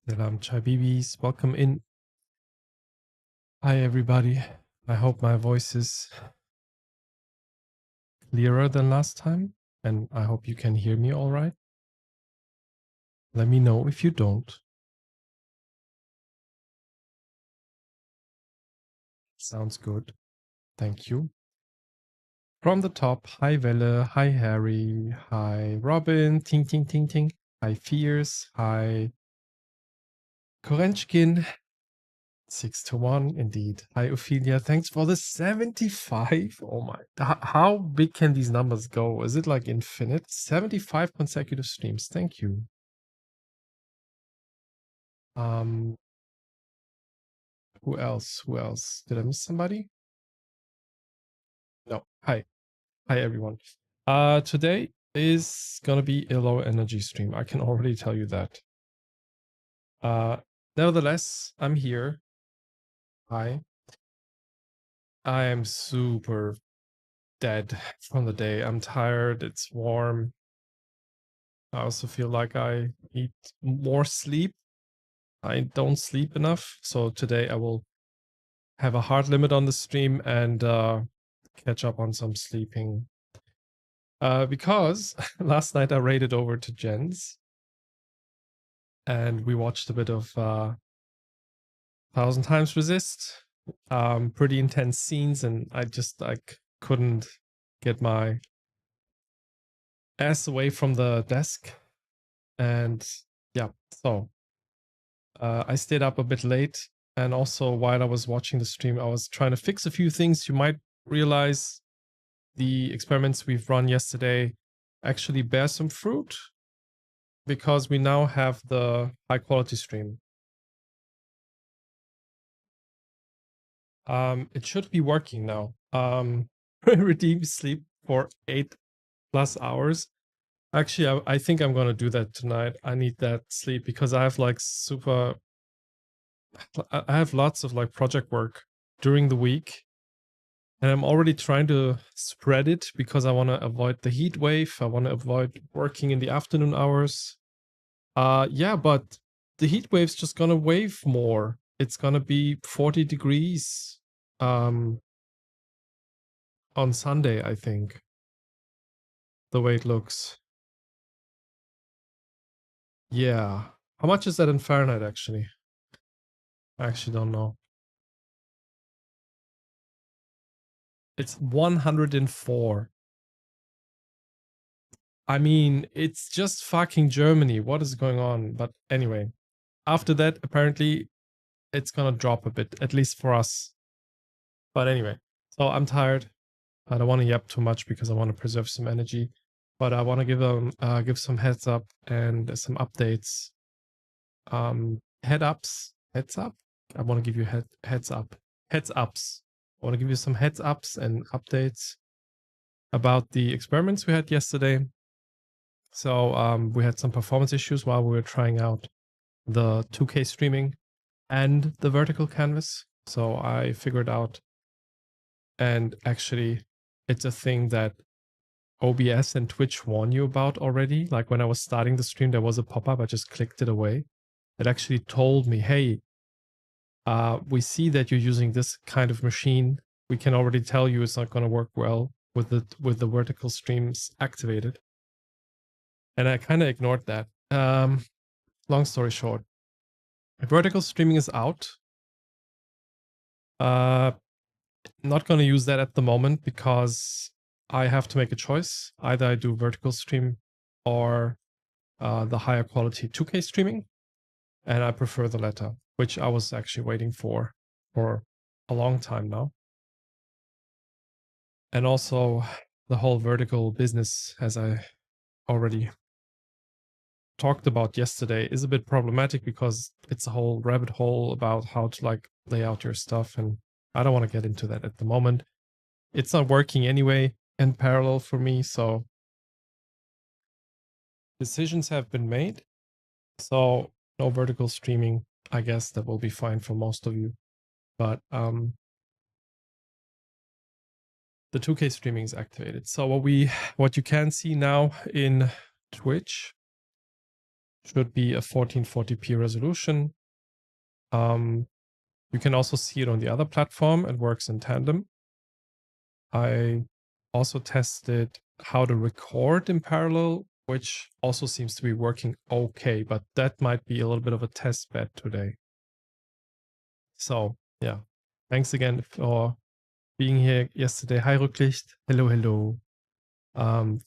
Salam Chai Bibis, welcome in. Hi everybody. I hope my voice is clearer than last time, and I hope you can hear me all right. Let me know if you don't. Sounds good. Thank you. From the top, hi Welle, hi Harry, hi Robin, ting ting ting ting, hi Fierce, hi Korenchkin, 6 to 1, indeed. Hi Ophelia, thanks for the 75. Oh my, how big can these numbers go? Is it like infinite? 75 consecutive streams, thank you. Um, who else? Who else? Did I miss somebody? No. Hi. Hi everyone. Today is gonna be a low energy stream. I can already tell you that. Nevertheless, I'm here. Hi. I am super dead from the day. I'm tired. It's warm. I also feel like I need more sleep. I don't sleep enough. So today I will have a hard limit on the stream and catch up on some sleeping. Because last night I raided over to Jen's and we watched a bit of Thousand Times Resist. Pretty intense scenes, and I just like couldn't get my ass away from the desk. And yeah, so I stayed up a bit late. And also while I was watching the stream, I was trying to fix a few things. You might realize the experiments we've run yesterday actually bear some fruit because we now have the high quality stream. It should be working now. Redeem sleep for 8+ hours. Actually, I think I'm gonna do that tonight. I need that sleep because I have like I have lots of like project work during the week, and I'm already trying to spread it because I want to avoid the heat wave. I want to avoid working in the afternoon hours. Yeah, but the heat wave's just gonna wave more. It's gonna be 40 degrees on Sunday, I think. The way it looks. Yeah. How much is that in Fahrenheit actually? I actually don't know. It's 104. I mean, it's just fucking Germany. What is going on? But anyway, after that, apparently it's gonna drop a bit, at least for us. But anyway, so I'm tired. I don't want to yap too much because I want to preserve some energy. But I want to give some heads up and some updates. Heads up. I want to give you heads ups. I want to give you some heads ups and updates about the experiments we had yesterday. So we had some performance issues while we were trying out the 2K streaming and the vertical canvas. So I figured out, and actually it's a thing that OBS and Twitch warn you about already. Like when I was starting the stream, there was a pop-up. I just clicked it away. It actually told me, hey, we see that you're using this kind of machine. We can already tell you it's not going to work well with the vertical streams activated. And I kind of ignored that. Long story short, vertical streaming is out. Not going to use that at the moment because I have to make a choice. Either I do vertical stream or the higher quality 2K streaming, and I prefer the latter, which I was actually waiting for a long time now. And also the whole vertical business, as I already talked about yesterday, is a bit problematic because it's a whole rabbit hole about how to like lay out your stuff, and I don't want to get into that at the moment. It's not working anyway in parallel for me, so decisions have been made. So no vertical streaming. I guess that will be fine for most of you. But the 2K streaming is activated. So what you can see now in Twitch Should be a 1440p resolution. You can also see it on the other platform. It works in tandem. I also tested how to record in parallel, which also seems to be working okay, but that might be a little bit of a test bed today. So yeah, thanks again for being here yesterday. Hi Rücklicht. Hello, hello.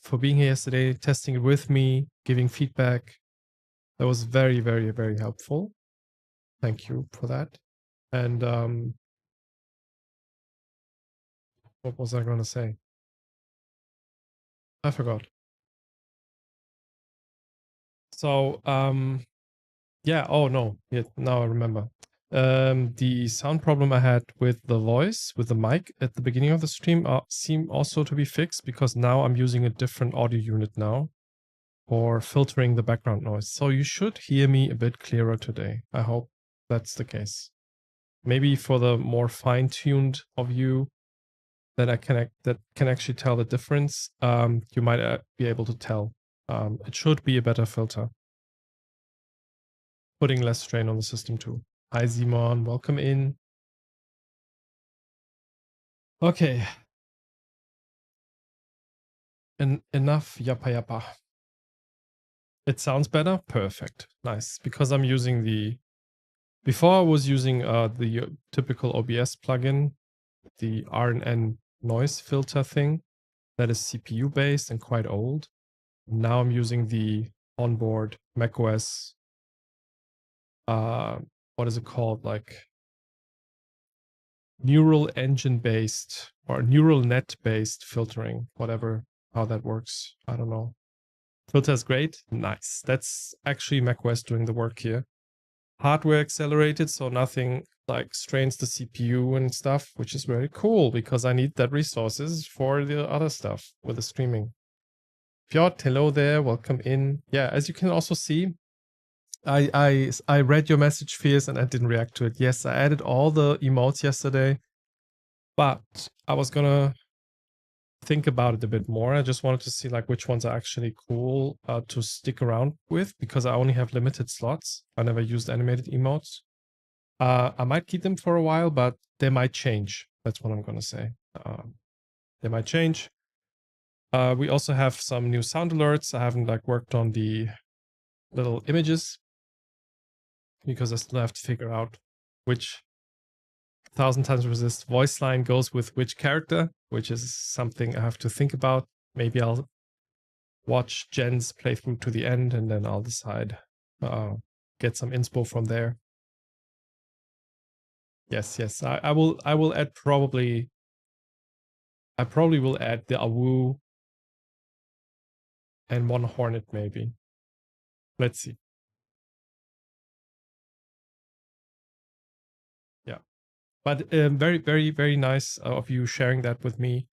For being here yesterday, testing it with me, giving feedback. That was very, very, very helpful. Thank you for that. And what was I going to say? I forgot. So yeah, oh no, yeah, now I remember. The sound problem I had with the voice, with the mic at the beginning of the stream seem also to be fixed because now I'm using a different audio unit now for filtering the background noise. So you should hear me a bit clearer today. I hope that's the case. Maybe for the more fine-tuned of you that can actually tell the difference, you might be able to tell. It should be a better filter. Putting less strain on the system too. Hi Simon, welcome in. Okay. Enough yappa yappa. It sounds better? Perfect. Nice. Because I'm using before I was using the typical OBS plugin, the RNN noise filter thing that is CPU based and quite old. Now I'm using the onboard macOS, what is it called? Like neural engine based or neural net based filtering, whatever, how that works. I don't know. Filter is great. Nice. That's actually macOS doing the work here. Hardware accelerated, so nothing like strains the CPU and stuff, which is very cool because I need that resources for the other stuff with the streaming. Fjord, hello there, welcome in. Yeah, as you can also see, I read your message, Fierce, and I didn't react to it. Yes, I added all the emotes yesterday, but I was gonna think about it a bit more. I just wanted to see like which ones are actually cool to stick around with because I only have limited slots. I never used animated emotes. I might keep them for a while, but they might change. That's what I'm gonna say. They might change. We also have some new sound alerts. I haven't like worked on the little images because I still have to figure out which 1,000 times resist voice line goes with which character, which is something I have to think about. Maybe I'll watch Jen's playthrough to the end and then I'll decide, get some inspo from there. Yes. I will add probably, I probably will add the Awu and one Hornet maybe. Let's see. Yeah. But very, very, very nice of you sharing that with me.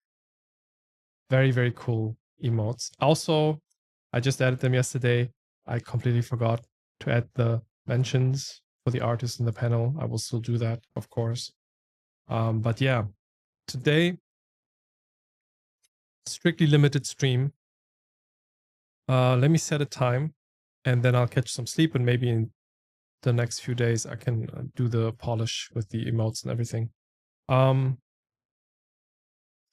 Very, very cool emotes. Also, I just added them yesterday. I completely forgot to add the mentions for the artists in the panel. I will still do that, of course. But yeah, today, strictly limited stream. Let me set a time and then I'll catch some sleep and maybe in the next few days I can do the polish with the emotes and everything.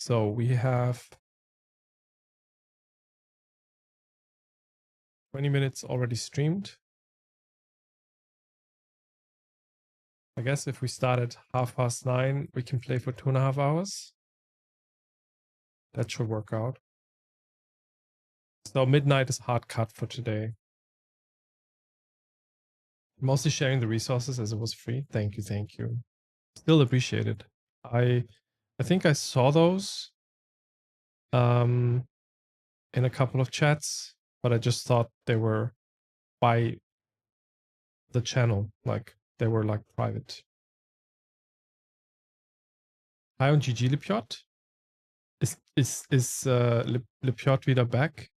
So we have 20 minutes already streamed. I guess if we start at 9:30, we can play for 2.5 hours. That should work out. So midnight is hard cut for today. Mostly sharing the resources as it was free. Thank you. Still appreciate it. I think I saw those in a couple of chats, but I just thought they were by the channel, like they were like private. Hi und GG Lepiot. Ist Lepiot wieder back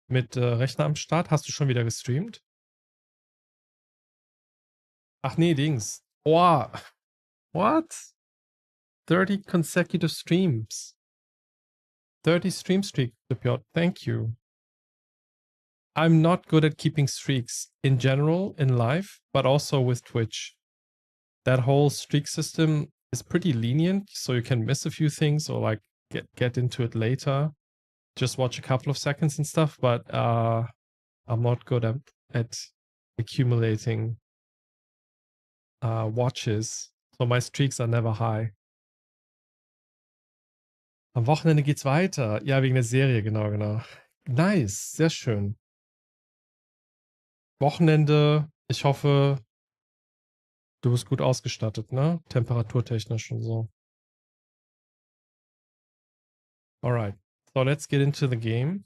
mit Rechner am Start? Hast du schon wieder gestreamt? Ach nee, Dings. Oh, what? 30 consecutive streams. 30 stream streak, Lepiot. Thank you. I'm not good at keeping streaks in general in life, but also with Twitch. That whole streak system is pretty lenient, so you can miss a few things or like get into it later. Just watch a couple of seconds and stuff, but I'm not good at accumulating watches. So my streaks are never high. Am Wochenende geht's weiter. Ja, wegen der Serie, genau, genau. Nice, sehr schön. Wochenende, ich hoffe, du bist gut ausgestattet, ne? Temperaturtechnisch und so. Alright, so let's get into the game.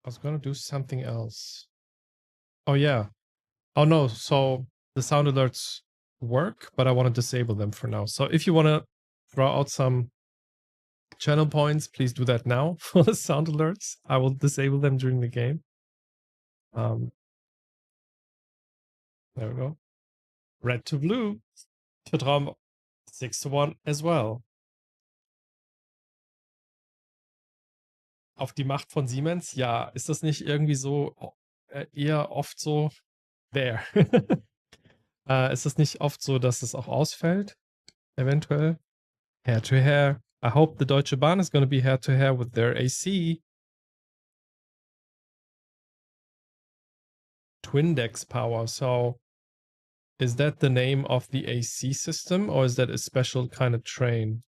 I was gonna do something else. Oh yeah. Oh no, so the sound alerts work, but I want to disable them for now. So if you want to draw out some channel points, please do that now for the sound alerts. I will disable them during the game. There we go. Red to blue. Vertrauen 6-1 as well. Auf die Macht von Siemens? Ja, ist das nicht irgendwie so eher oft so there? Ist das nicht oft so, dass es auch ausfällt? Eventuell? Hair to hair. I hope the Deutsche Bahn is going to be hair to hair with their AC. Twindex power. So is that the name of the AC system or is that a special kind of train?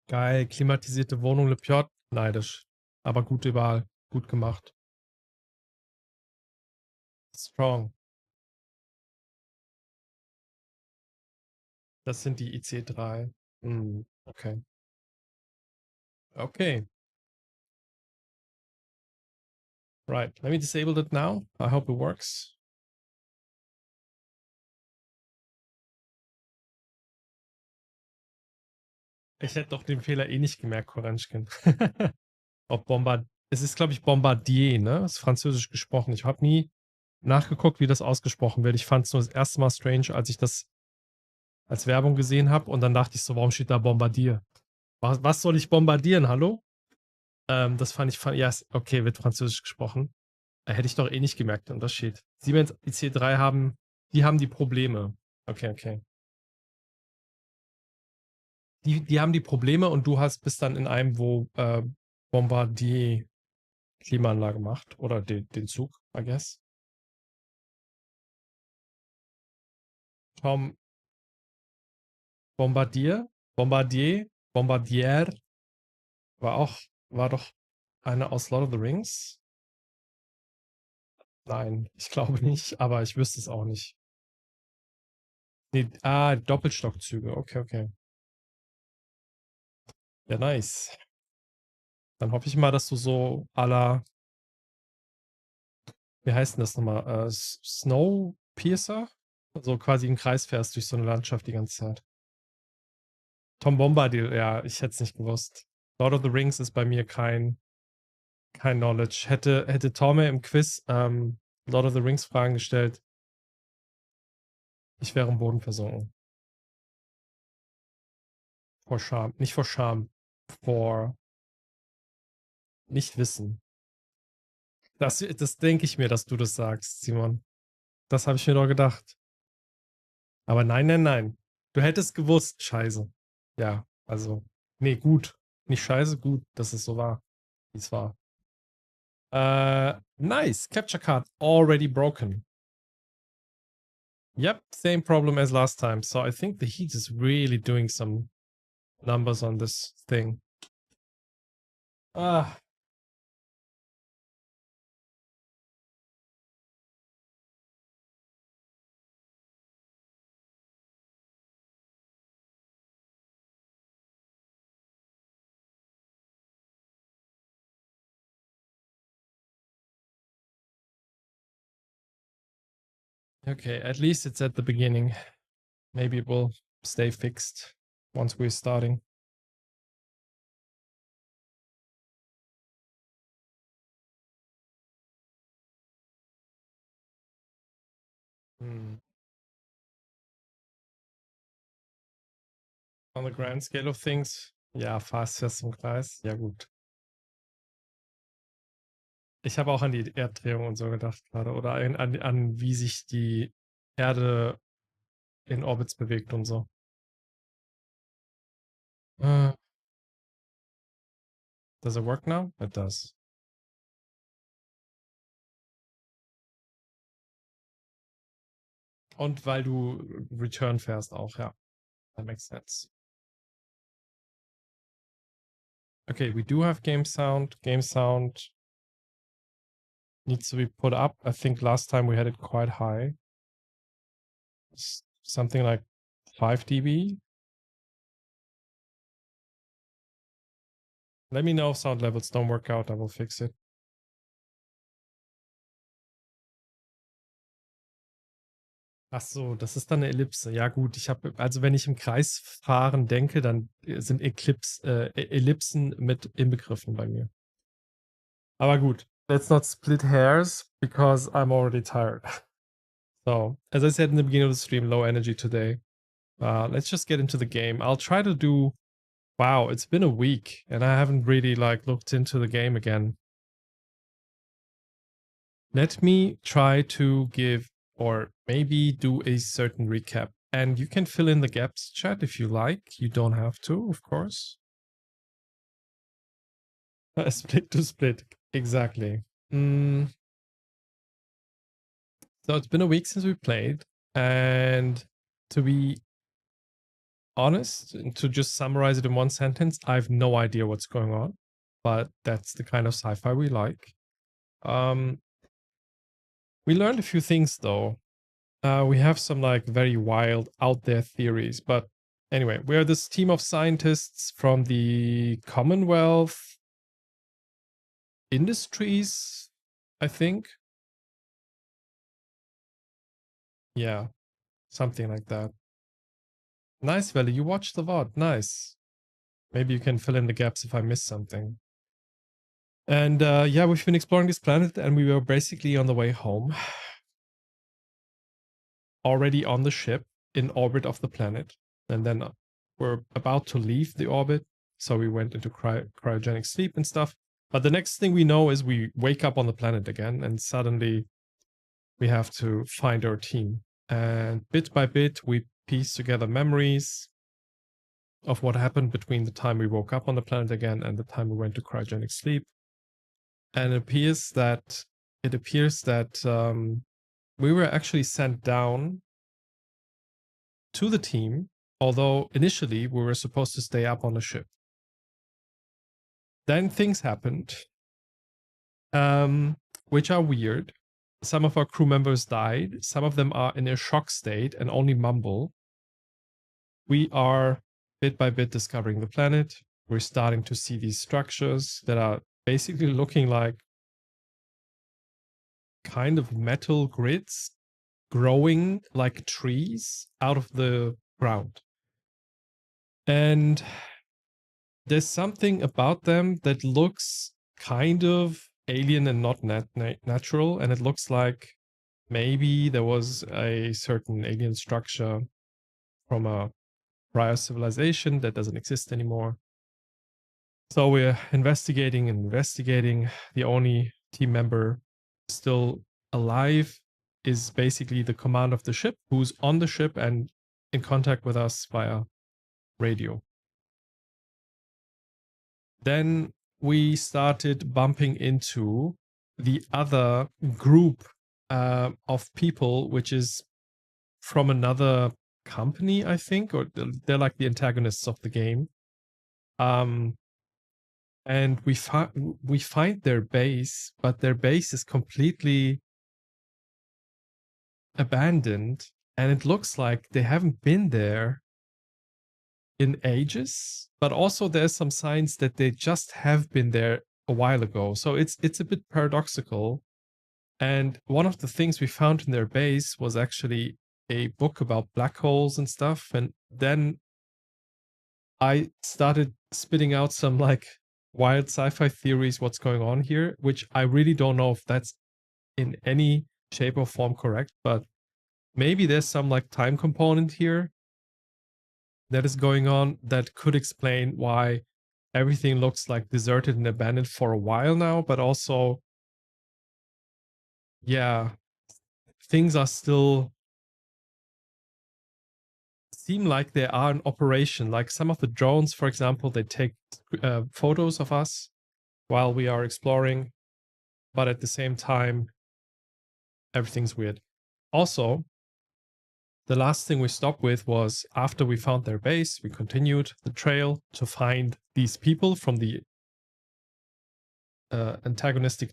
Geil, klimatisierte Wohnung, Le Piot. Neidisch. Aber gute Wahl. Gut gemacht. Strong. Das sind die IC3. Okay. Okay. Right. Let me disable it now. I hope it works. Ich hätte doch den Fehler eh nicht gemerkt, Korenschkin. Ob Bombard. Es ist, glaube ich, Bombardier, ne? Das ist französisch gesprochen. Ich habe nie nachgeguckt, wie das ausgesprochen wird. Ich fand es nur das erste Mal strange, als ich das als Werbung gesehen habe. Und dann dachte ich so, warum steht da Bombardier? Was soll ich bombardieren? Hallo? Das fand ich, ja, okay, wird französisch gesprochen. Hätte ich doch eh nicht gemerkt, der Unterschied. Siemens IC3 die haben die Probleme. Okay, okay. Die haben die Probleme und du bist dann in einem, wo Bombardier Klimaanlage macht. Oder den Zug, I guess. Tom Bombardier, Bombardier war doch eine aus Lord of the Rings. Nein, ich glaube nicht, aber ich wüsste es auch nicht. Nee, Doppelstockzüge. Okay, okay. Ja, nice. Dann hoffe ich mal, dass du so à la, wie heißt denn das nochmal? Snowpiercer? So quasi im Kreis fährst durch so eine Landschaft die ganze Zeit. Tom Bombadil, ja, ich hätte es nicht gewusst. Lord of the Rings ist bei mir kein Knowledge. Hätte Torme im Quiz Lord of the Rings Fragen gestellt, ich wäre im Boden versunken. Vor Scham. Nicht vor Scham. Vor Nichtwissen. Das denke ich mir, dass du das sagst, Simon. Das habe ich mir doch gedacht. Aber nein, nein, nein. Du hättest gewusst, scheiße. Ja, also, nee, gut. Nicht scheiße, gut, dass es so war, wie es war. Nice. Capture card already broken. Yep, same problem as last time. So I think the heat is really doing some numbers on this thing. Ah. Okay, at least it's at the beginning. Maybe it will stay fixed once we're starting. On the grand scale of things, ja, fast fest im Kreis, ja gut. Ich habe auch an die Erddrehung und so gedacht gerade oder an wie sich die Erde in Orbits bewegt und so. Does it work now? It does. Und weil du Return fährst auch, ja. That makes sense. Okay, we do have game sound. Game sound needs to be put up. I think last time we had it quite high. Something like 5 dB. Let me know if sound levels don't work out. I will fix it. Ach so, das ist dann eine Ellipse. Ja gut, ich habe also wenn ich im Kreis fahren denke, dann sind Ellipsen mit inbegriffen bei mir. Aber gut, let's not split hairs because I'm already tired. So, as I said in the beginning of the stream, low energy today. Let's just get into the game. I'll try to do. Wow, it's been a week and I haven't really like looked into the game again. Let me try to give or maybe do a certain recap. And you can fill in the gaps, chat, if you like. You don't have to, of course. Split to split, exactly. So it's been a week since we played, and to be honest, and to just summarize it in one sentence, I have no idea what's going on, but that's the kind of sci-fi we like. We learned a few things though. We have some like very wild out there theories, but anyway, we're this team of scientists from the Commonwealth Industries, I think. Yeah, something like that. Nice, Valley. You watched the VOD. Nice. Maybe you can fill in the gaps if I missed something. And yeah, we've been exploring this planet and we were basically on the way home. Already on the ship in orbit of the planet. And then we're about to leave the orbit. So we went into cryogenic sleep and stuff. But the next thing we know is we wake up on the planet again and suddenly we have to find our team. And bit by bit, we piece together memories of what happened between the time we woke up on the planet again and the time we went to cryogenic sleep. And it appears that we were actually sent down to the team, although initially we were supposed to stay up on the ship. Then things happened, which are weird. Some of our crew members died. Some of them are in a shock state and only mumble. We are bit by bit discovering the planet. We're starting to see these structures that are basically looking like kind of metal grids growing like trees out of the ground. And there's something about them that looks kind of alien and not natural. And it looks like maybe there was a certain alien structure from a prior civilization that doesn't exist anymore. So we're investigating. The only team member still alive is basically the commander of the ship, who's on the ship and in contact with us via radio. Then we started bumping into the other group of people, which is from another company, I think, or they're like the antagonists of the game. And we find their base, but their base is completely abandoned, and it looks like they haven't been there in ages. But also, there's some signs that they just have been there a while ago. So it's a bit paradoxical. And one of the things we found in their base was actually a book about black holes and stuff. And then I started spitting out some like wild sci-fi theories, what's going on here, which I really don't know if that's in any shape or form correct, but maybe there's some like time component here. that is going on that could explain why everything looks like deserted and abandoned for a while now, but also, yeah, things are still seem like they are in operation. Like some of the drones, for example, they take photos of us while we are exploring, but at the same time, everything's weird. Also, the last thing we stopped with was after we found their base, we continued the trail to find these people from the antagonistic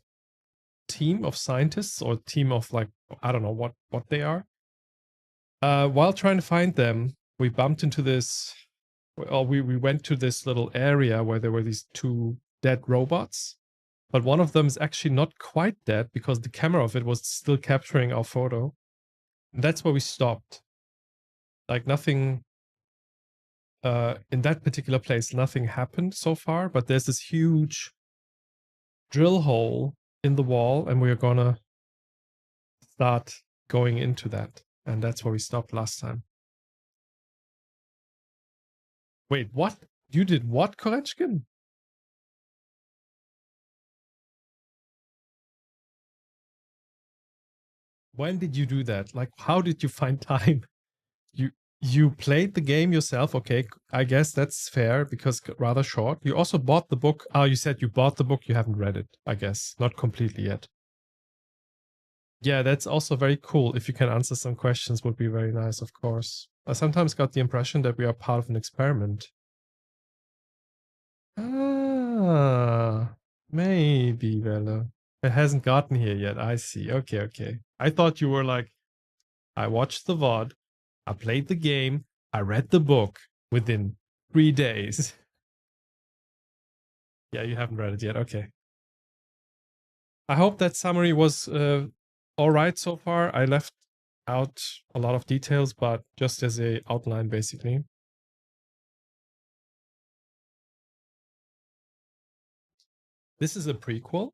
team of scientists or team of like, I don't know what they are. While trying to find them, we bumped into this, well, we went to this little area where there were these two dead robots, but one of them is actually not quite dead because the camera of it was still capturing our photo. And that's where we stopped. Like nothing in that particular place, nothing happened so far, but there's this huge drill hole in the wall, and we're gonna start going into that. And that's where we stopped last time. Wait, what? You did what, Korechkin? When did you do that? Like, how did you find time? You you played the game yourself. Okay, I guess that's fair because rather short. You also bought the book. Oh, you said you bought the book. You haven't read it, I guess. Not completely yet. Yeah, that's also very cool. If you can answer some questions, would be very nice, of course. I sometimes got the impression that we are part of an experiment. Ah, maybe, Vella. It hasn't gotten here yet. I see. Okay, okay. I thought you were like, I watched the VOD, I played the game, I read the book within 3 days. Yeah, you haven't read it yet. Okay. I hope that summary was all right so far. I left out a lot of details, but just as a outline, basically. This is a prequel?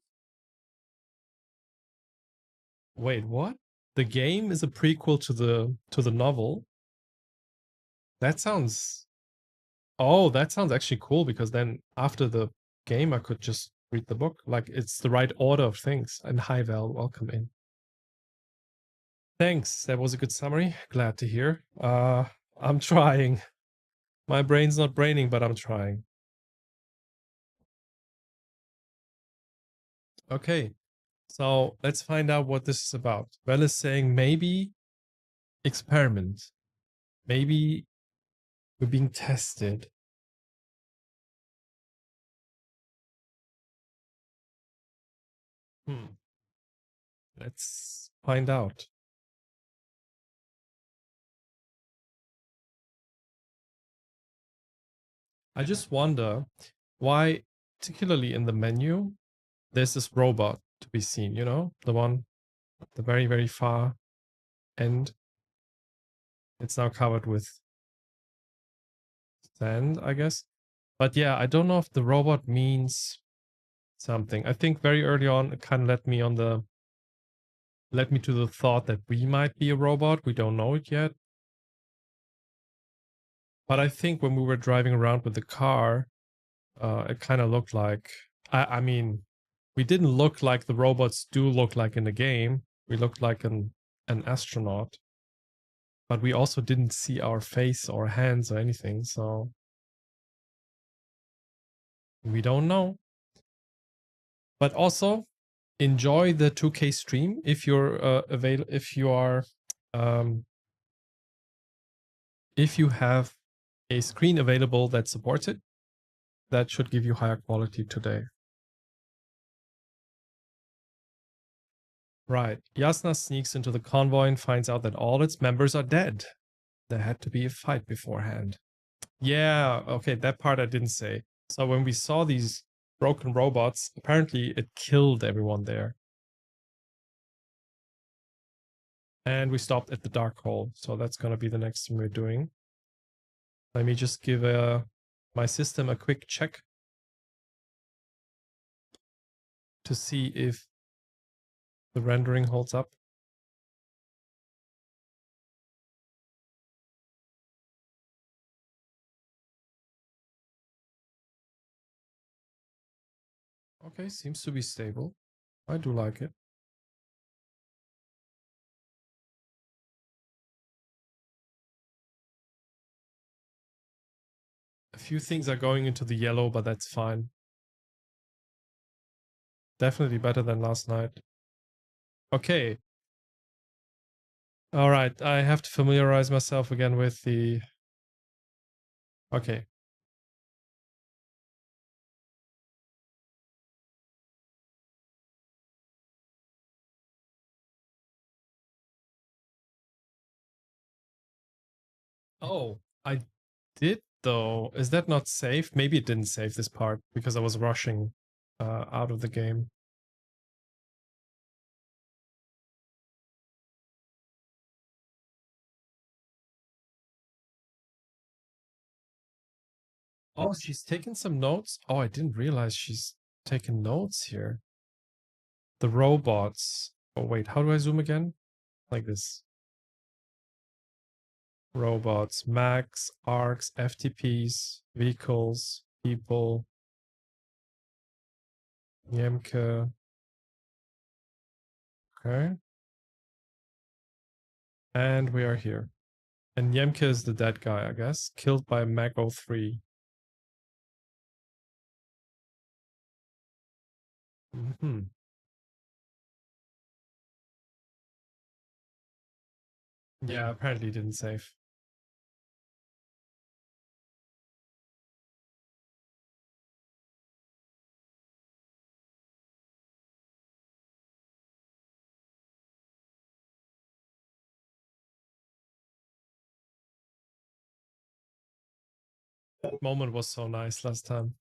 Wait, what? The game is a prequel to the novel? That sounds that sounds actually cool because then after the game I could just read the book. Like it's the right order of things. And hi Val, welcome in. Thanks. That was a good summary. Glad to hear. I'm trying. My brain's not braining, but I'm trying. Okay. So let's find out what this is about. Bell is saying maybe experiment. Maybe we're being tested. Let's find out. I just wonder why, particularly in the menu, there's this robot to be seen, you know? The one at the very, very far end. It's now covered with sand, I guess. But yeah, I don't know if the robot means something. I think very early on it kind of led me to the thought that we might be a robot. We don't know it yet. But I think when we were driving around with the car, it kind of looked like I mean, we didn't look like the robots do look like in the game. We looked like an astronaut. But we also didn't see our face or hands or anything, so we don't know. But also enjoy the 2K stream if you're um, if you have a screen available that supports it. That should give you higher quality today. Right. Yasna sneaks into the convoy and finds out that all its members are dead. There had to be a fight beforehand. Yeah, okay, that part I didn't say. So when we saw these broken robots, apparently it killed everyone there. And we stopped at the dark hole, so that's going to be the next thing we're doing. Let me just give my system a quick check to see if the rendering holds up. Okay, seems to be stable. I do like it. A few things are going into the yellow, but that's fine. Definitely better than last night. Okay. All right, I have to familiarize myself again with the... Okay. Oh, I did though. Is that not safe? Maybe it didn't save this part because I was rushing out of the game. Oh, she's taken some notes. Oh, I didn't realize she's taken notes here. The robots. Oh, wait, how do I zoom again? Like this. Robots, max, arcs, FTPs, vehicles, people, Yemke. Okay. And we are here. And Yemke is the dead guy, I guess. Killed by Mag 03. Mm-hmm. Yeah, apparently didn't save. That moment was so nice last time.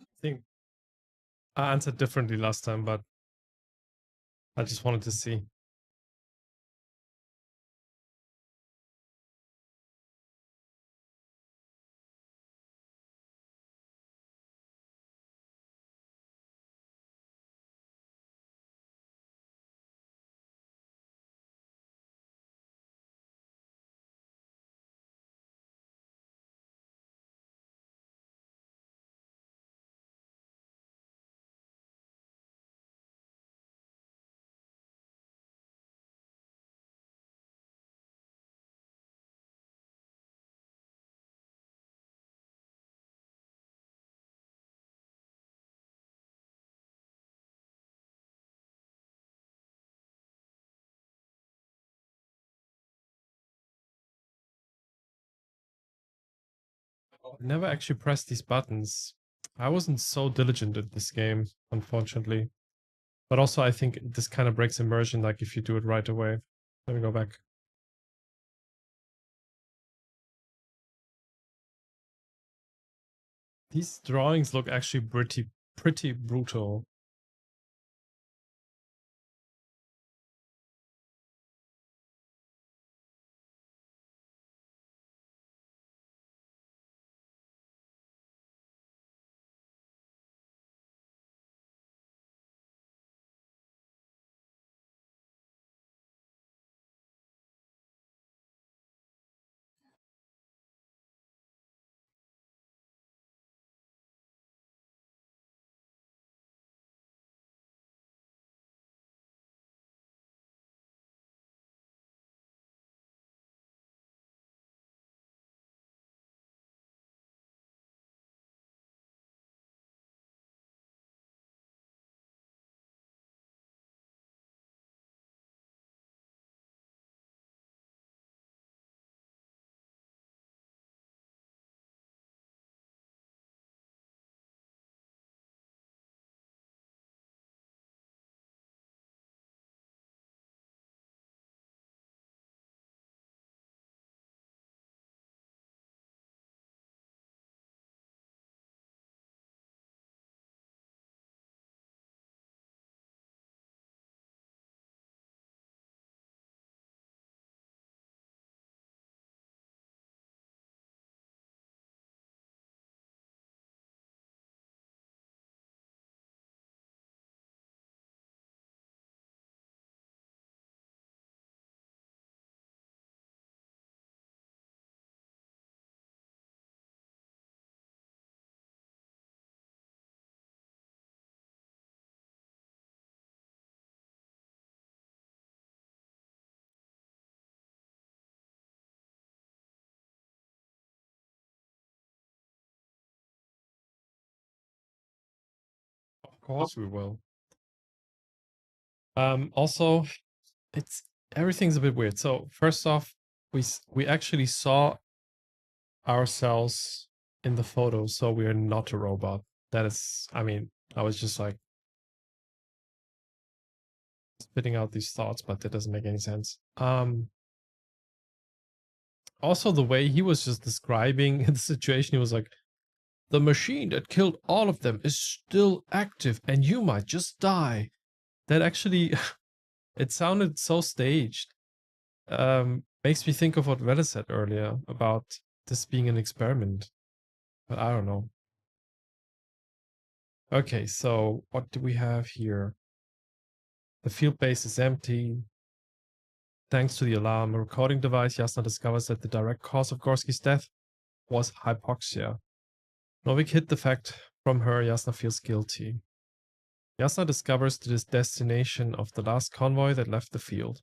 I think I answered differently last time, but I just wanted to see. I never actually pressed these buttons. I wasn't so diligent at this game, unfortunately. But also, I think this kind of breaks immersion, like if you do it right away. Let me go back. These drawings look actually pretty brutal. course we will. Also, it's everything's a bit weird. So first off, we actually saw ourselves in the photo, so we are not a robot. That is, I mean, I was just like spitting out these thoughts, but that doesn't make any sense. Also the way he was just describing the situation, he was like, the machine that killed all of them is still active and you might just die. That actually, it sounded so staged. Makes me think of what Vela said earlier about this being an experiment. But I don't know. Okay, so what do we have here? The field base is empty. Thanks to the alarm, a recording device, Jasna discovers that the direct cause of Gorsky's death was hypoxia. Novik hid the fact from her. Jasna feels guilty. Jasna discovers the destination of the last convoy that left the field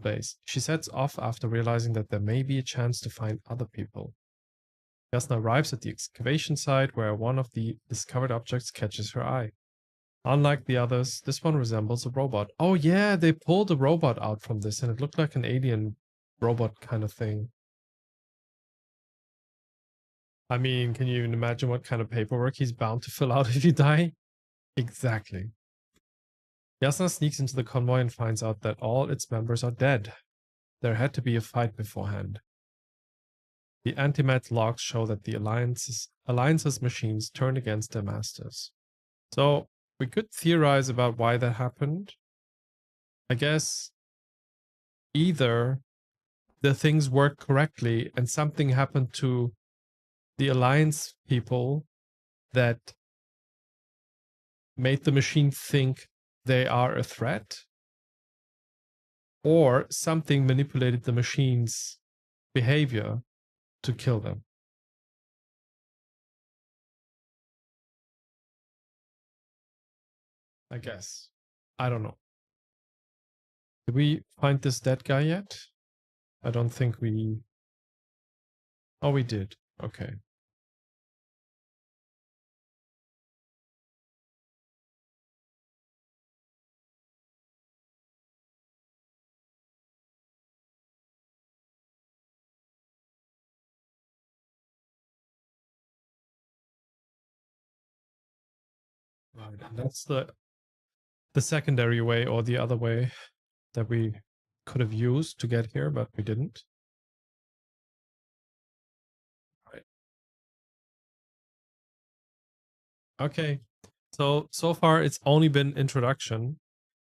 base. She sets off after realizing that there may be a chance to find other people. Jasna arrives at the excavation site where one of the discovered objects catches her eye. Unlike the others, this one resembles a robot. Oh yeah, they pulled a robot out from this and it looked like an alien robot kind of thing. I mean, can you even imagine what kind of paperwork he's bound to fill out if you die? Exactly. Jasna sneaks into the convoy and finds out that all its members are dead. There had to be a fight beforehand. The antimat logs show that the Alliance's machines turned against their masters. So we could theorize about why that happened. I guess either the things worked correctly and something happened to the Alliance people that made the machine think they are a threat, or something manipulated the machine's behavior to kill them. I guess. I don't know. Did we find this dead guy yet? I don't think we... Oh, we did. Okay. Right. And that's the secondary way or the other way that we could have used to get here, but we didn't. Right. Okay. So far it's only been introduction,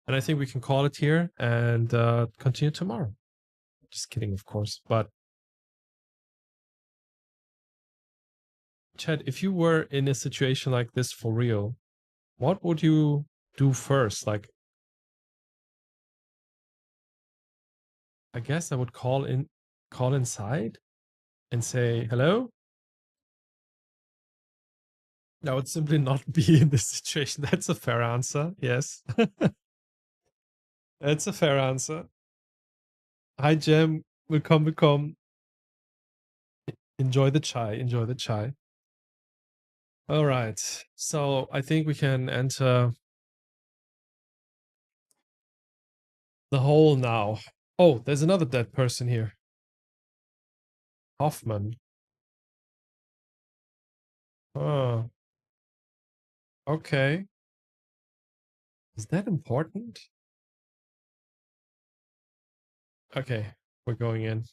and I think we can call it here and continue tomorrow. Just kidding, of course. But Chad, if you were in a situation like this for real, what would you do first? Like, I guess I would call inside and say hello. I would simply not be in this situation. That's a fair answer. Yes. That's a fair answer. Hi, Jem. Willkommen, willkommen. Enjoy the chai. Enjoy the chai. All right. So I think we can enter the hole now. Oh, there's another dead person here. Hoffman. Oh, okay. Is that important? Okay, we're going in.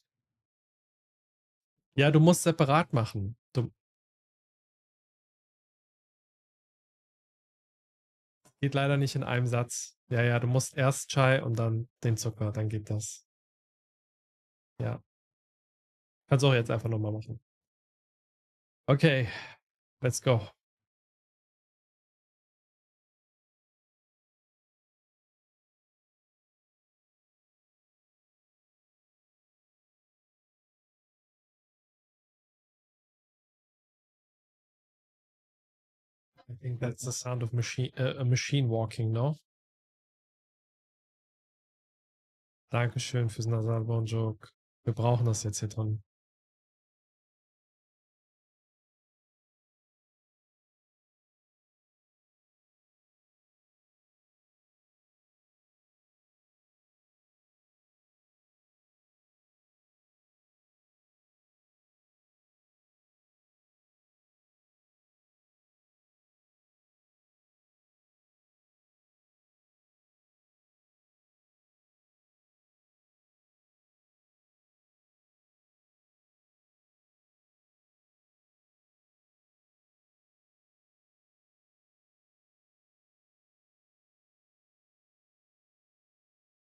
Ja, du musst separat machen. Geht leider nicht in einem Satz. Ja, ja, du musst erst Chai und dann den Zucker, dann geht das. Ja. Kannst auch jetzt einfach nochmal machen. Okay, let's go. I think that's the sound of a machine walking, no? Dankeschön fürs Nasal-Bonjoke. Wir brauchen das jetzt hier drin.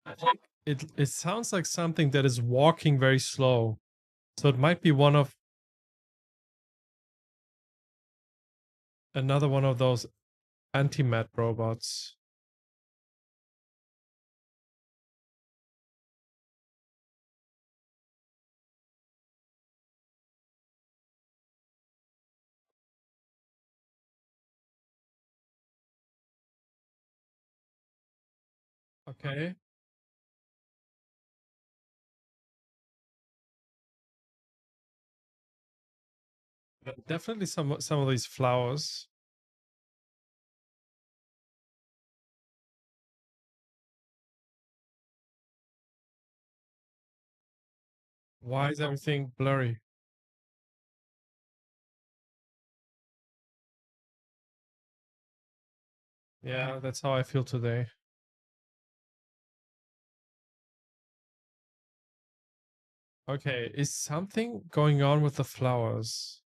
I think it sounds like something that is walking very slow. So it might be another one of those anti-mat robots. Okay. Definitely some of these flowers. Why is everything blurry? Yeah, that's how I feel today. Okay, is something going on with the flowers?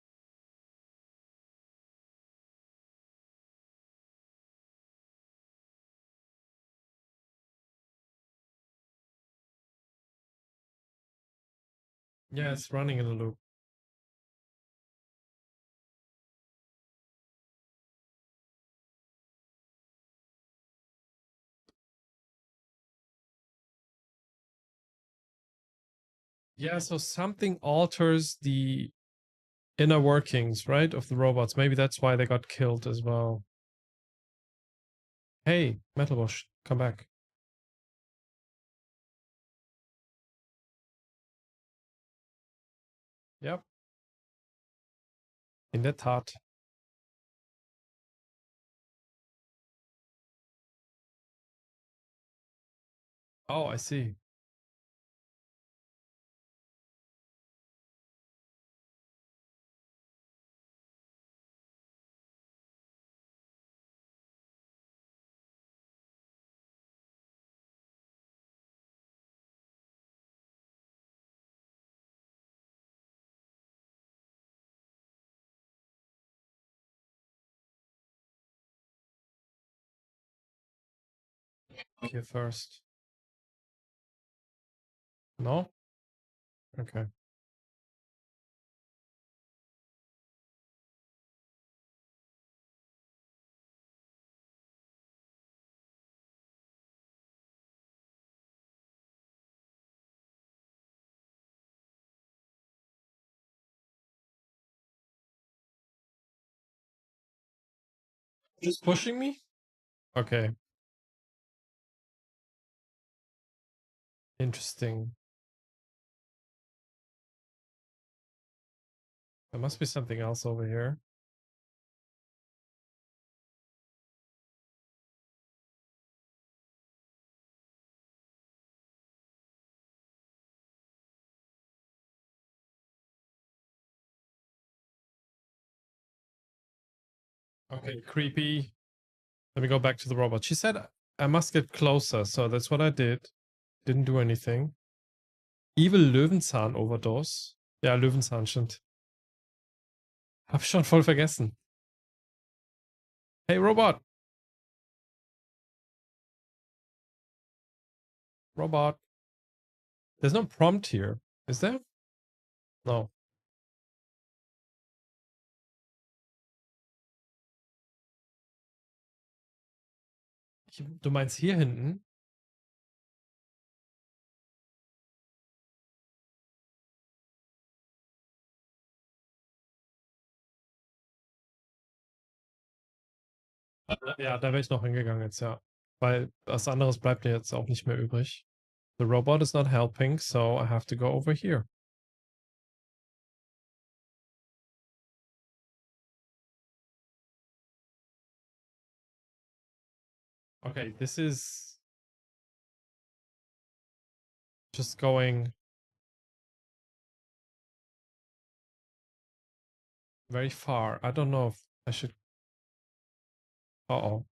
Yeah, it's running in a loop. Yeah, so something alters the inner workings, right, of the robots. Maybe that's why they got killed as well. Hey, Metalbush, come back. Yep, in der Tat. Oh, I see. Here first. No? Okay. Just pushing me? Okay. Interesting. There must be something else over here. Okay, creepy. Let me go back to the robot. She said I must get closer, so that's what I did. Didn't do anything. Evil Löwenzahn Overdose. Ja, Löwenzahn, stimmt. Hab ich schon voll vergessen. Hey, Robot. Robot. There's no prompt here. Is there? No. Du meinst hier hinten? Ja, da wäre ich noch hingegangen jetzt, ja. Weil was anderes bleibt mir jetzt auch nicht mehr übrig. The robot is not helping, so I have to go over here. Okay, this is just going very far. I don't know if I should. Uh-oh.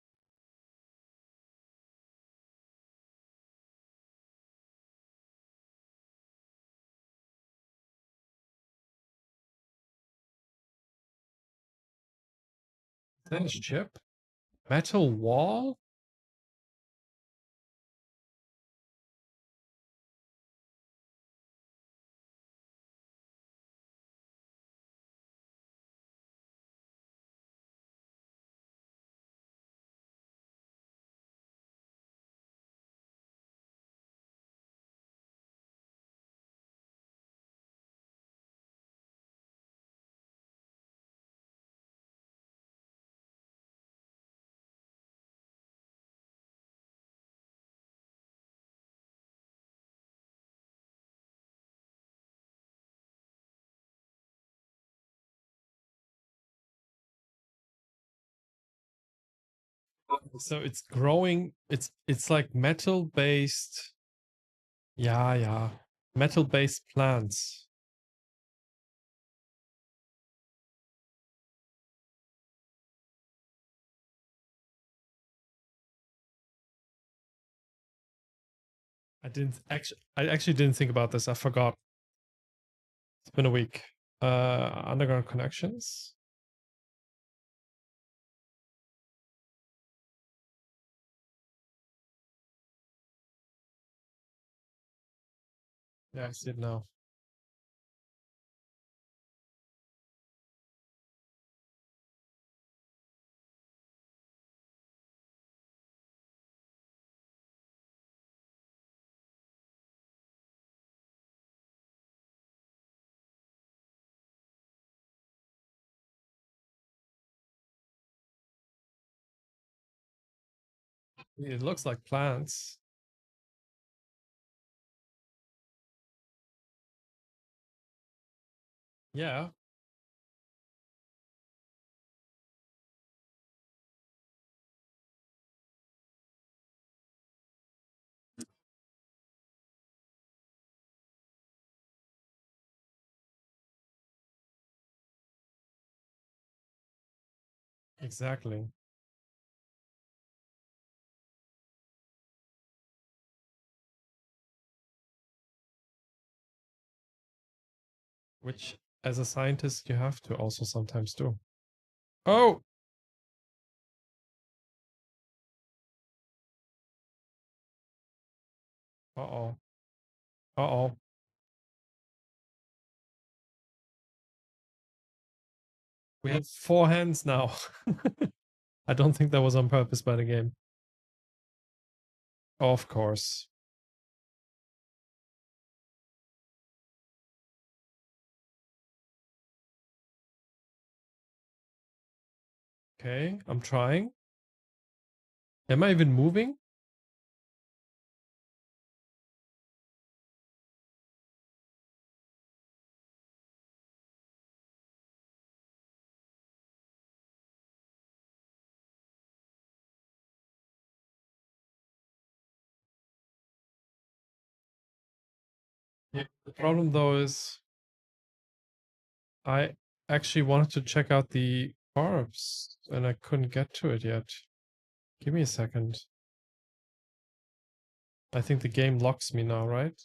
Is that a ship? Metal wall? So it's growing. It's like metal based. Yeah, yeah. Metal based plants. I actually didn't think about this. I forgot. It's been a week. Underground connections. Yeah, I see it now. It looks like plants. Yeah, exactly. Which, as a scientist, you have to also sometimes do. Oh, uh-oh. Uh-oh. We have 4 hands now. I don't think that was on purpose by the game. Of course. Okay, I'm trying. Am I even moving? Yeah. The problem though is I actually wanted to check out the orbs and I couldn't get to it yet. Give me a second. I think the game locks me now, right?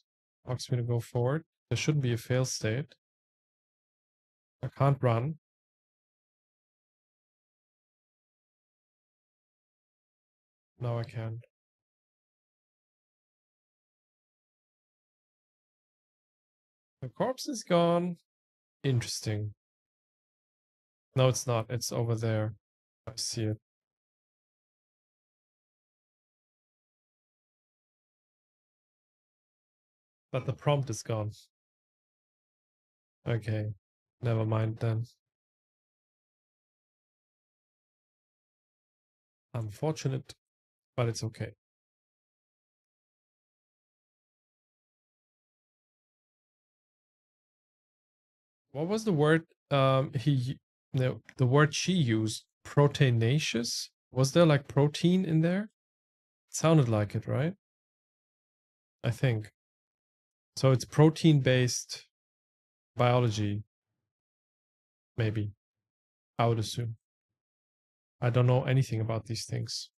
Locks me to go forward. There shouldn't be a fail state. I can't run. Now I can. The corpse is gone. Interesting. No, it's not. It's over there. I see it. But the prompt is gone. Okay. Never mind then. Unfortunate, but it's okay. What was the word no, the word she used? Proteinaceous? Was there like protein in there? It sounded like it, right? I think. So it's protein based biology, maybe. I would assume. I don't know anything about these things.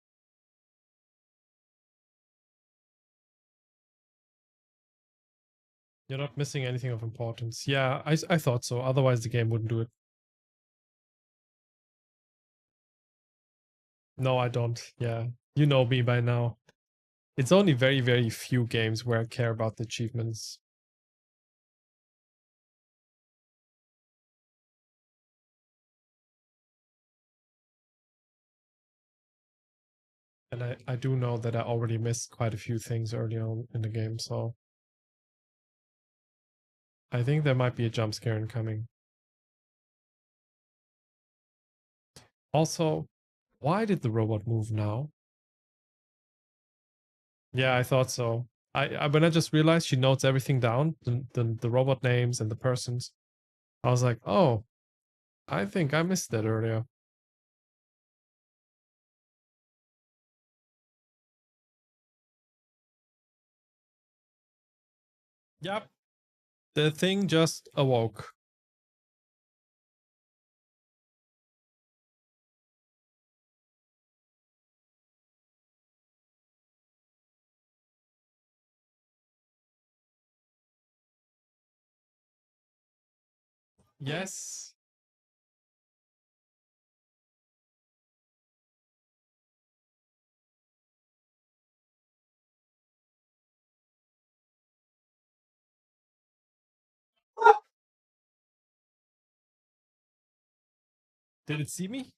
You're not missing anything of importance. Yeah, I thought so. Otherwise, the game wouldn't do it. No, I don't. Yeah, you know me by now. It's only very, very few games where I care about the achievements. And I do know that I already missed quite a few things early on in the game, so I think there might be a jump scare incoming. Also, why did the robot move now? Yeah, I thought so. I when I just realized she notes everything down, the robot names and the persons. I was like, oh, I think I missed that earlier. Yep. The thing just awoke. Yes. Did it see me?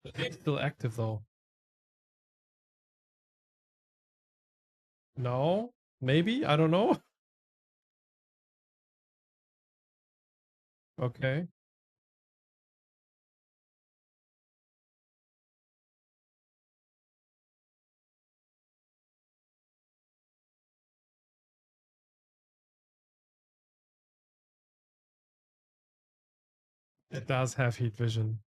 The thing's still active though. No? Maybe? I don't know. Okay. It does have heat vision.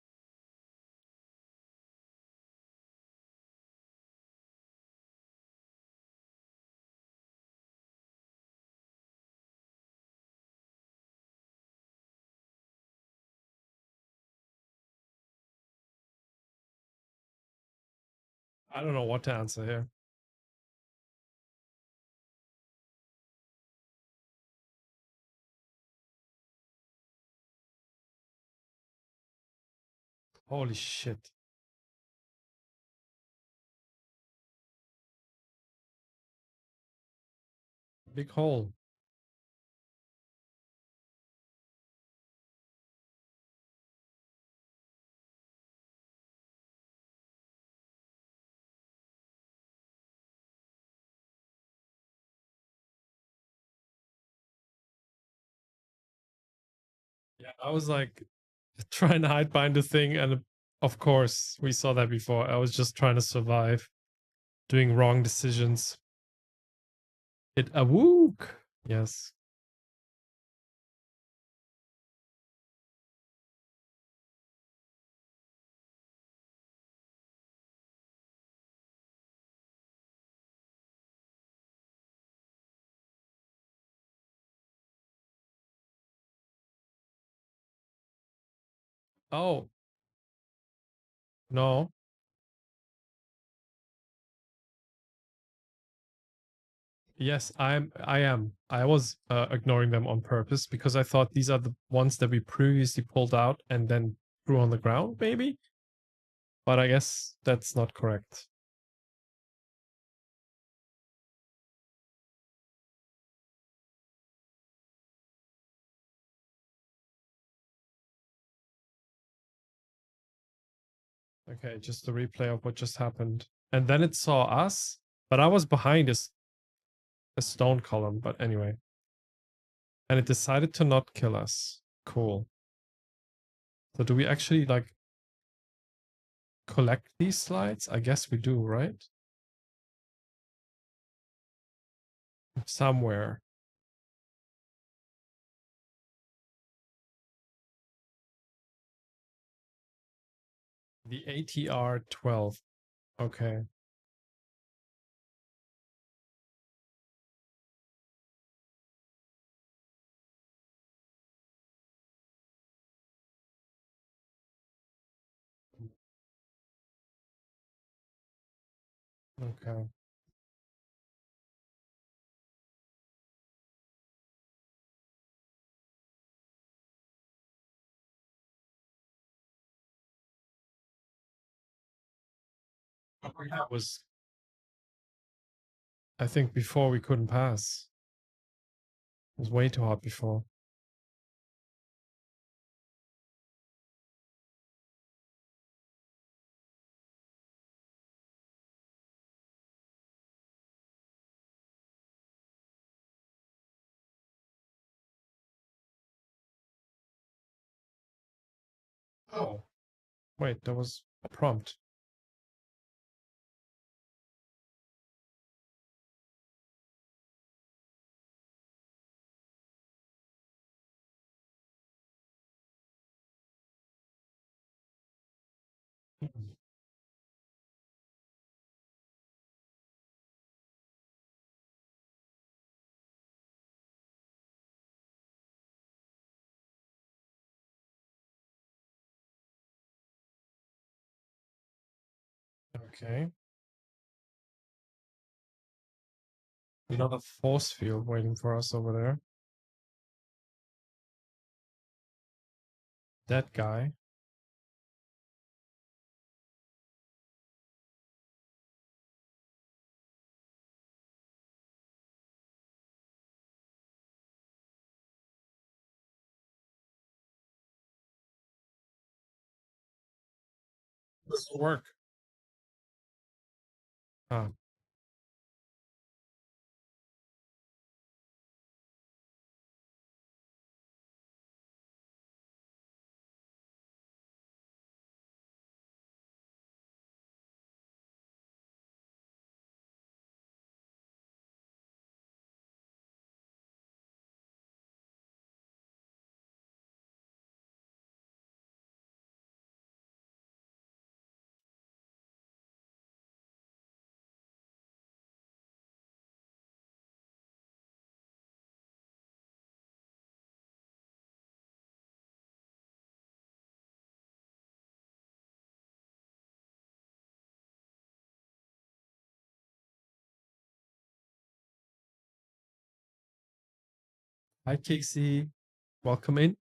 I don't know what to answer here. Holy shit. Big hole. Yeah, I was like trying to hide behind the thing, and of course, we saw that before. I was just trying to survive, doing wrong decisions. It awoke. Yes. Oh, no. Yes, I am. I was ignoring them on purpose because I thought these are the ones that we previously pulled out and then threw on the ground, maybe. But I guess that's not correct. Okay, just a replay of what just happened. And then it saw us, but I was behind a stone column. But anyway, and it decided to not kill us. Cool. So do we actually like collect these slides? I guess we do, right? Somewhere. The ATR 12. Okay. Okay. That was I think before we couldn't pass. It was way too hard before. Oh, wait, that was a prompt. Mhm. Okay. Another force field waiting for us over there. That guy. This will work. Ah, hi Casey. Welcome in.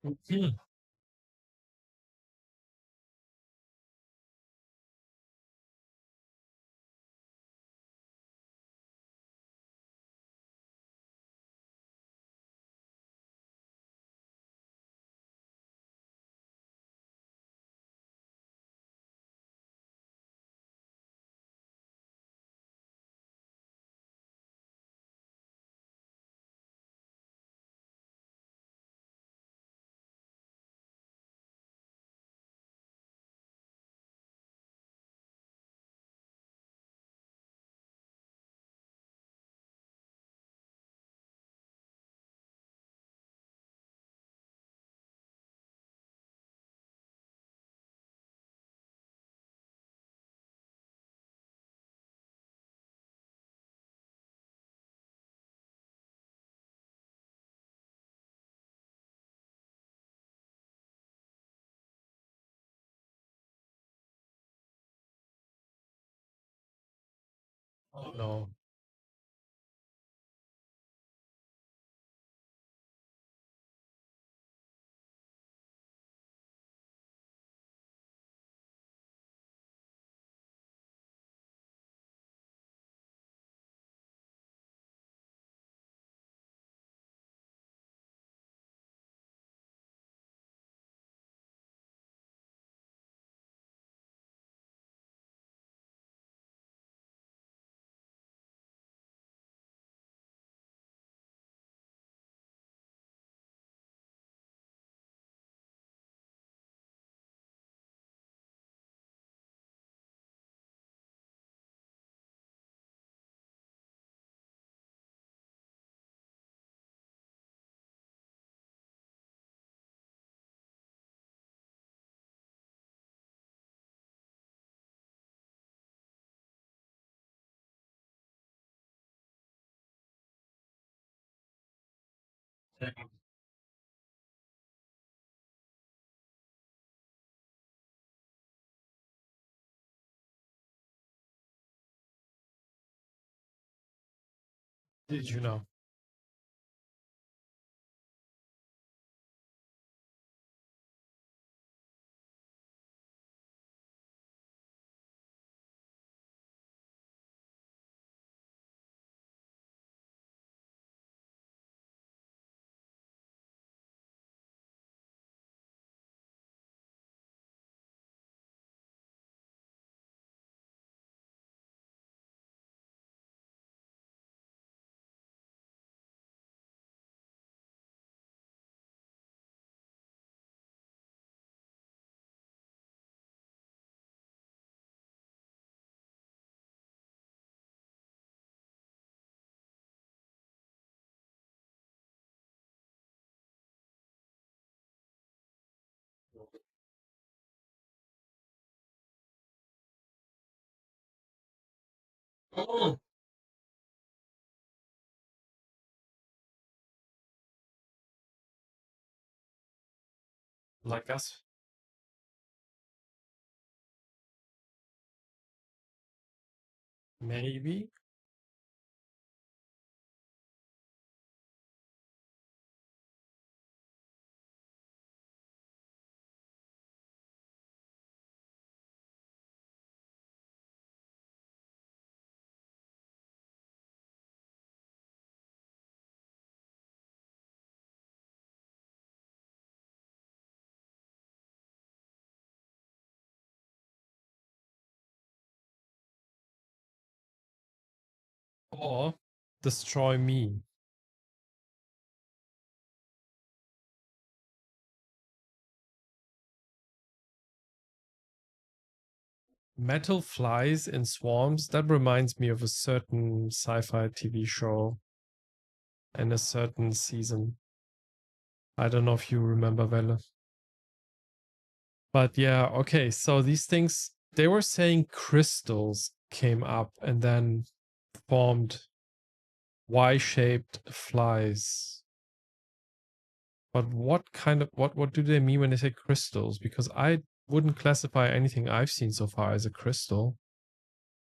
Mhm. Oh no. Did you know? Oh, like us? Maybe. Or destroy me. Metal flies in swarms. That reminds me of a certain sci-fi TV show and a certain season. I don't know if you remember Welle. But yeah, okay. So these things, they were saying crystals came up and then formed Y-shaped flies. But what kind of what do they mean when they say crystals? Because I wouldn't classify anything I've seen so far as a crystal.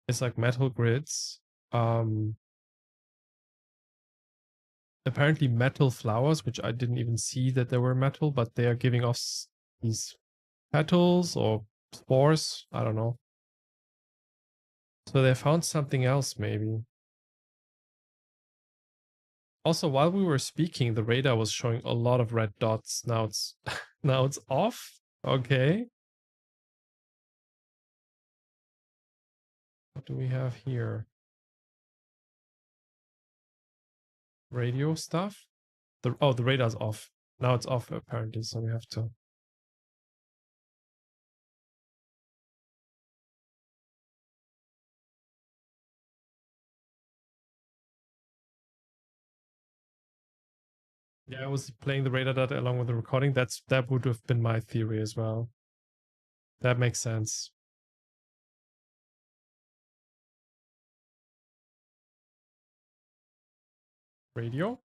It's like metal grids. Um Apparently metal flowers, which I didn't even see that they were metal, but they are giving us these petals or spores. I don't know. So they found something else, maybe. Also, while we were speaking, the radar was showing a lot of red dots. Now it's now it's off. Okay. What do we have here? Radio stuff. The radar's off. Now it's off apparently, so we have to. Yeah, I was playing the radar data along with the recording. That would have been my theory as well. That makes sense. Radio?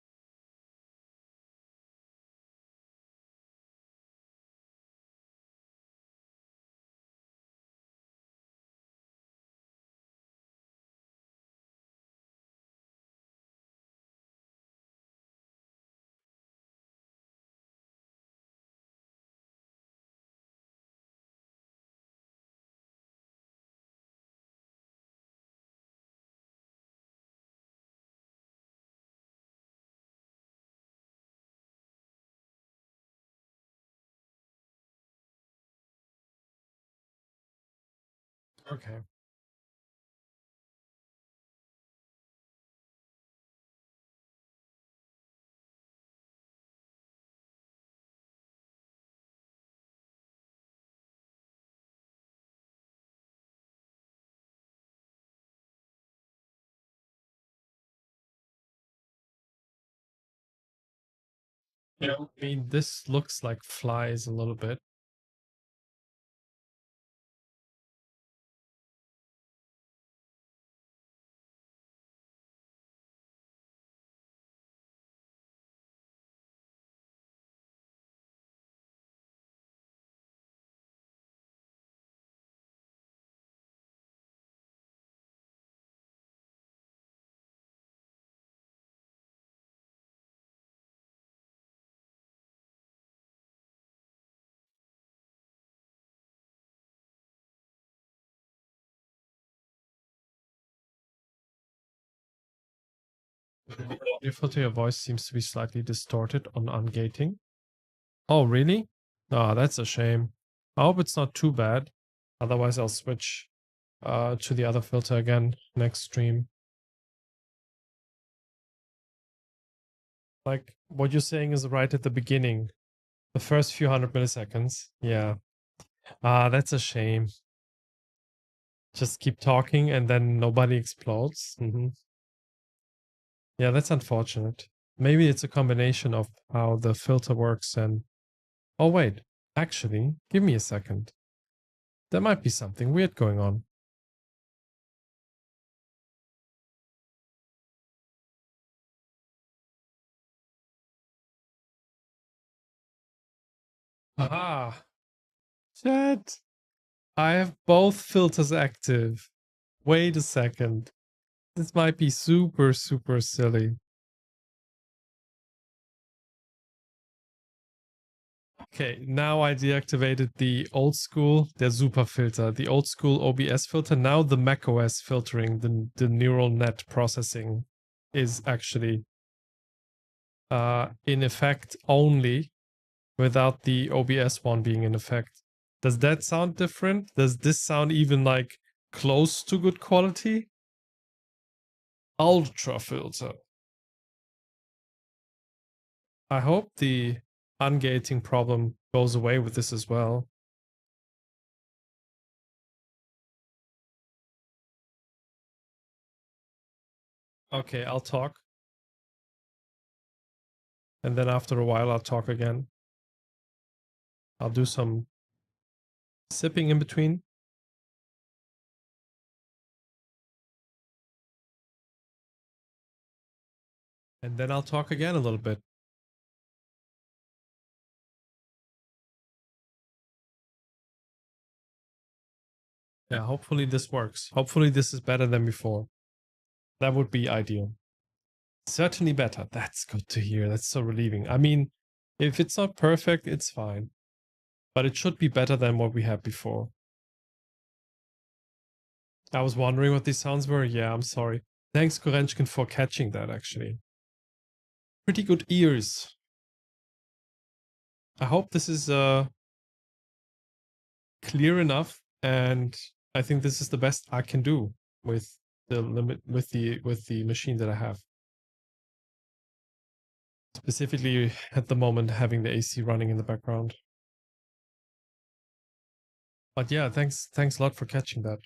Okay. Yeah, I mean, this looks like flies a little bit. The audio filter, your voice seems to be slightly distorted on ungating. Oh, really? Oh, that's a shame. I hope it's not too bad. Otherwise, I'll switch to the other filter again next stream. Like, what you're saying is right at the beginning. The first few 100 milliseconds. Yeah. Ah, that's a shame. Just keep talking and then nobody explodes. Yeah, that's unfortunate. Maybe it's a combination of how the filter works and... Oh, wait. Actually, give me a second. There might be something weird going on. Ah, chat. I have both filters active. Wait a second. This might be super, super silly. Okay, now I deactivated the old school, the super filter, the old school OBS filter. Now the macOS filtering, the neural net processing is actually in effect only without the OBS one being in effect. Does that sound different? Does this sound even like close to good quality? Ultra filter. I hope the ungating problem goes away with this as well. Okay, I'll talk. And then after a while, I'll talk again. I'll do some sipping in between. And then I'll talk again a little bit. Yeah, hopefully this works. Hopefully this is better than before. That would be ideal. Certainly better. That's good to hear. That's so relieving. I mean, if it's not perfect, it's fine. But it should be better than what we had before. I was wondering what these sounds were. Yeah, I'm sorry. Thanks, Gorenchkin, for catching that, actually. Pretty good ears. I hope this is clear enough, and I think this is the best I can do with the limit with the machine that I have. Specifically at the moment having the AC running in the background. But yeah, thanks a lot for catching that.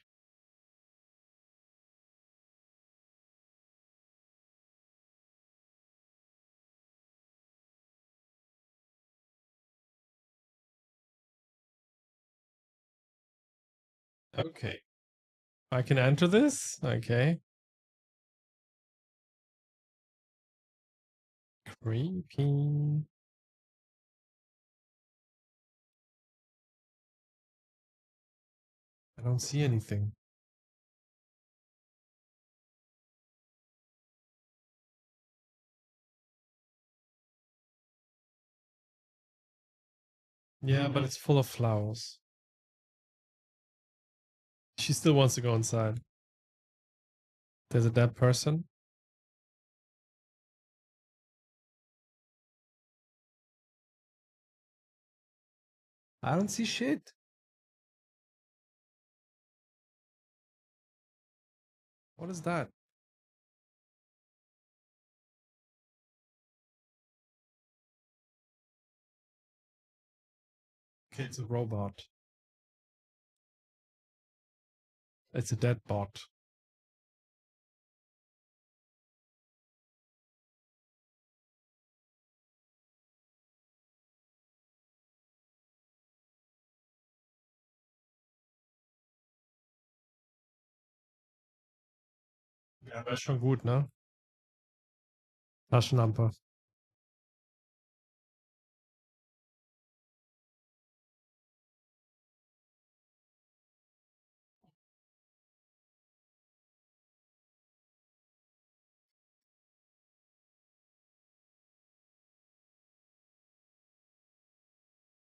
Okay. I can enter this? Okay. Creepy. I don't see anything. Yeah, but it's full of flowers. She still wants to go inside. There's a dead person. I don't see shit. What is that? Okay, it's a robot. It's a dead bot. Ja, aber ist schon gut, ne? Taschenlampe.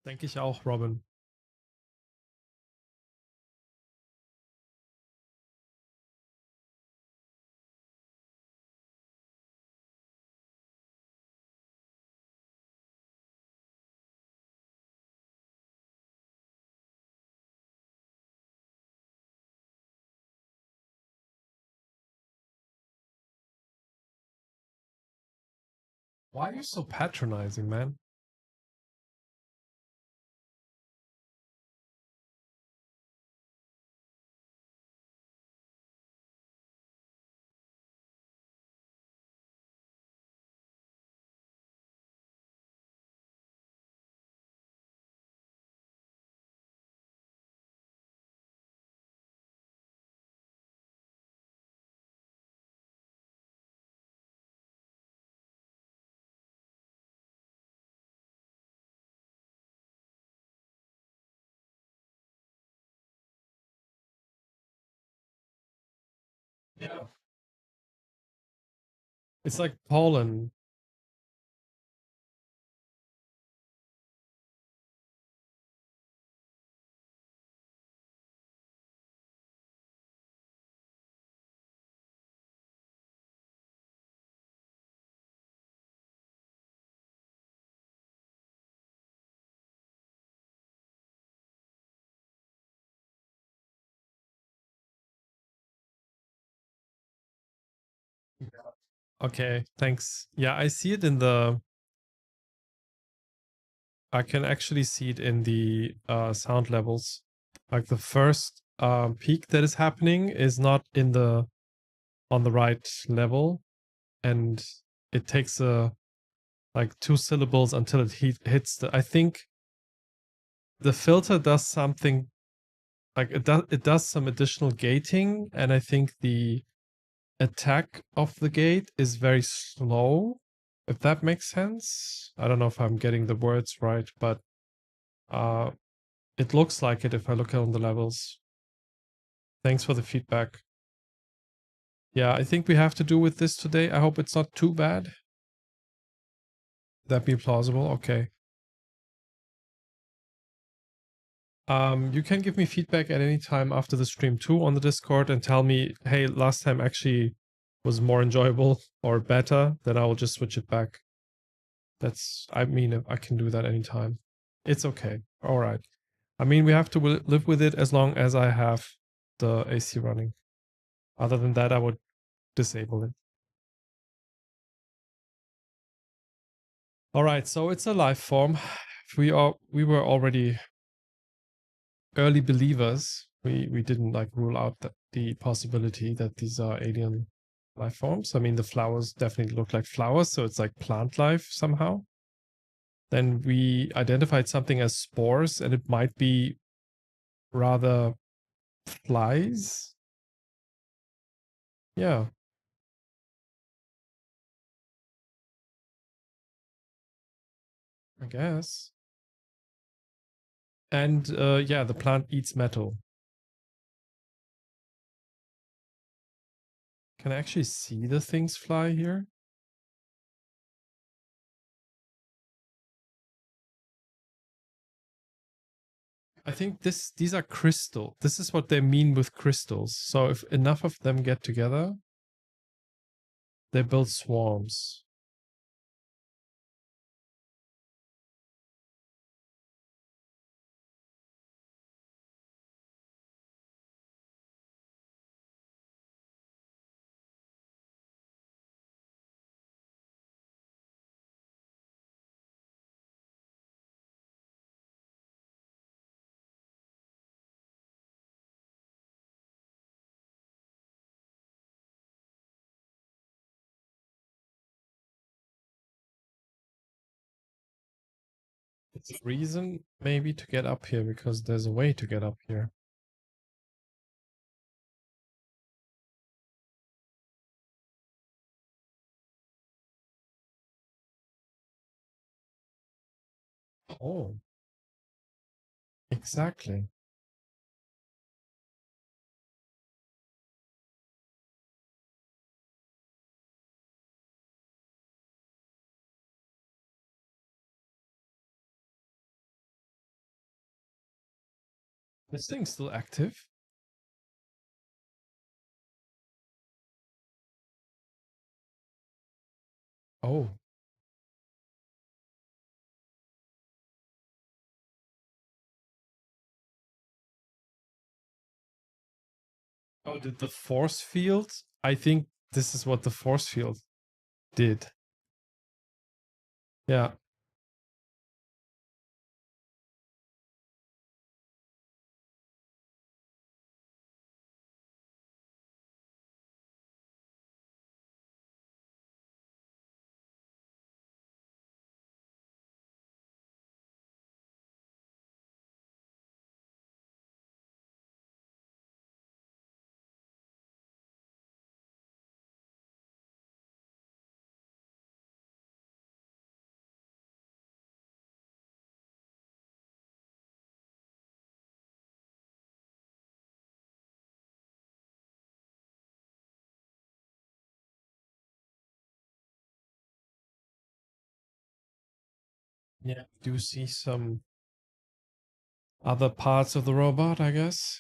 Denke ich auch, Robin. Why are you so patronizing, man? Yeah. It's like pollen. Okay, thanks. Yeah, I see it in the I can actually see it in the sound levels. Like the first peak that is happening is not in the on the right level, and it takes like 2 syllables until it hits the. I think the filter does something like it does some additional gating, and I think the attack of the gate is very slow. If that makes sense, I don't know if I'm getting the words right, but uh, it looks like it if I look on the levels. Thanks for the feedback. Yeah, I think we have to do with this today. I hope it's not too bad. That be plausible. Okay. You can give me feedback at any time after the stream too on the Discord and tell me, hey, last time actually was more enjoyable or better, then I will just switch it back. I mean, I can do that anytime. It's okay. All right. I mean, we have to live with it as long as I have the AC running. Other than that, I would disable it. All right, so it's a life form. We were already early believers. We didn't like rule out the possibility that these are alien life forms. I mean, the flowers definitely look like flowers, so it's like plant life somehow. Then we identified something as spores, and it might be rather flies. Yeah, I guess. And yeah, the plant eats metal. Can I actually see the things fly here? I think these are crystal. This is what they mean with crystals. So if enough of them get together, they build swarms. It's a reason maybe to get up here because there's a way to get up here. Oh, exactly. This thing's still active. Oh. Oh, did the force field? I think this is what the force field did. Yeah. Yeah. Do see some other parts of the robot, I guess.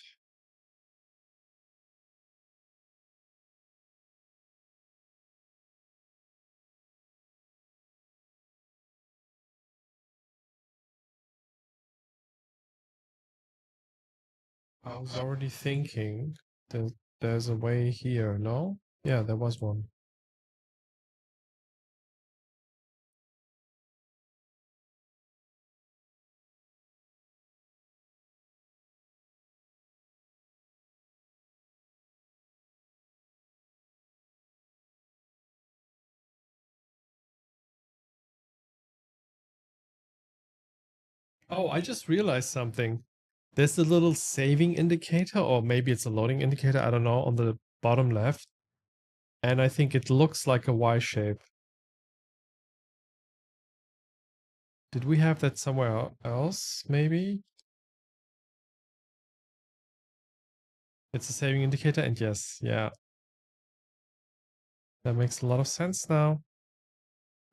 I was already thinking that there's a way here, no? Yeah, there was one. Oh, I just realized something. There's a little saving indicator, or maybe it's a loading indicator, I don't know, on the bottom left. And I think it looks like a Y shape. Did we have that somewhere else, maybe? It's a saving indicator, and yes, yeah. That makes a lot of sense now.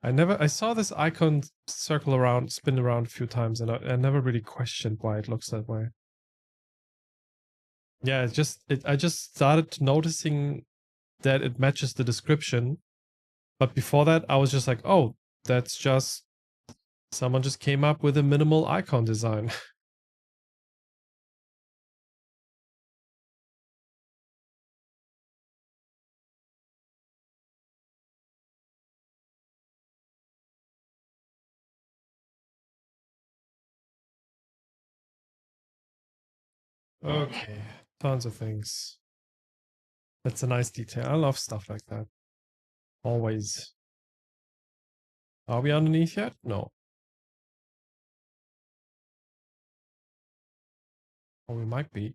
I saw this icon circle around, spin around a few times, and I never really questioned why it looks that way. Yeah, I just started noticing that it matches the description. But before that, I was just like, oh, that's just someone just came up with a minimal icon design. Okay, tons of things. That's a nice detail. I love stuff like that. Always. Are we underneath yet? No. Or we might be.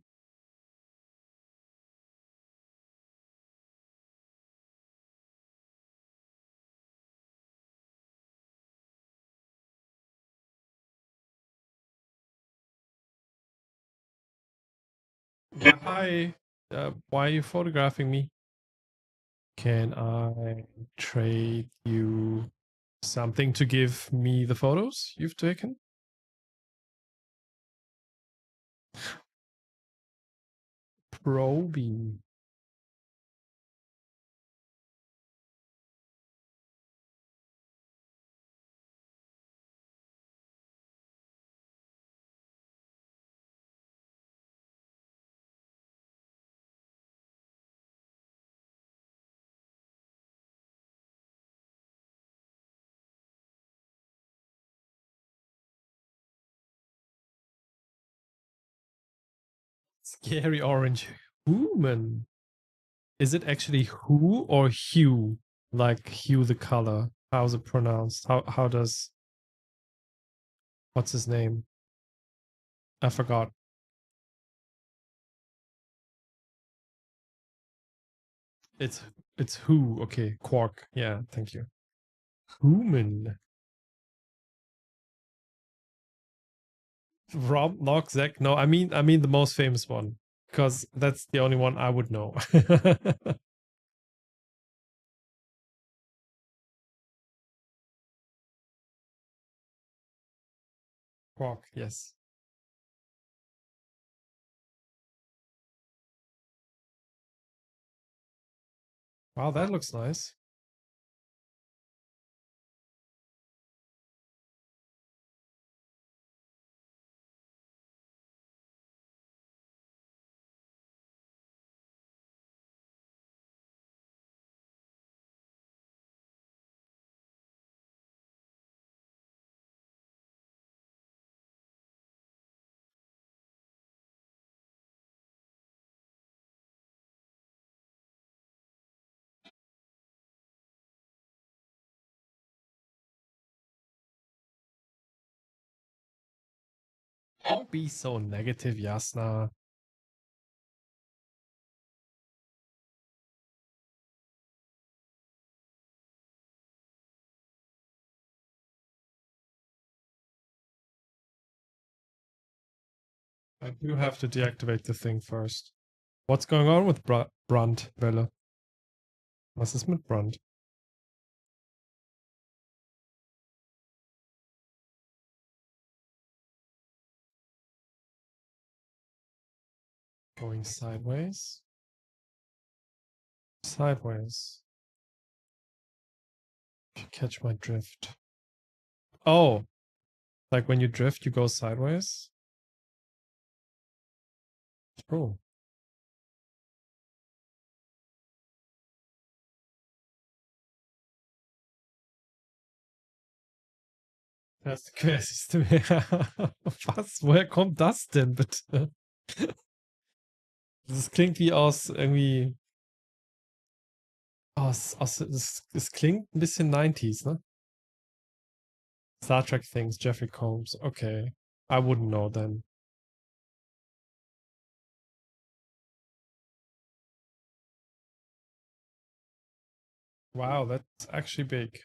Yeah, hi. Why are you photographing me? Can I trade you something to give me the photos you've taken? Probing. Scary orange human. Is it actually who or hue? Like hue the color. How's it pronounced? How does what's his name? I forgot. It's it's who. Okay, Quark. Yeah, thank you. Human. Rob Lock Zach. No, I mean the most famous one. Because that's the only one I would know. Quark, yes. Wow, that looks nice. Don't be so negative, Yasna. I do have to deactivate the thing first. What's going on with Brand, Welle? Was ist mit Brand? Going sideways? Sideways. If you catch my drift. Oh, like when you drift, you go sideways? Oh. Das siehst du mir. Was? Woher kommt das denn bitte? Das klingt wie aus irgendwie. Es klingt ein bisschen 90s, ne? Star Trek things, Jeffrey Combs. Okay. I wouldn't know then. Wow, that's actually big.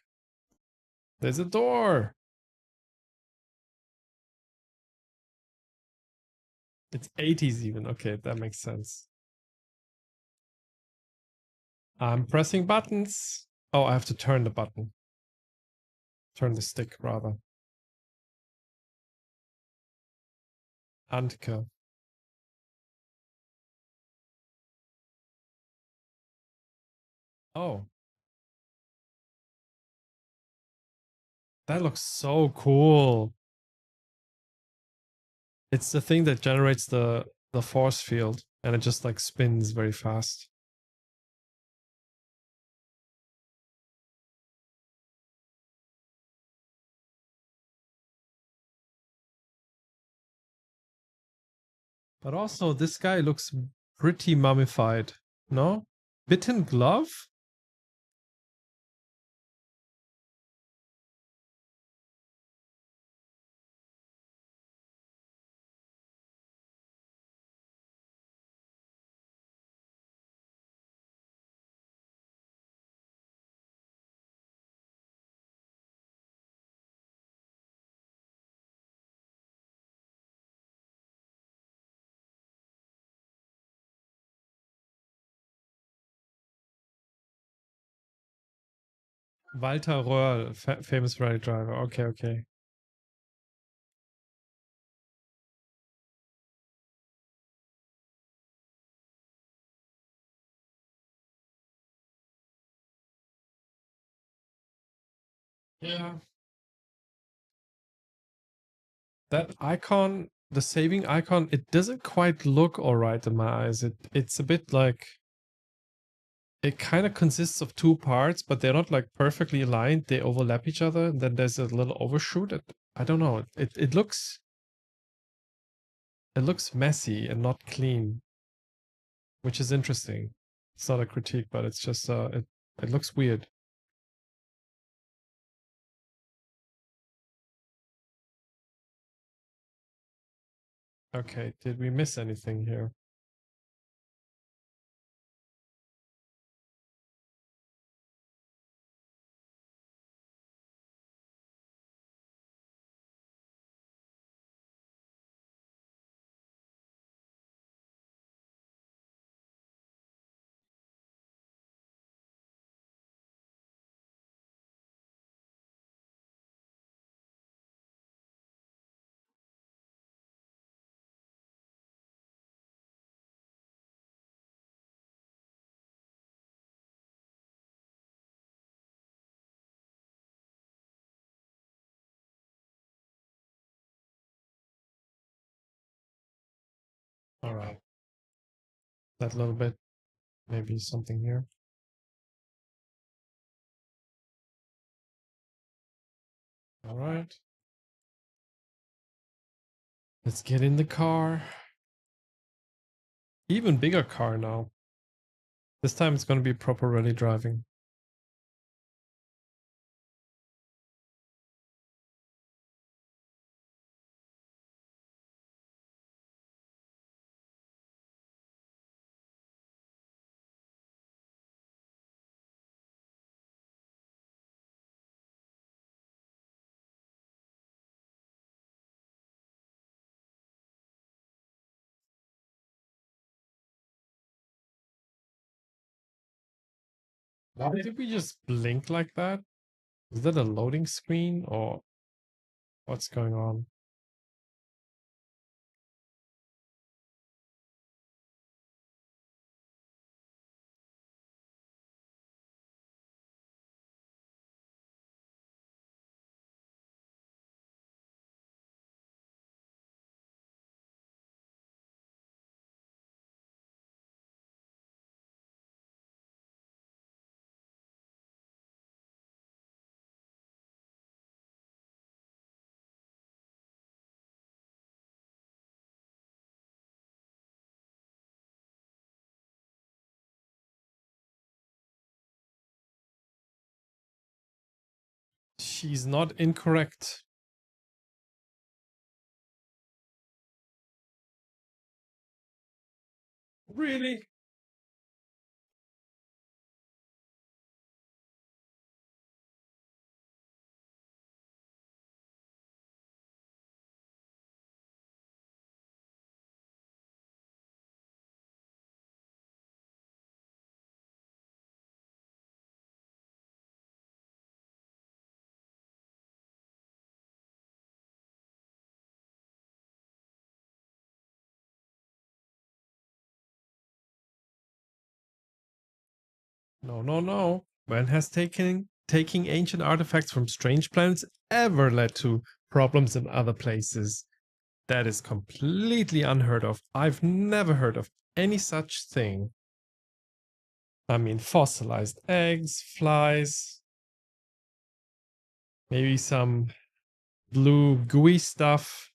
There's a door. It's 80s even. Okay, that makes sense. I'm pressing buttons. Oh, I have to turn the button. Turn the stick, rather. Antke. Oh, that looks so cool. It's the thing that generates the force field, and it just like spins very fast. But also, this guy looks pretty mummified. No? Bitten glove? Walter Röhrl, famous rally driver. Okay, okay. Yeah. That icon, the saving icon, it doesn't quite look alright in my eyes. It's a bit like it kind of consists of two parts, but they're not like perfectly aligned. They overlap each other, and then there's a little overshoot. I don't know. It looks messy and not clean, which is interesting. It's not a critique, but it's just it looks weird. Okay, did we miss anything here? All right, that little bit, maybe something here. All right, let's get in the car. Even bigger car now. This time it's going to be proper rally driving. Why did we just blink like that? Is that a loading screen or what's going on? She's not incorrect. Really? No, no, no. When has taking ancient artifacts from strange planets ever led to problems in other places? That is completely unheard of. I've never heard of any such thing. I mean, fossilized eggs, flies, maybe some blue gooey stuff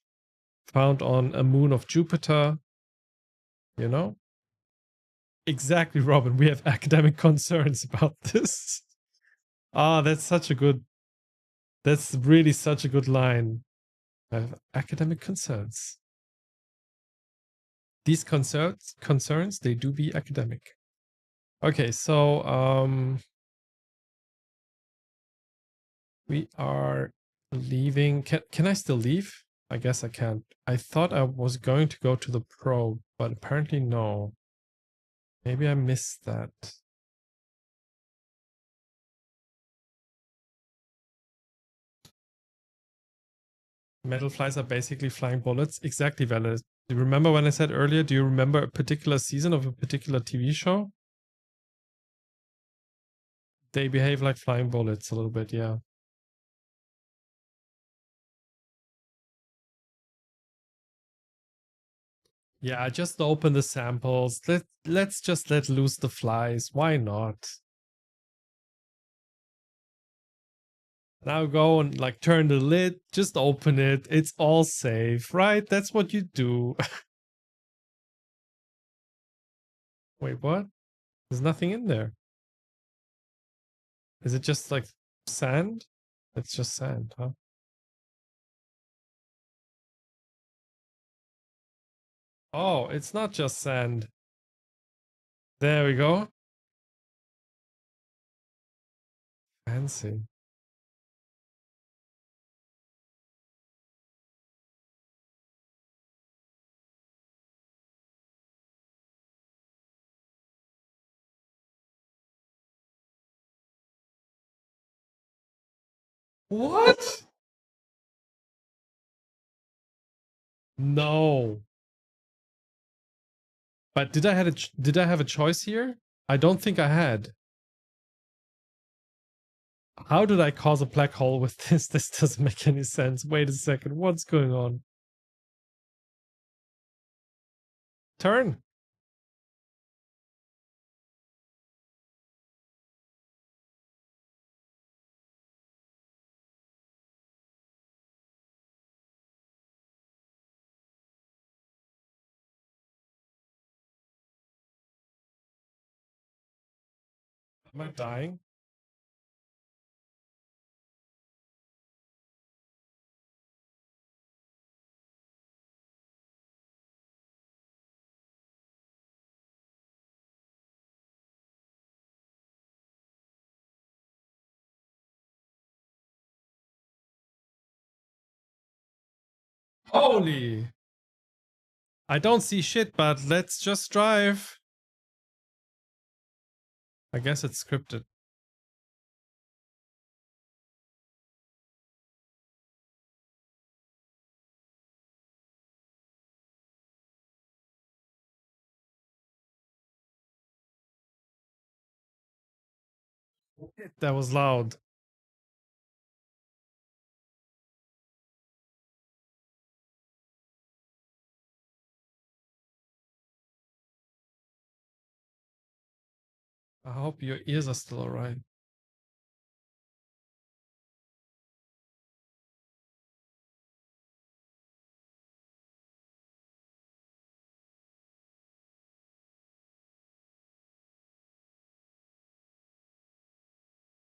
found on a moon of Jupiter, you know? Exactly, Robin. We have academic concerns about this. Ah, that's really such a good line. I have academic concerns. These concerns, they do be academic. Okay, so we are leaving. Can I still leave? I guess I can't. I thought I was going to go to the probe, but apparently no. Maybe I missed that. Metal flies are basically flying bullets. Exactly, Venice. Do you remember when I said earlier, do you remember a particular season of a particular TV show? They behave like flying bullets a little bit, yeah. Yeah, just open the samples. Let's just let loose the flies. Why not? Now go and like turn the lid, just open it. It's all safe, right? That's what you do. Wait, what? There's nothing in there. Is it just like sand? It's just sand, huh? Oh, it's not just sand. There we go. Fancy. What? No. But did I have a choice here? I don't think I had. How did I cause a black hole with this? This doesn't make any sense. Wait a second. What's going on? Turn. Am I dying? Holy. I don't see shit, but let's just drive. I guess it's scripted. That was loud. I hope your ears are still alright.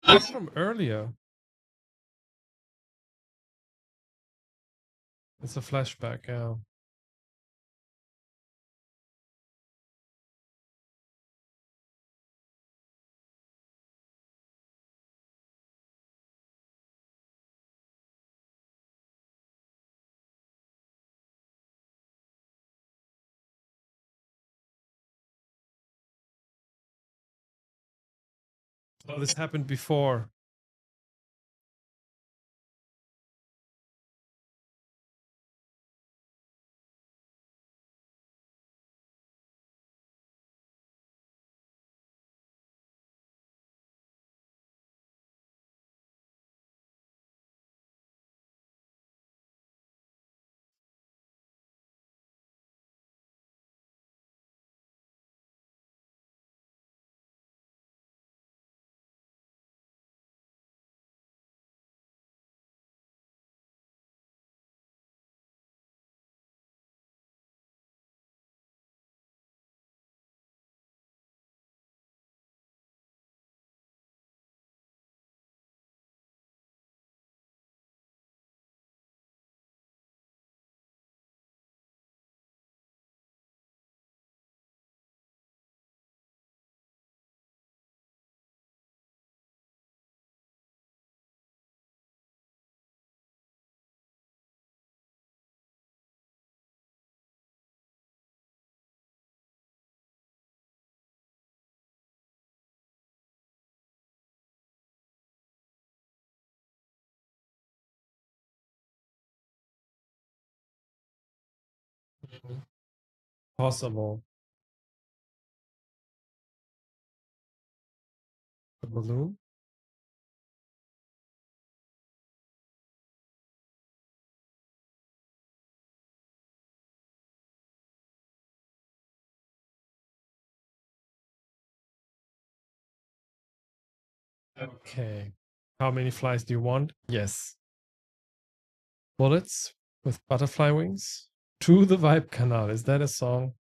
It's from earlier. It's a flashback, yeah. So this happened before. Possible. The balloon? Okay. How many flies do you want? Yes. Bullets with butterfly wings? To the Vibe Canal. Is that a song?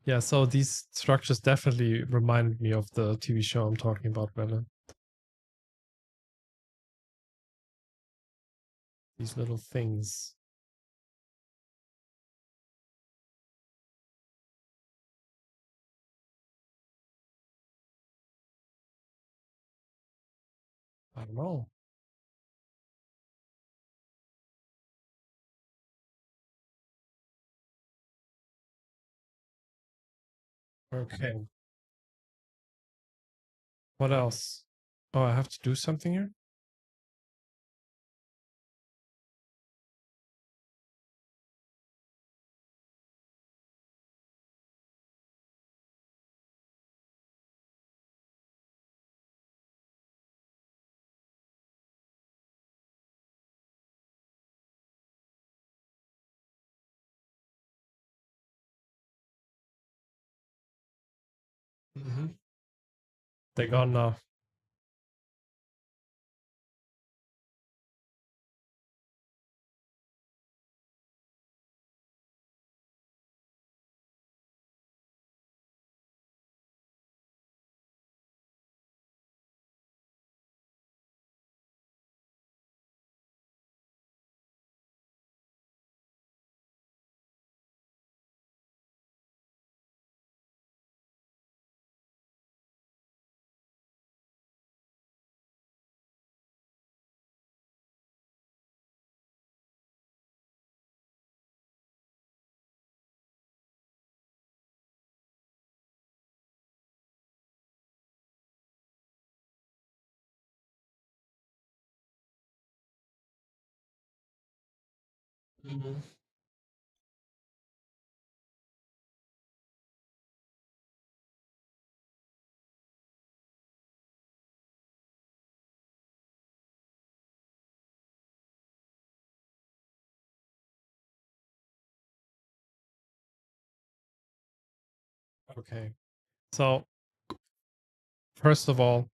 Yeah, so these structures definitely reminded me of the TV show I'm talking about, Bella. These little things. I don't know. Okay. What else? Oh, I have to do something here? They're gone now. Okay. So, first of all,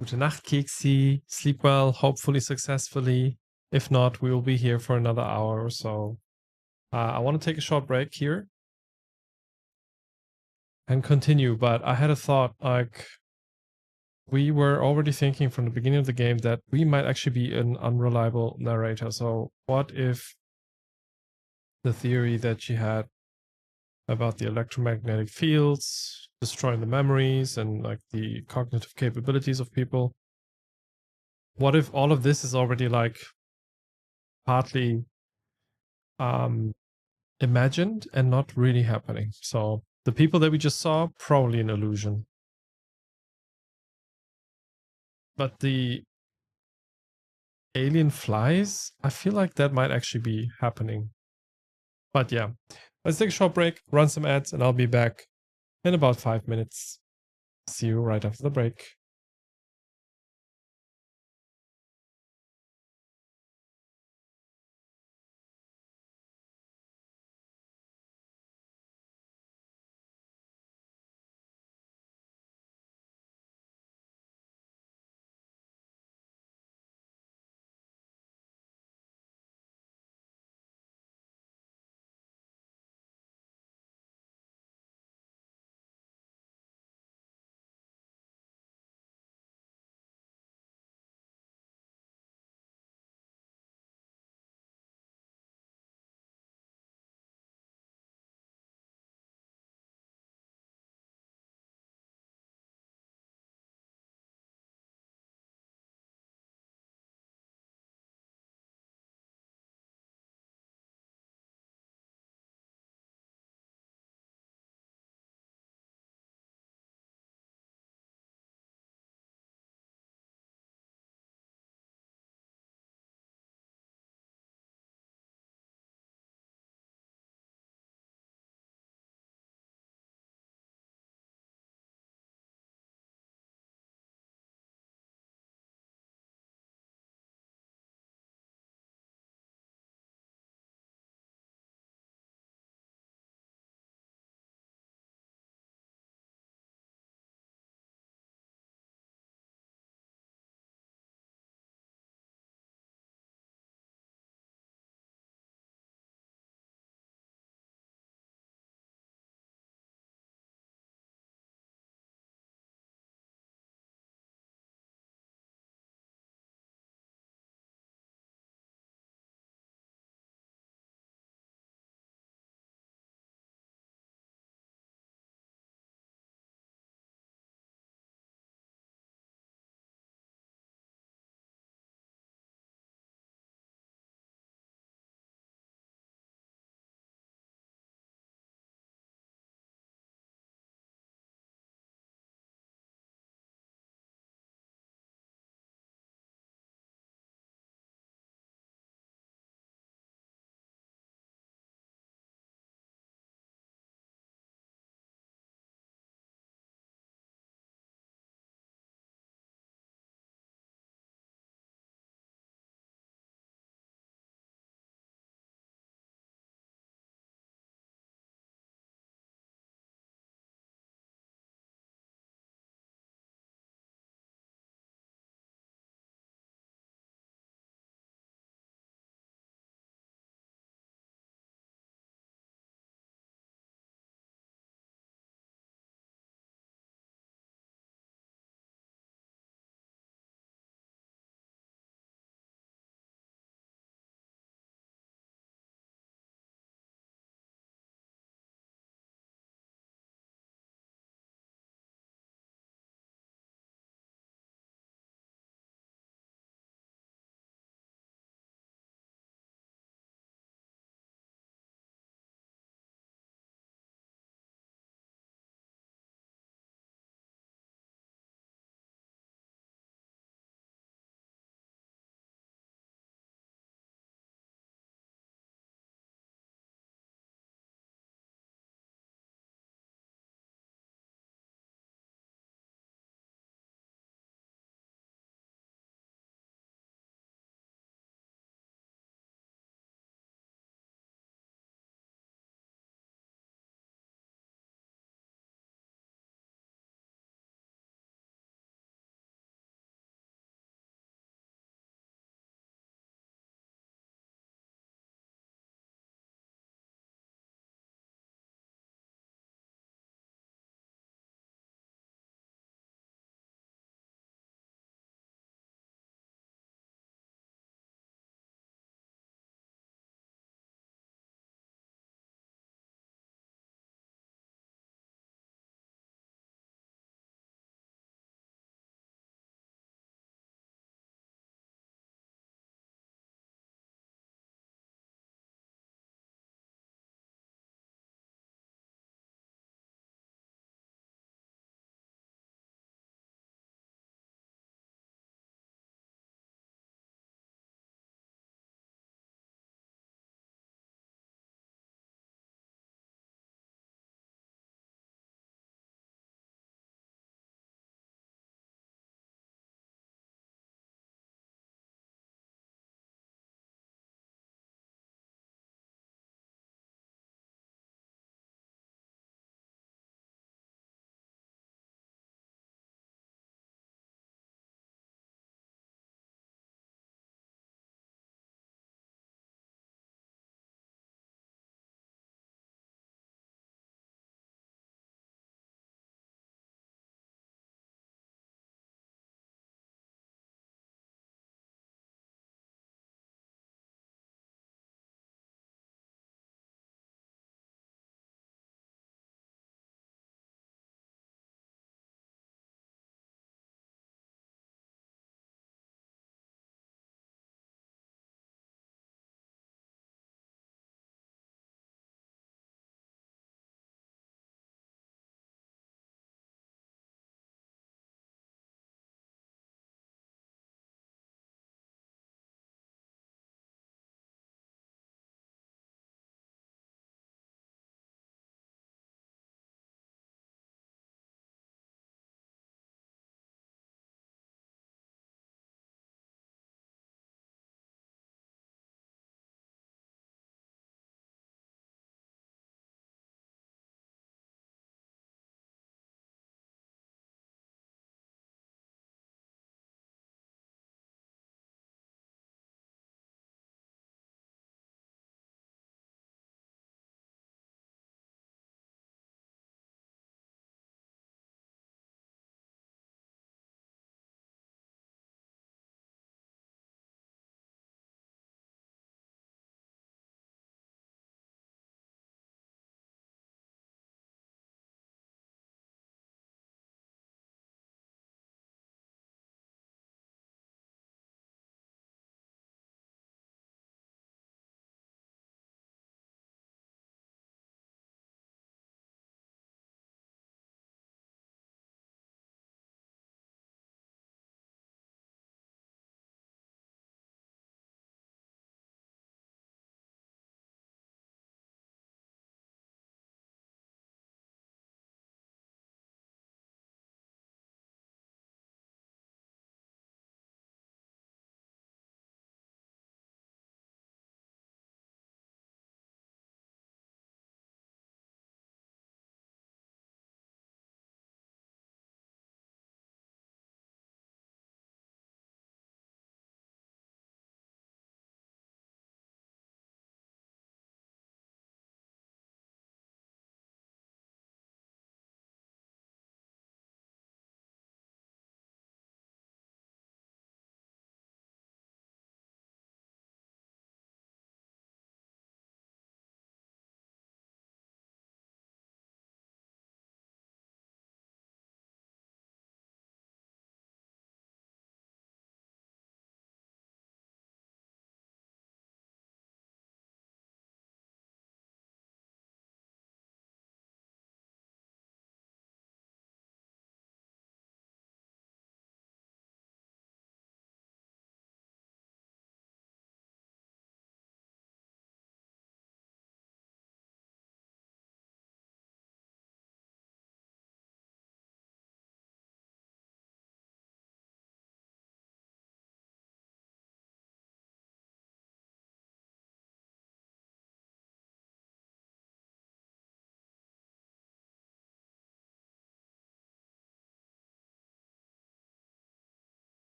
gute Nacht, Keksi. Sleep well, hopefully successfully. If not, we will be here for another hour or so. I want to take a short break here and continue, but I had a thought like we were already thinking from the beginning of the game that we might actually be an unreliable narrator. So, what if the theory that she had about the electromagnetic fields destroying the memories and like the cognitive capabilities of people? What if all of this is already like partly um imagined and not really happening? So the people that we just saw, probably an illusion. But the alien flies, I feel like that might actually be happening. But yeah, let's take a short break, run some ads, and I'll be back in about 5 minutes. See you right after the break.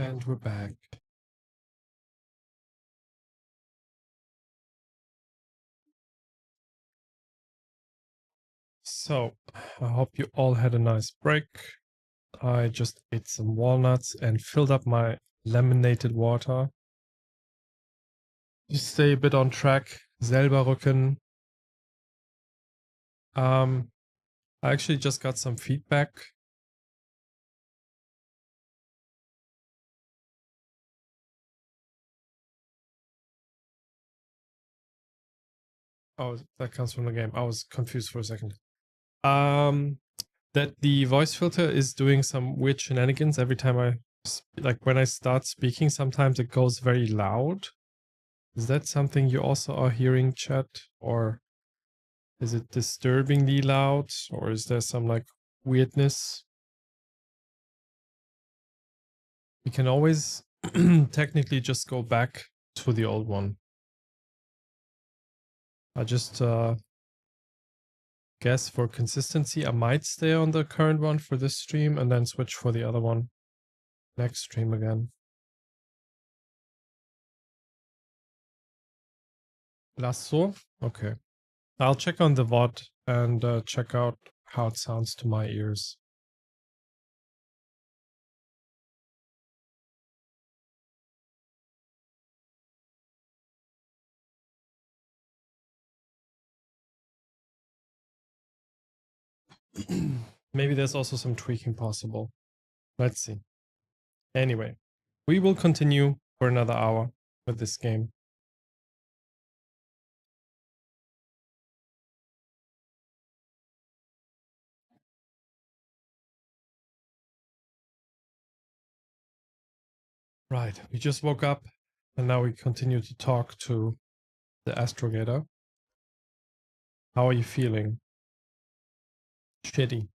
And we're back. So, I hope you all had a nice break. I just ate some walnuts and filled up my lemonated water. Just stay a bit on track. Selber rücken. I actually just got some feedback. Oh, that comes from the game. I was confused for a second. That the voice filter is doing some weird shenanigans every time like when I start speaking, sometimes it goes very loud. Is that something you also are hearing, chat? Or is it disturbingly loud? Or is there some like weirdness? We can always technically just go back to the old one. I just guess for consistency, I might stay on the current one for this stream and then switch for the other one next stream again. Lasso? Okay. I'll check on the VOD and check out how it sounds to my ears. Maybe there's also some tweaking possible. Let's see. Anyway, we will continue for another hour with this game. Right, we just woke up and now we continue to talk to the astrogator. How are you feeling? Shitty.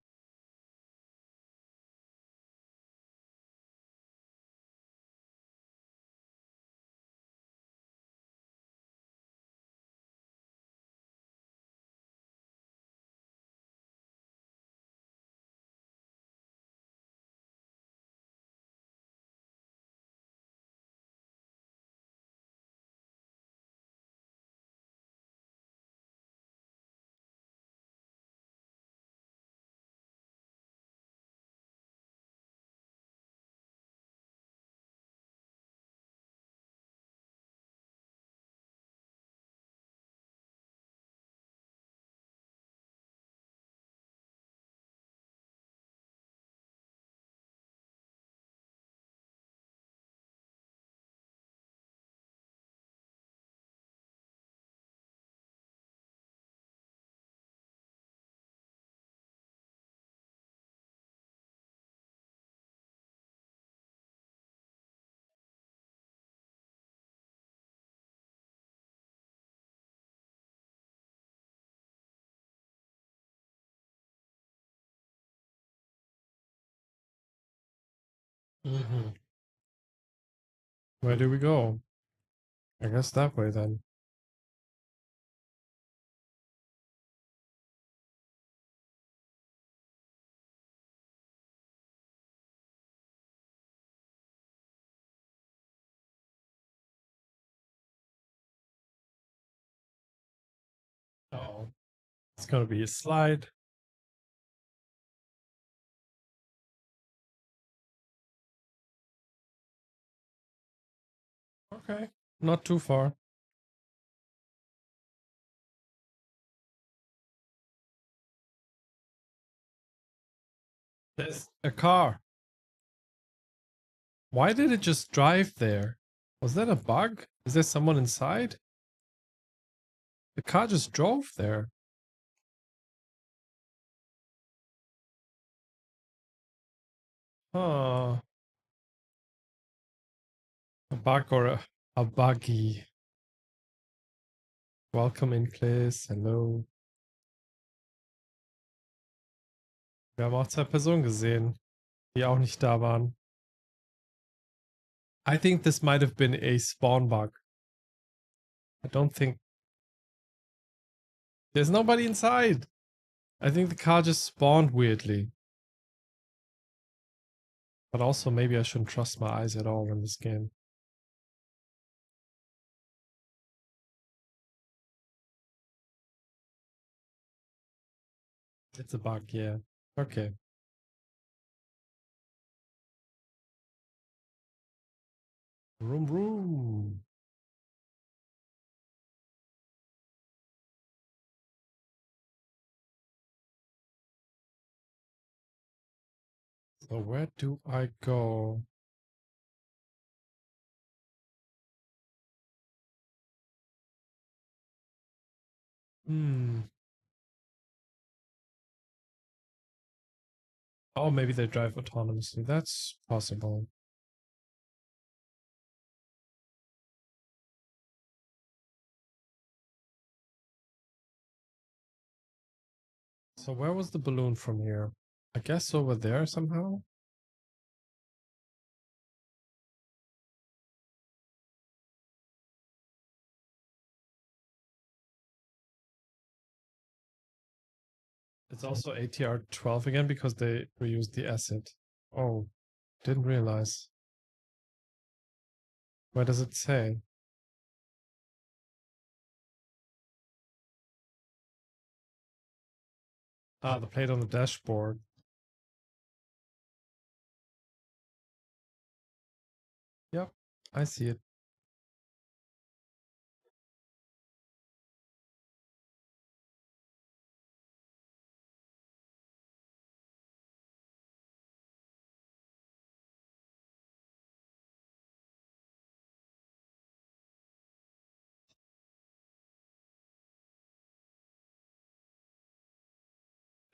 Mm-hmm. Where do we go? I guess that way then. Oh, it's gonna be a slide. Okay, not too far. There's a car. Why did it just drive there? Was that a bug? Is there someone inside? The car just drove there. Oh, a bug or a buggy. Welcome in, Chris. Hello. Wir haben auch zwei Personen gesehen, die auch nicht da waren. I think this might have been a spawn bug. I don't think... There's nobody inside. I think the car just spawned weirdly. But also maybe I shouldn't trust my eyes at all in this game. It's a bug, yeah. Okay. Room, room. So where do I go? Hmm. Oh, maybe they drive autonomously. That's possible. So where was the balloon from here? I guess over there somehow? It's also ATR 12 again because they reused the acid. Oh, didn't realize. Where does it say? Ah, the plate on the dashboard. Yep, I see it.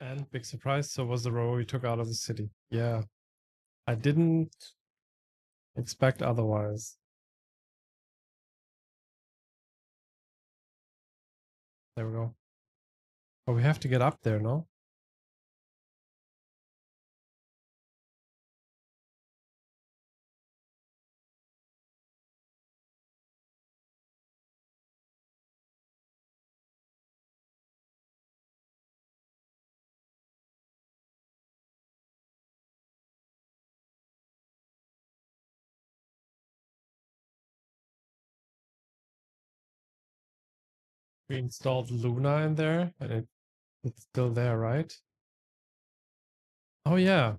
And big surprise, so was the row we took out of the city. Yeah, I didn't expect otherwise. There we go. But we have to get up there, no? We installed Luna in there, and it's still there, right? Oh yeah,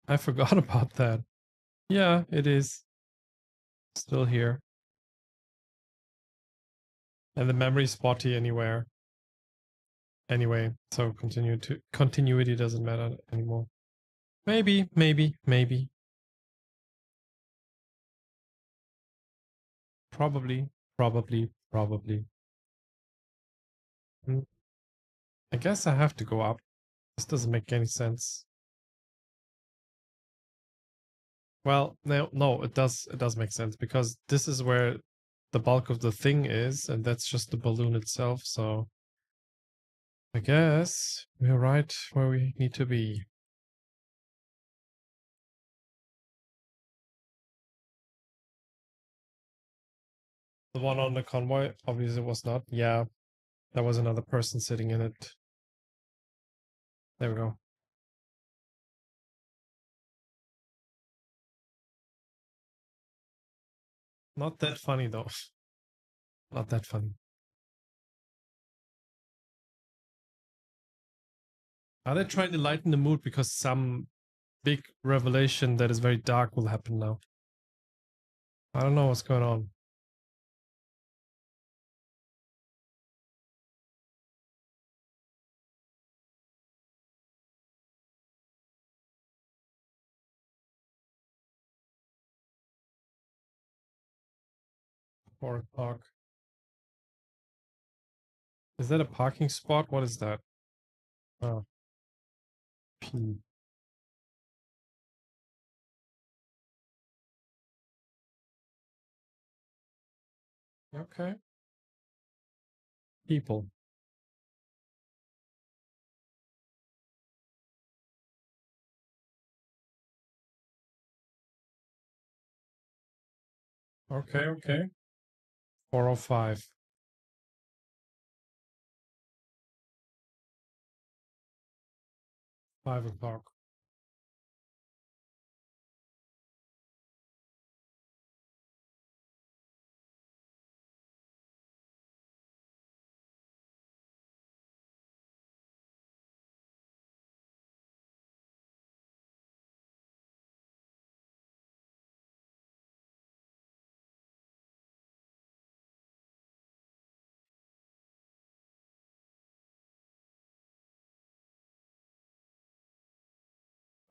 I forgot about that. Yeah, it is still here. And the memory spotty anywhere. Anyway, so continuity doesn't matter anymore. Maybe, maybe, maybe. Probably, probably, probably. Hmm, I guess I have to go up. This doesn't make any sense. Well, no, it does make sense because this is where the bulk of the thing is, and that's just the balloon itself, so I guess we're right where we need to be. The one on the convoy obviously was not. Yeah, there was another person sitting in it. There we go. Not that funny though. Not that funny. Are they trying to lighten the mood because some big revelation that is very dark will happen now? I don't know what's going on. 4 o'clock. Is that a parking spot? What is that? Oh, P. Okay. People. Okay, okay. 4:05. 5 o'clock.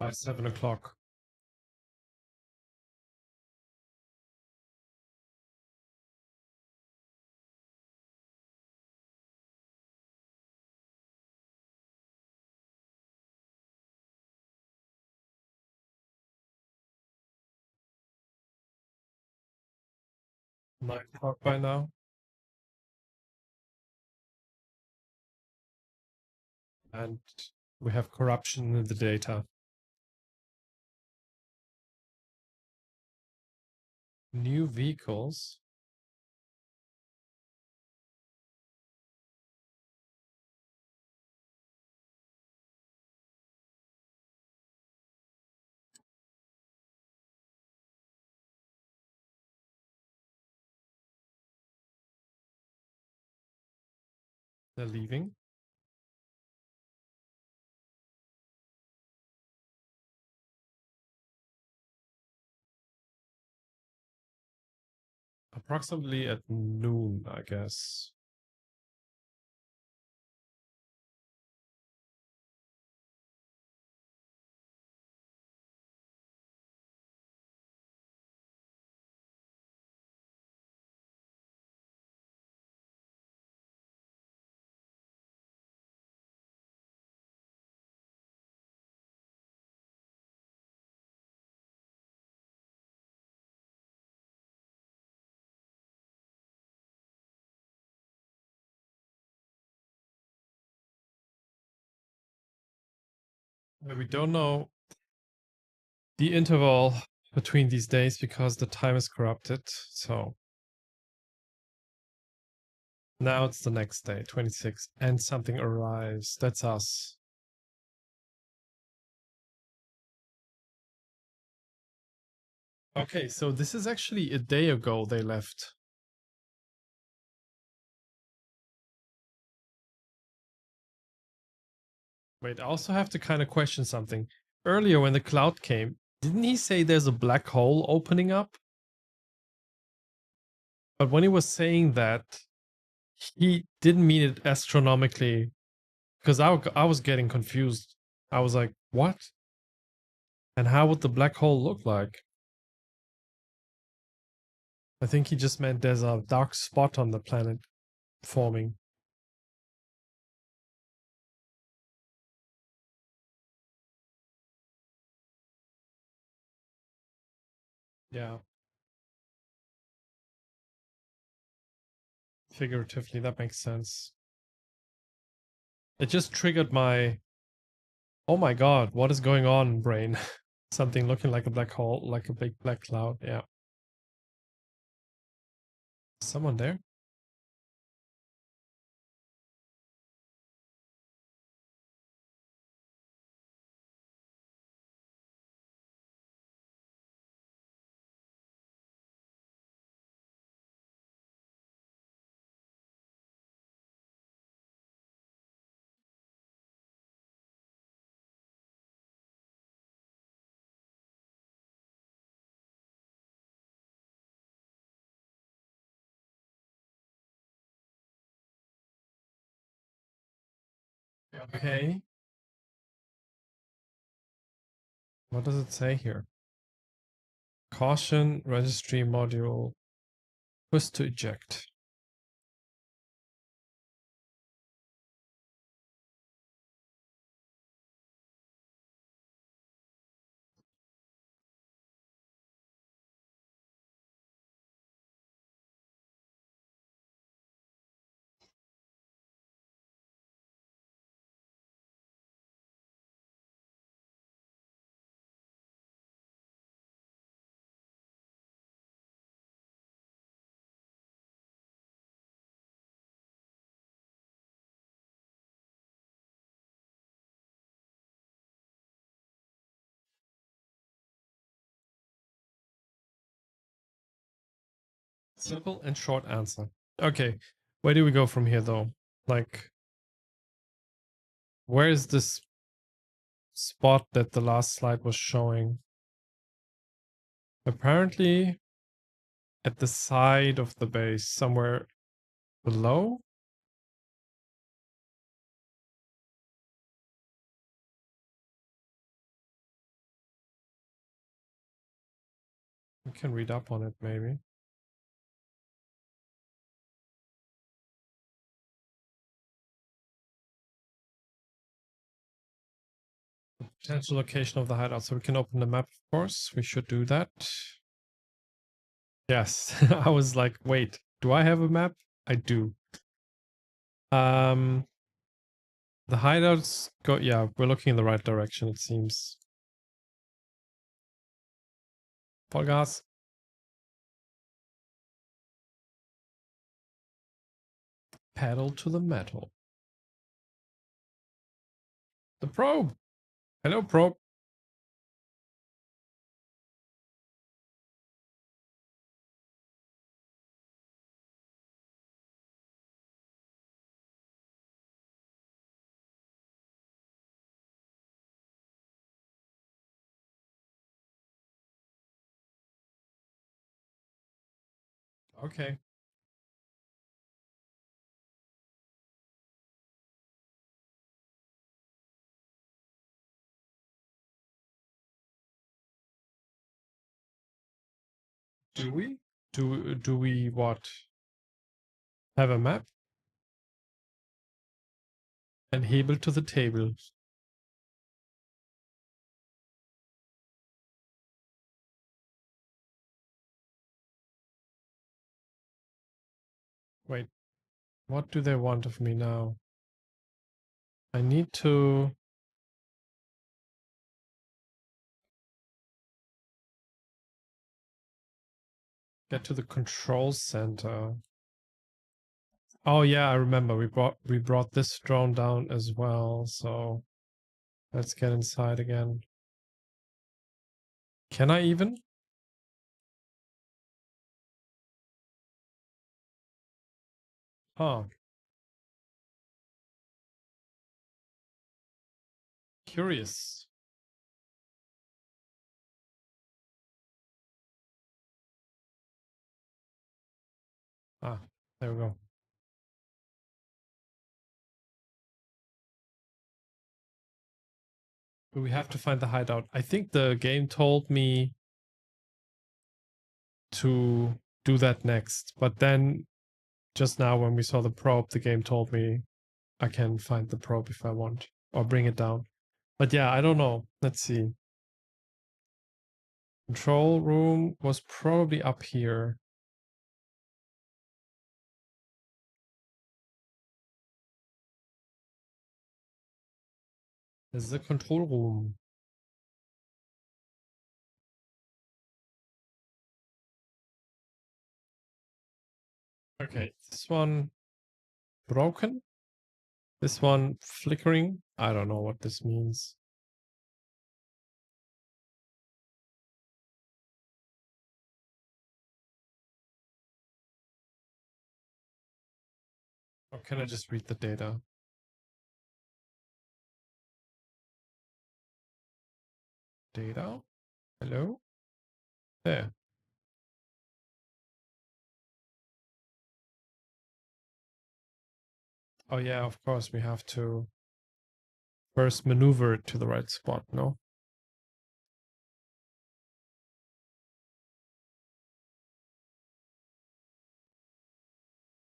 by 7 o'clock. Nine o'clock by now. And we have corruption in the data. New vehicles. They're leaving. Approximately at noon, I guess. We don't know the interval between these days because the time is corrupted. So now it's the next day, 26, and something arrives. That's us. Okay, so this is actually a day ago they left. Wait, I also have to kind of question something. Earlier when the cloud came, didn't he say there's a black hole opening up? But when he was saying that, he didn't mean it astronomically because I was getting confused. I was like, what? And how would the black hole look like? I think he just meant there's a dark spot on the planet forming. Yeah, figuratively, that makes sense. It just triggered my, oh my god, what is going on, brain? Something looking like a black hole, like a big black cloud. Yeah. Someone there? Okay. What does it say here? Caution, registry module, push to eject. Simple and short answer. Okay. Where do we go from here though? Like, where is this spot that the last slide was showing? Apparently at the side of the base, somewhere below. We can read up on it, maybe. Potential location of the hideout. So we can open the map, of course. We should do that. Yes. I was like, wait, do I have a map? I do. The hideouts go, yeah, we're looking in the right direction, it seems. Vollgas. Pedal to the metal. The probe. Hello, probe. Okay. Do we? Do we what? Have a map? And Hebel to the table. Wait, what do they want of me now? I need to get to the control center. Oh yeah, I remember we brought this drone down as well, so let's get inside again. Can I even? Oh. Curious. Ah, there we go. We have to find the hideout. I think the game told me to do that next, but then just now when we saw the probe, the game told me I can find the probe if I want or bring it down. But yeah, I don't know. Let's see. Control room was probably up here. This is the control room. Okay, this one broken. This one flickering. I don't know what this means. Or can I just read the data? Data? Hello? There. Oh yeah, of course we have to first maneuver it to the right spot, no?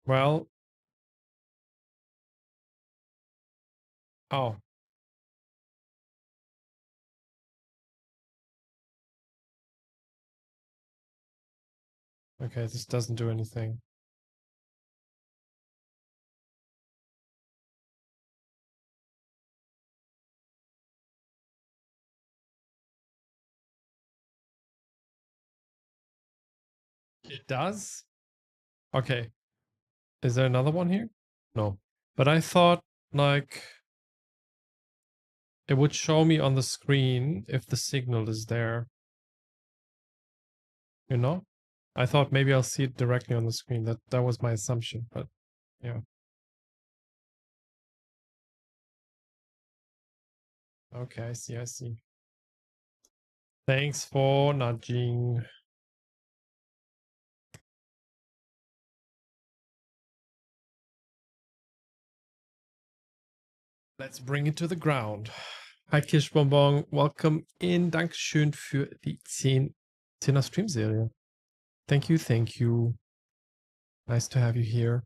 Well. Oh. Okay, this doesn't do anything. It does? Okay. Is there another one here? No. But I thought, like, it would show me on the screen if the signal is there. You know? I thought maybe I'll see it directly on the screen. That was my assumption, but yeah. Okay, I see, I see. Thanks for nudging. Let's bring it to the ground. Hi Kirschbonbon, welcome in. Dankeschön für die 10er Stream-Serie. Thank you, thank you. Nice to have you here.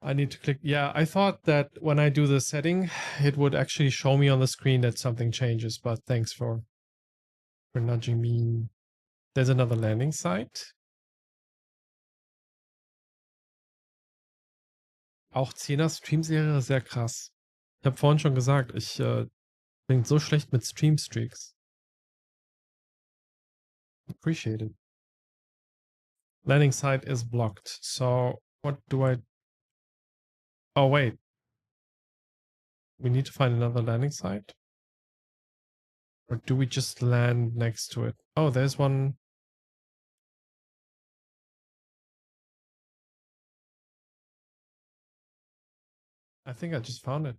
I need to click. Yeah, I thought that when I do the setting, it would actually show me on the screen that something changes, but thanks for nudging me. There's another landing site. Auch 10er Streamserie, sehr krass. Ich habe vorhin schon gesagt, ich bin so schlecht mit Streamstreaks. Appreciate it. Landing site is blocked. So what do I... Oh, wait. We need to find another landing site? Or do we just land next to it? Oh, there's one. I think I just found it.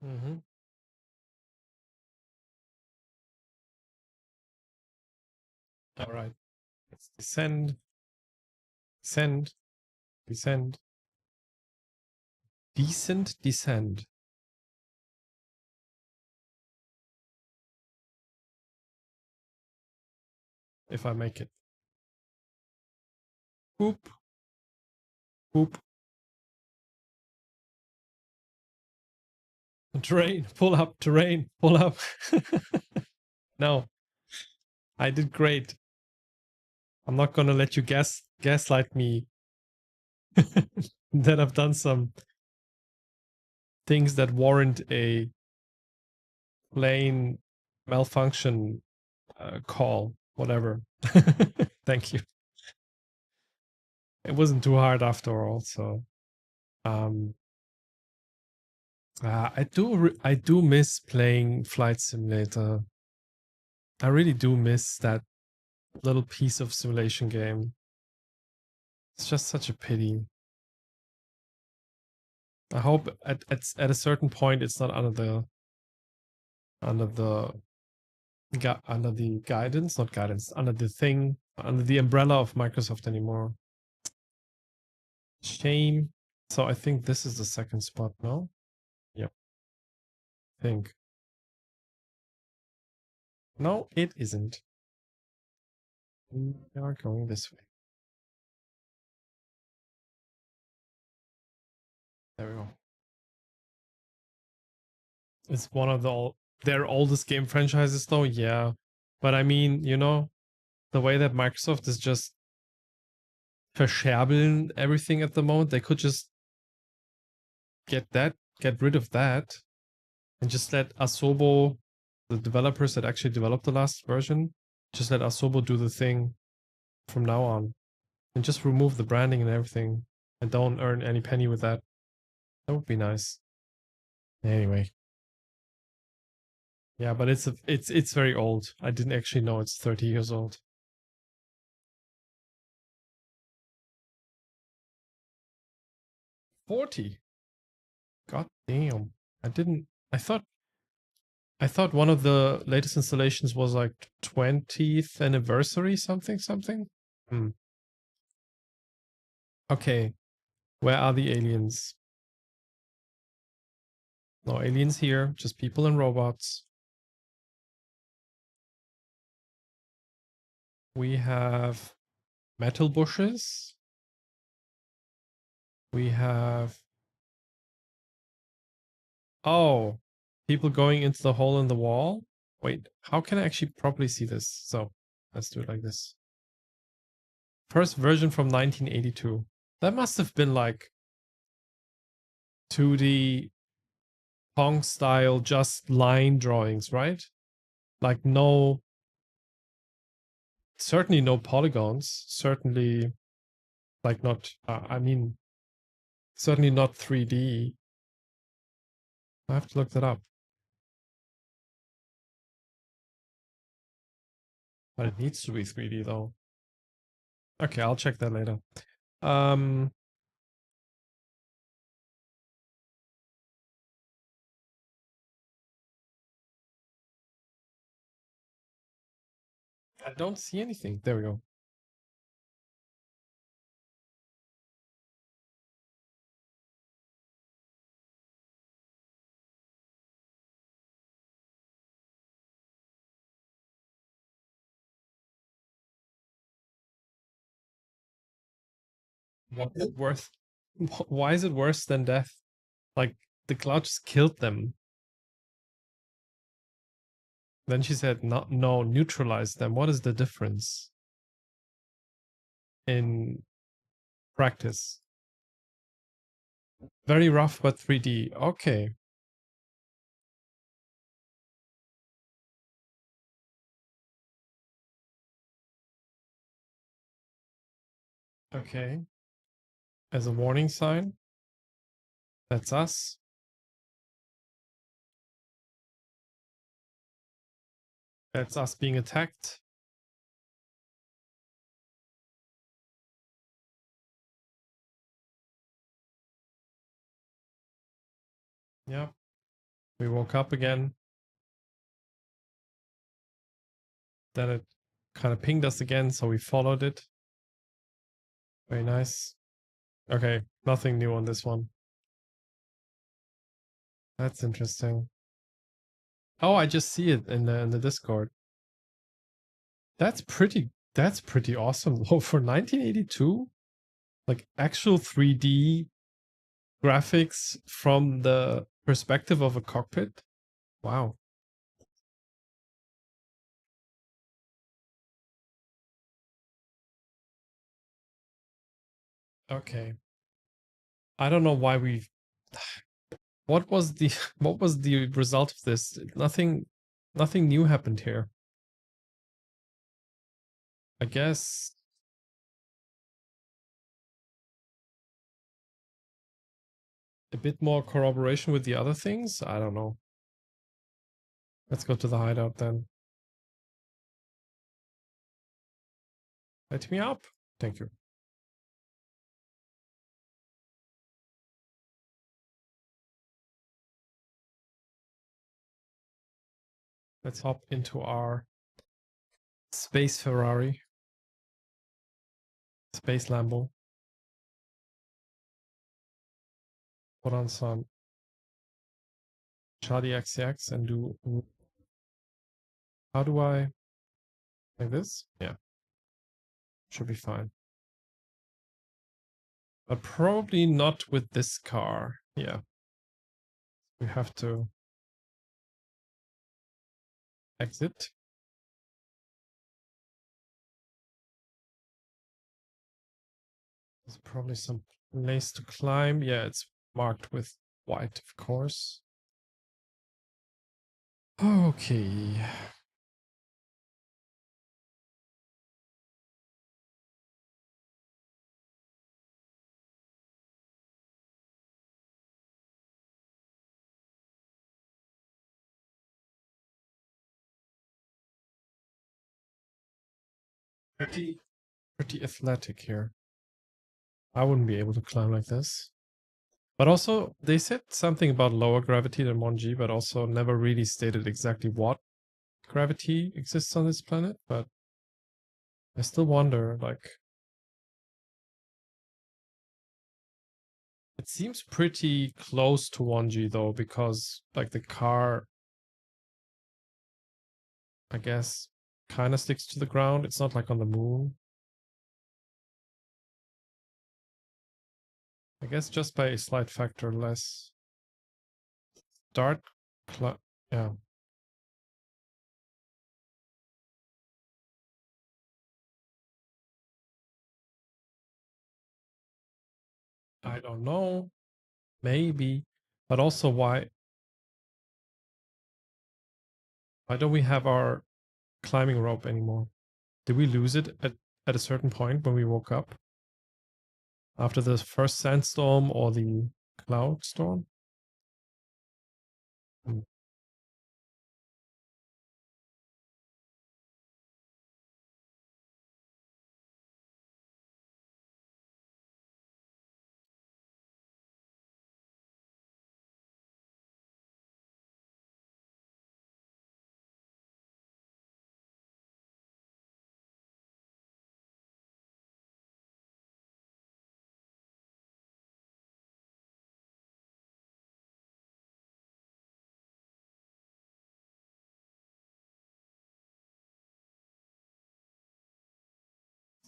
Mm-hmm. All right. Let's descend. Descend. Descend. Decent descend. If I make it. Boop. Boop. Terrain. Pull up. Terrain. Pull up. No. I did great. I'm not gonna let you gaslight me. That I've done some things that warrant a plain malfunction call. Whatever. Thank you. It wasn't too hard after all, so I do miss playing Flight Simulator. I really do miss that little piece of simulation game. It's just such a pity. I hope at a certain point it's not under the guidance, not guidance, under the umbrella of Microsoft anymore. Shame. So I think this is the second spot, no? Yep. I think. No, it isn't. We are going this way. There we go. It's one of their oldest game franchises, though. Yeah, but I mean, you know, the way that Microsoft is just verscherbeln everything at the moment, they could just get rid of that, and just let Asobo, the developers that actually developed the last version, just let Asobo do the thing from now on, and just remove the branding and everything, and don't earn any penny with that. That would be nice. Anyway. Yeah, but it's very old. I didn't actually know it's 30 years old. 40. God damn. I thought one of the latest installations was like 20th anniversary something. Hmm. Okay. Where are the aliens? No aliens here, just people and robots. We have metal bushes. We have... Oh, people going into the hole in the wall? Wait, how can I actually properly see this? So, let's do it like this. First version from 1982. That must have been like 2D Pong style, just line drawings, right? Like certainly no polygons. Certainly, like not, I mean, certainly not 3D. I have to look that up. But it needs to be 3D though. Okay, I'll check that later. I don't see anything. There we go. What is it worth? Why is it worse than death? Like the cloud just killed them. Then she said, "Not no, neutralize them." What is the difference in practice? Very rough, but 3D. Okay. Okay. As a warning sign. That's us. That's us being attacked. Yeah. We woke up again. Then it kind of pinged us again, so we followed it. Very nice. Okay, nothing new on this one. That's interesting. Oh, I just see it in the Discord. That's pretty awesome though for 1982. Like actual 3D graphics from the perspective of a cockpit. Wow. Okay. I don't know why we what was the what was the result of this? Nothing new happened here. I guess a bit more corroboration with the other things. I don't know. Let's go to the hideout then. Let me up. Thank you. Let's hop into our space Ferrari. Space Lambo. Put on some Charlie XCX and do. How do I. Like this? Yeah. Should be fine. But probably not with this car. Yeah. We have to exit. There's probably some place to climb. Yeah, it's marked with white, of course. Okay. Pretty athletic here. I wouldn't be able to climb like this. But also, they said something about lower gravity than 1G, but also never really stated exactly what gravity exists on this planet. But I still wonder, like, it seems pretty close to 1G though, because like the car, I guess, kind of sticks to the ground. It's not like on the moon. I guess just by a slight factor less. Start, yeah. I don't know. Maybe. But also why don't we have our climbing rope anymore? Did we lose it at a certain point when we woke up? After the first sandstorm or the cloud storm? Hmm.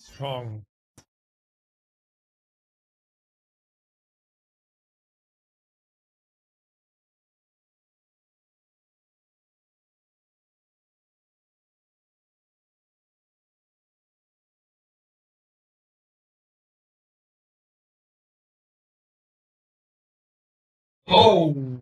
Strong. Oh.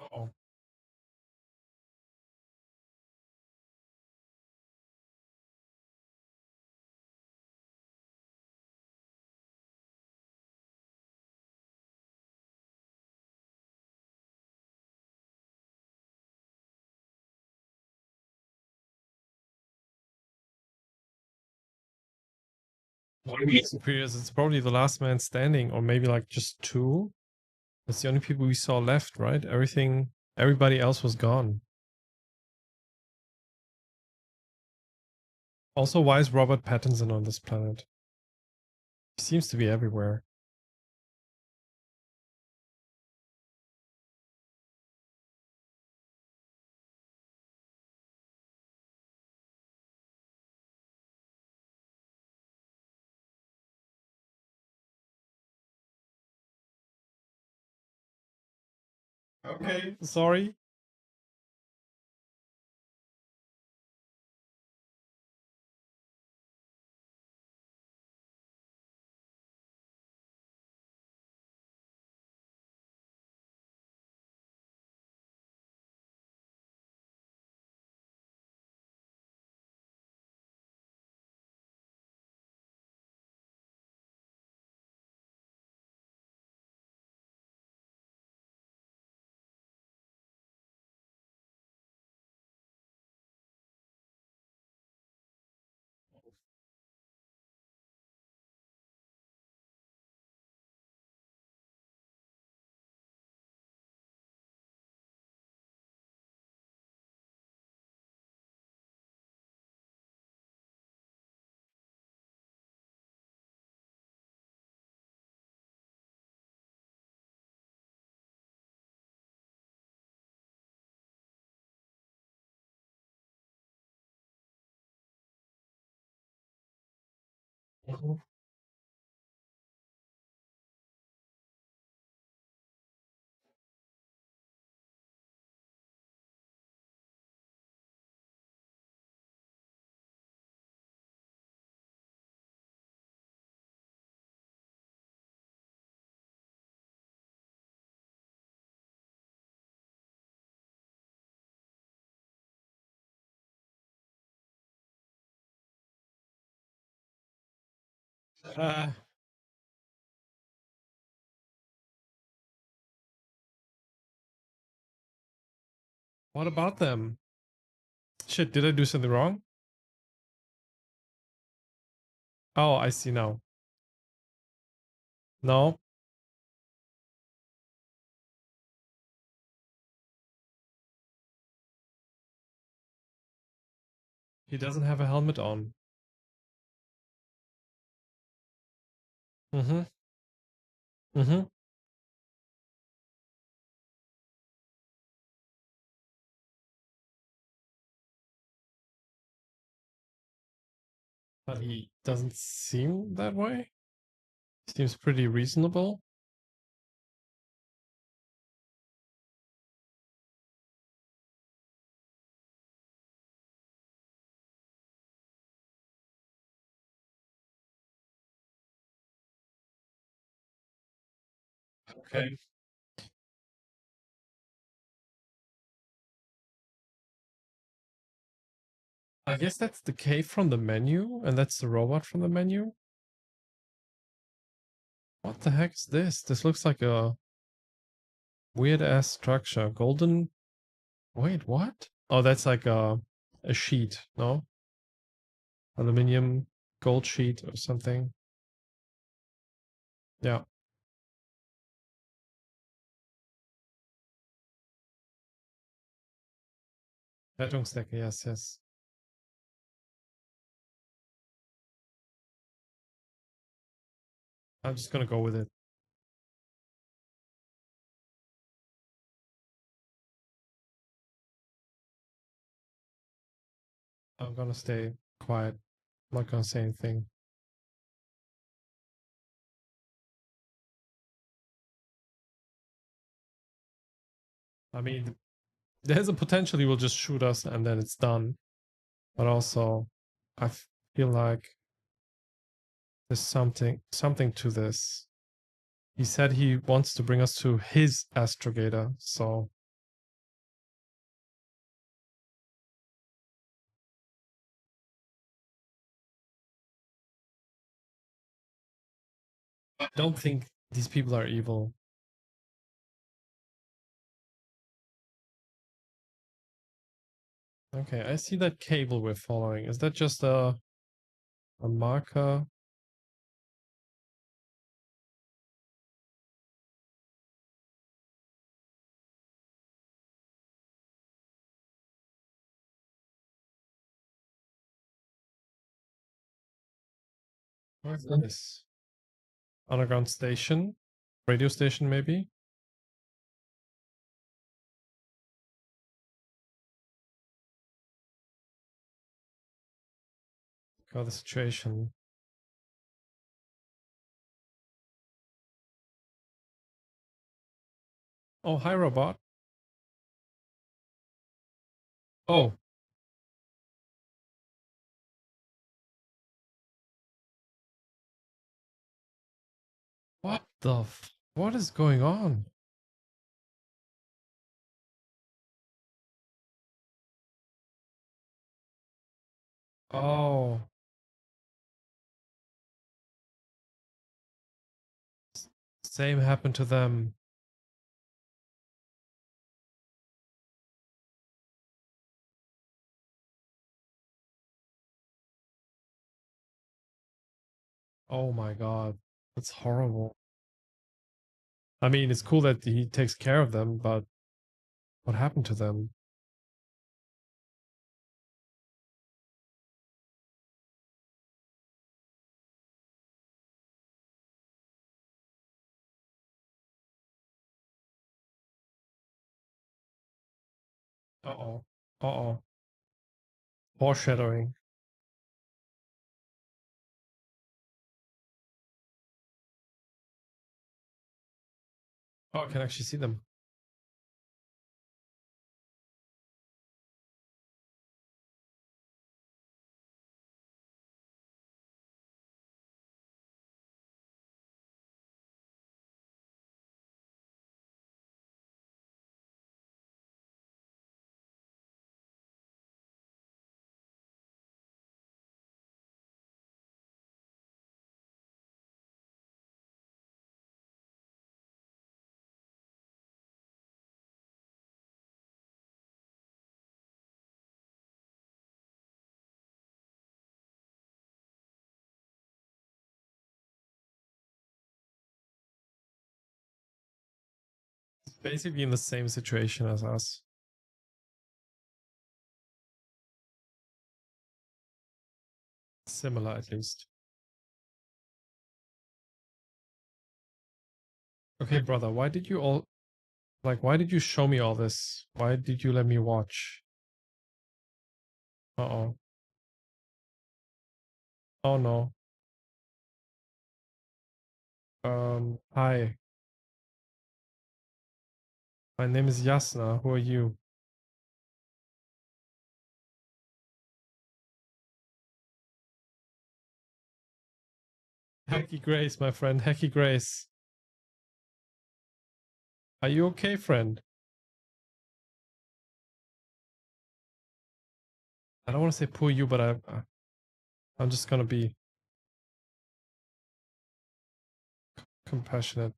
Oh. What do you mean superiors? It's probably the last man standing, or maybe like just two. That's the only people we saw left, right? Everybody else was gone. Also, why is Robert Pattinson on this planet? He seems to be everywhere. Okay, sorry. Mhm. Uh, what about them? Shit, did I do something wrong? Oh, I see now. No, he doesn't have a helmet on. Mm-hmm. Mm-hmm. But he doesn't seem that way. Seems pretty reasonable. Okay. I guess that's the cave from the menu, and that's the robot from the menu. What the heck is this? This looks like a weird ass structure. Golden. Wait, what? Oh, that's like a sheet, no? Aluminium gold sheet or something. Yeah. Rettungsdecke, yes, yes. I'm just gonna go with it. I'm gonna stay quiet. I'm not gonna say anything. I mean, there's a potential he will just shoot us and then it's done. But also, I feel like there's something to this. He said he wants to bring us to his astrogator, so I don't think these people are evil. Okay, I see that cable we're following. Is that just a marker? What is this? Underground station? Radio station, maybe? Got the situation. Oh, hi, robot. Oh, what the what is going on? Oh, same happened to them. Oh my god. That's horrible. I mean, it's cool that he takes care of them, but what happened to them? Uh-oh. Uh-oh. Foreshadowing. Oh, I can actually see them. It's basically in the same situation as us. Similar, at least. Okay, brother, why did you all like why did you show me all this? Why did you let me watch? Uh-oh. Oh no. Hi. My name is Yasna. Who are you? Hacky Grace, my friend. Hacky Grace. Are you okay, friend? I don't want to say poor you, but I'm just gonna be compassionate.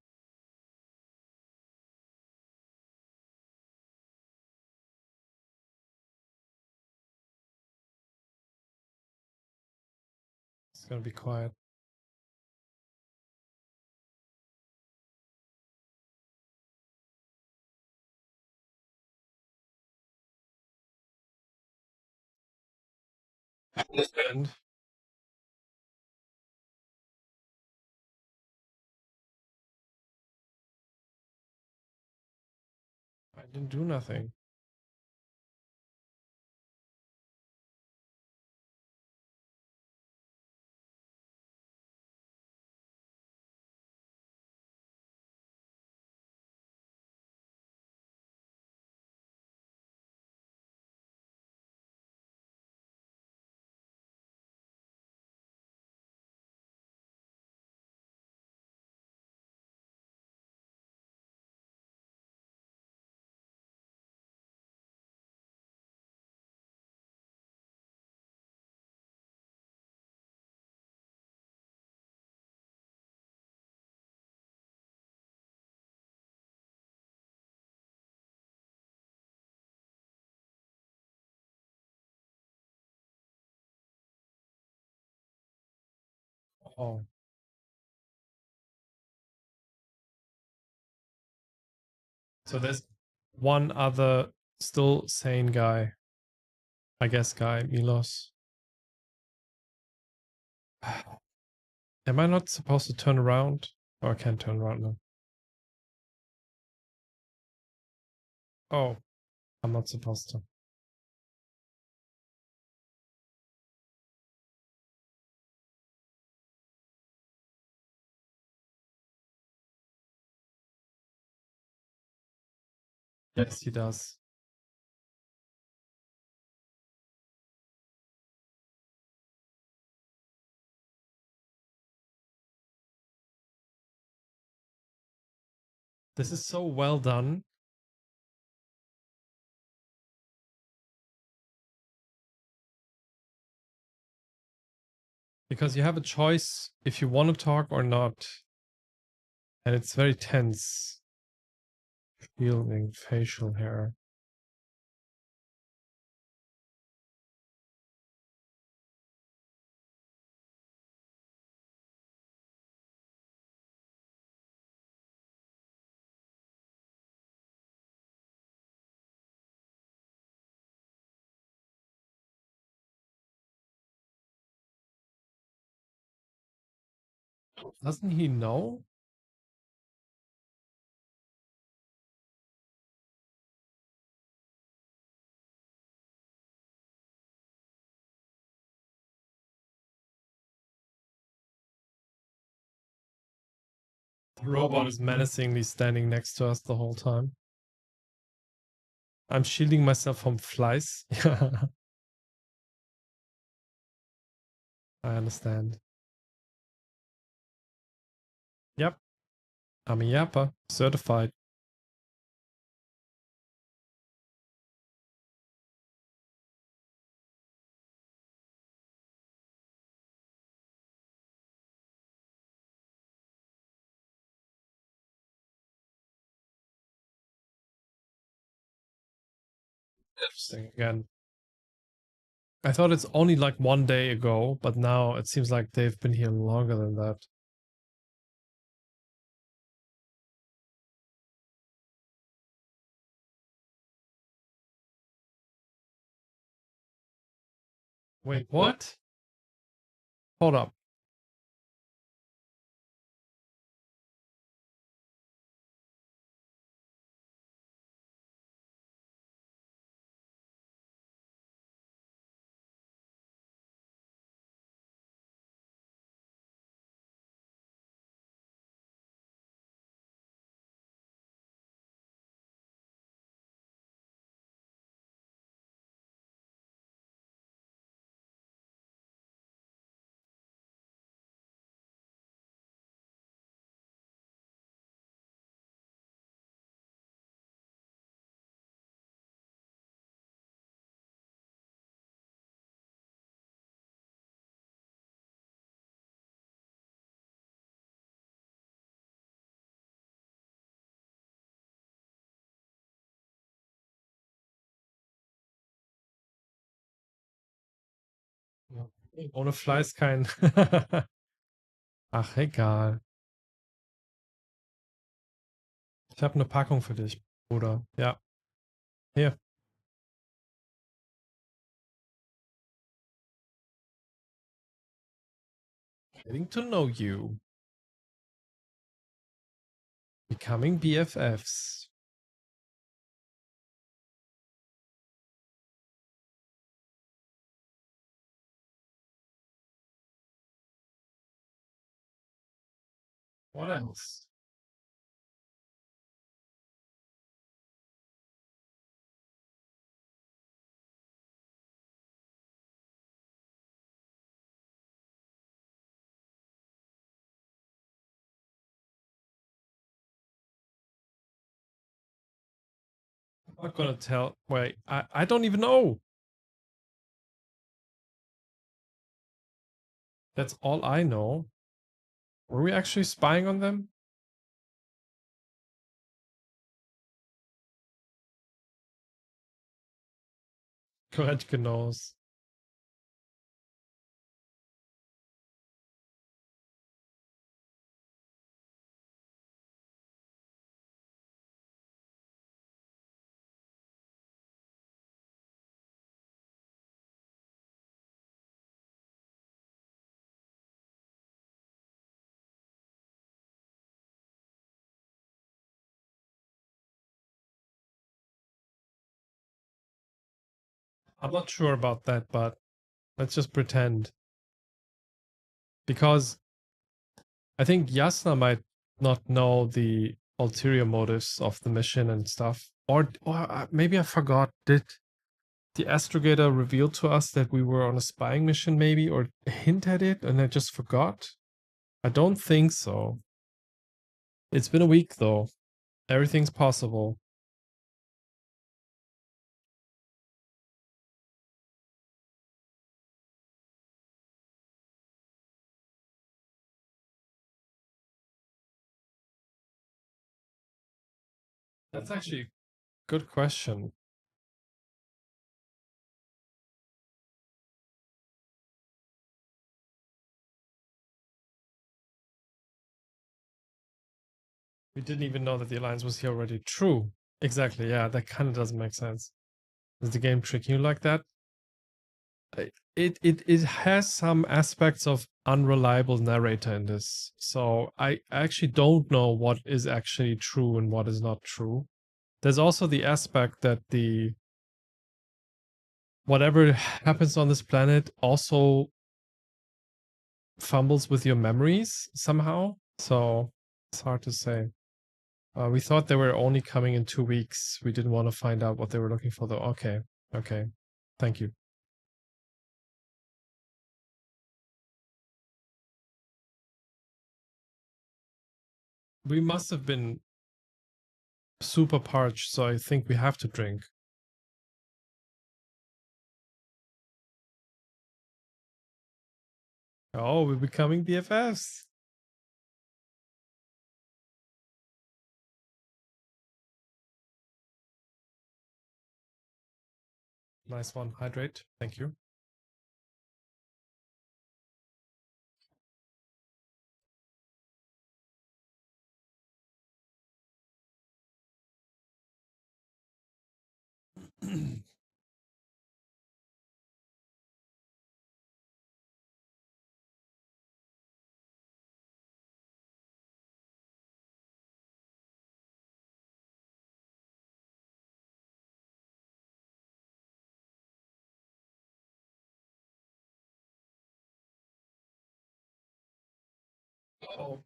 It's gonna be quiet. And I didn't do nothing. Oh, so there's one other still sane guy. I guess guy, Milos. Am I not supposed to turn around? Oh, I can't turn around now. Oh, I'm not supposed to. Yes, he does. This is so well done. Because you have a choice if you want to talk or not. And it's very tense. Feeling facial hair. Doesn't he know? The robot is menacingly standing next to us the whole time. I'm shielding myself from flies. I understand. Yep. I'm a yapper. Certified. Interesting again. I thought it's only like 1 day ago, but now it seems like they've been here longer than that. Wait, what? Hold up. Ohne Fleiß kein. Ach, egal. Ich habe eine Packung für dich, Bruder. Ja, hier. Getting to know you. Becoming BFFs. What else? I'm not gonna tell. Wait, I don't even know. That's all I know. Were we actually spying on them? Koretke knows. I'm not sure about that, but let's just pretend. Because I think Yasna might not know the ulterior motives of the mission and stuff. Or maybe I forgot. Did the astrogator reveal to us that we were on a spying mission, maybe, or hint at it, and I just forgot? I don't think so. It's been a week, though. Everything's possible. That's actually a good question. We didn't even know that the alliance was here already. True. Exactly. Yeah, that kind of doesn't make sense. Is the game tricking you like that? It has some aspects of unreliable narrator in this. So I actually don't know what is actually true and what is not true. There's also the aspect that the whatever happens on this planet also fumbles with your memories somehow. So it's hard to say. We thought they were only coming in 2 weeks. We didn't want to find out what they were looking for, though. Okay. Okay. Thank you. We must have been super parched, so I think we have to drink. Oh, we're becoming BFFs. Nice one. Hydrate. Thank you. Oh,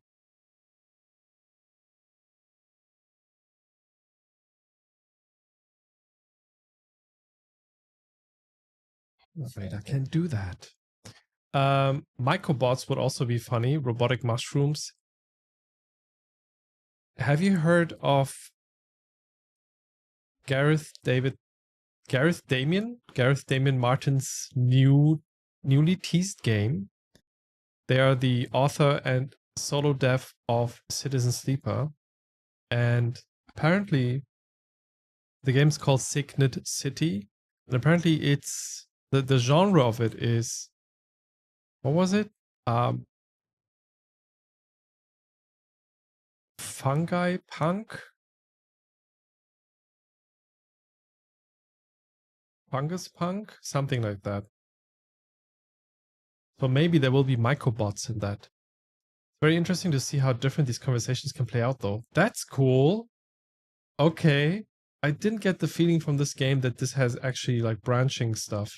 I'm afraid I can't do that. Microbots would also be funny. Robotic mushrooms. Have you heard of Gareth David Gareth Damian Martin's newly teased game? They are the author and solo dev of Citizen Sleeper, and apparently the game's called Signet City, and apparently it's the genre of it is What was it? Um, Fungi Punk? Fungus Punk? Something like that. So maybe there will be microbots in that. Very interesting to see how different these conversations can play out, though. That's cool. Okay. I didn't get the feeling from this game that this has actually like branching stuff,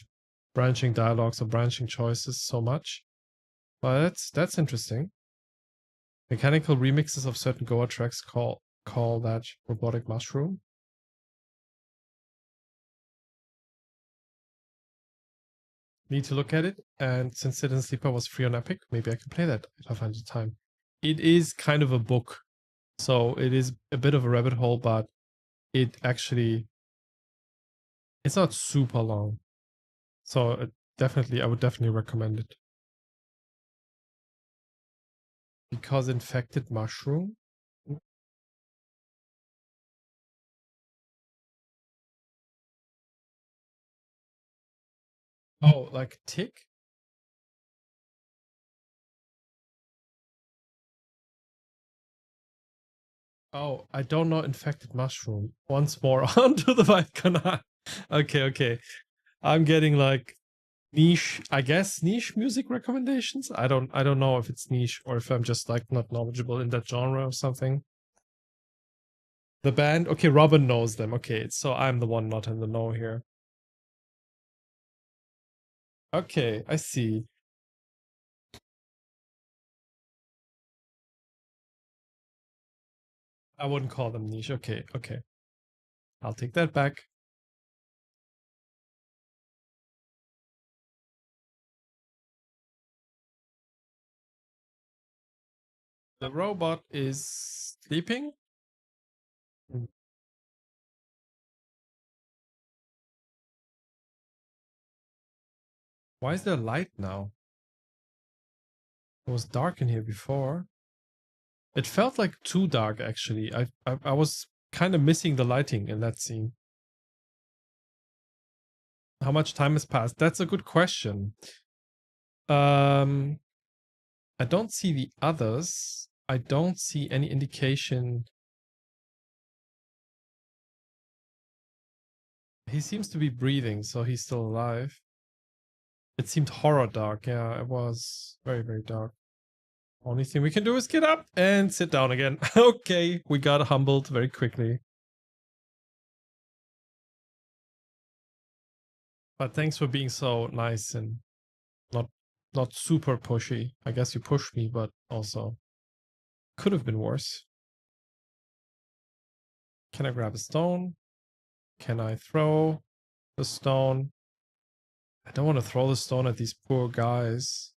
branching dialogues or branching choices so much. But that's interesting. Mechanical remixes of certain Goa tracks call that robotic mushroom. Need to look at it. And since Sit and Sleeper was free on Epic, maybe I can play that if I find the time. It is kind of a book, so it is a bit of a rabbit hole, but it actually it's not super long. So I would definitely recommend it. Because infected mushroom. Oh, like tick? Oh, I don't know infected mushroom. Once more onto the white canal. Okay, okay. I'm getting like niche, I guess niche music recommendations. I don't know if it's niche or if I'm just like not knowledgeable in that genre or something. The band, okay, Robin knows them. Okay, so I'm the one not in the know here. Okay, I see. I wouldn't call them niche. Okay, okay. I'll take that back. The robot is sleeping. Mm. Why is there light now? It was dark in here before. It felt like too dark actually. I was kind of missing the lighting in that scene. How much time has passed? That's a good question. Um I don't see the others. I don't see any indication. He seems to be breathing, so he's still alive. It seemed horror dark. Yeah, it was very, very dark. Only thing we can do is get up and sit down again. Okay, we got humbled very quickly. But thanks for being so nice and not not super pushy. I guess you pushed me, but also could have been worse. Can I grab a stone? Can I throw the stone? I don't want to throw the stone at these poor guys.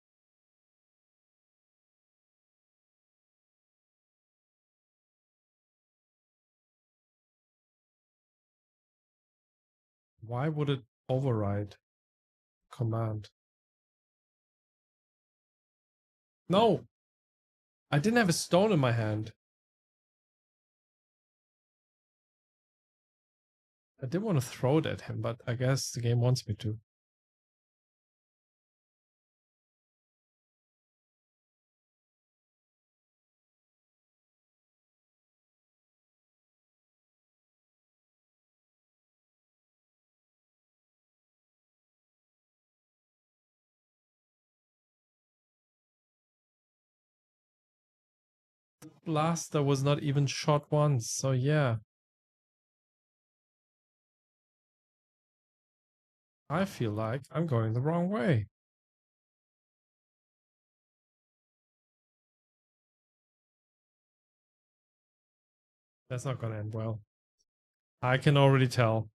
Why would it override command? No, I didn't have a stone in my hand. I did want to throw it at him, but I guess the game wants me to. Blaster was not even shot once, so yeah. I feel like I'm going the wrong way. That's not gonna end well. I can already tell.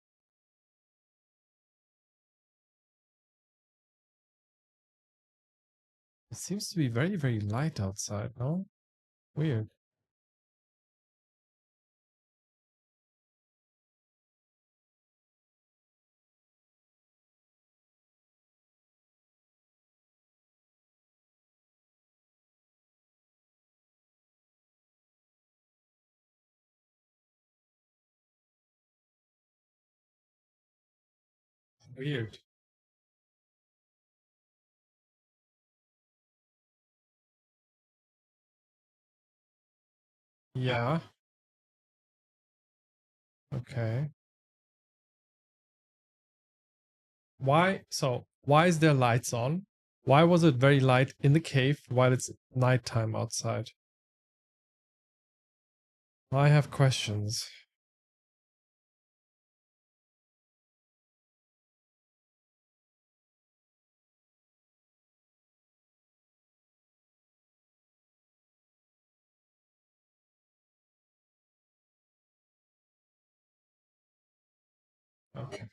It seems to be very, very light outside, no? Weird. Weird. Yeah. Okay. Why is there lights on? Why was it very light in the cave while it's nighttime outside? I have questions. Okay.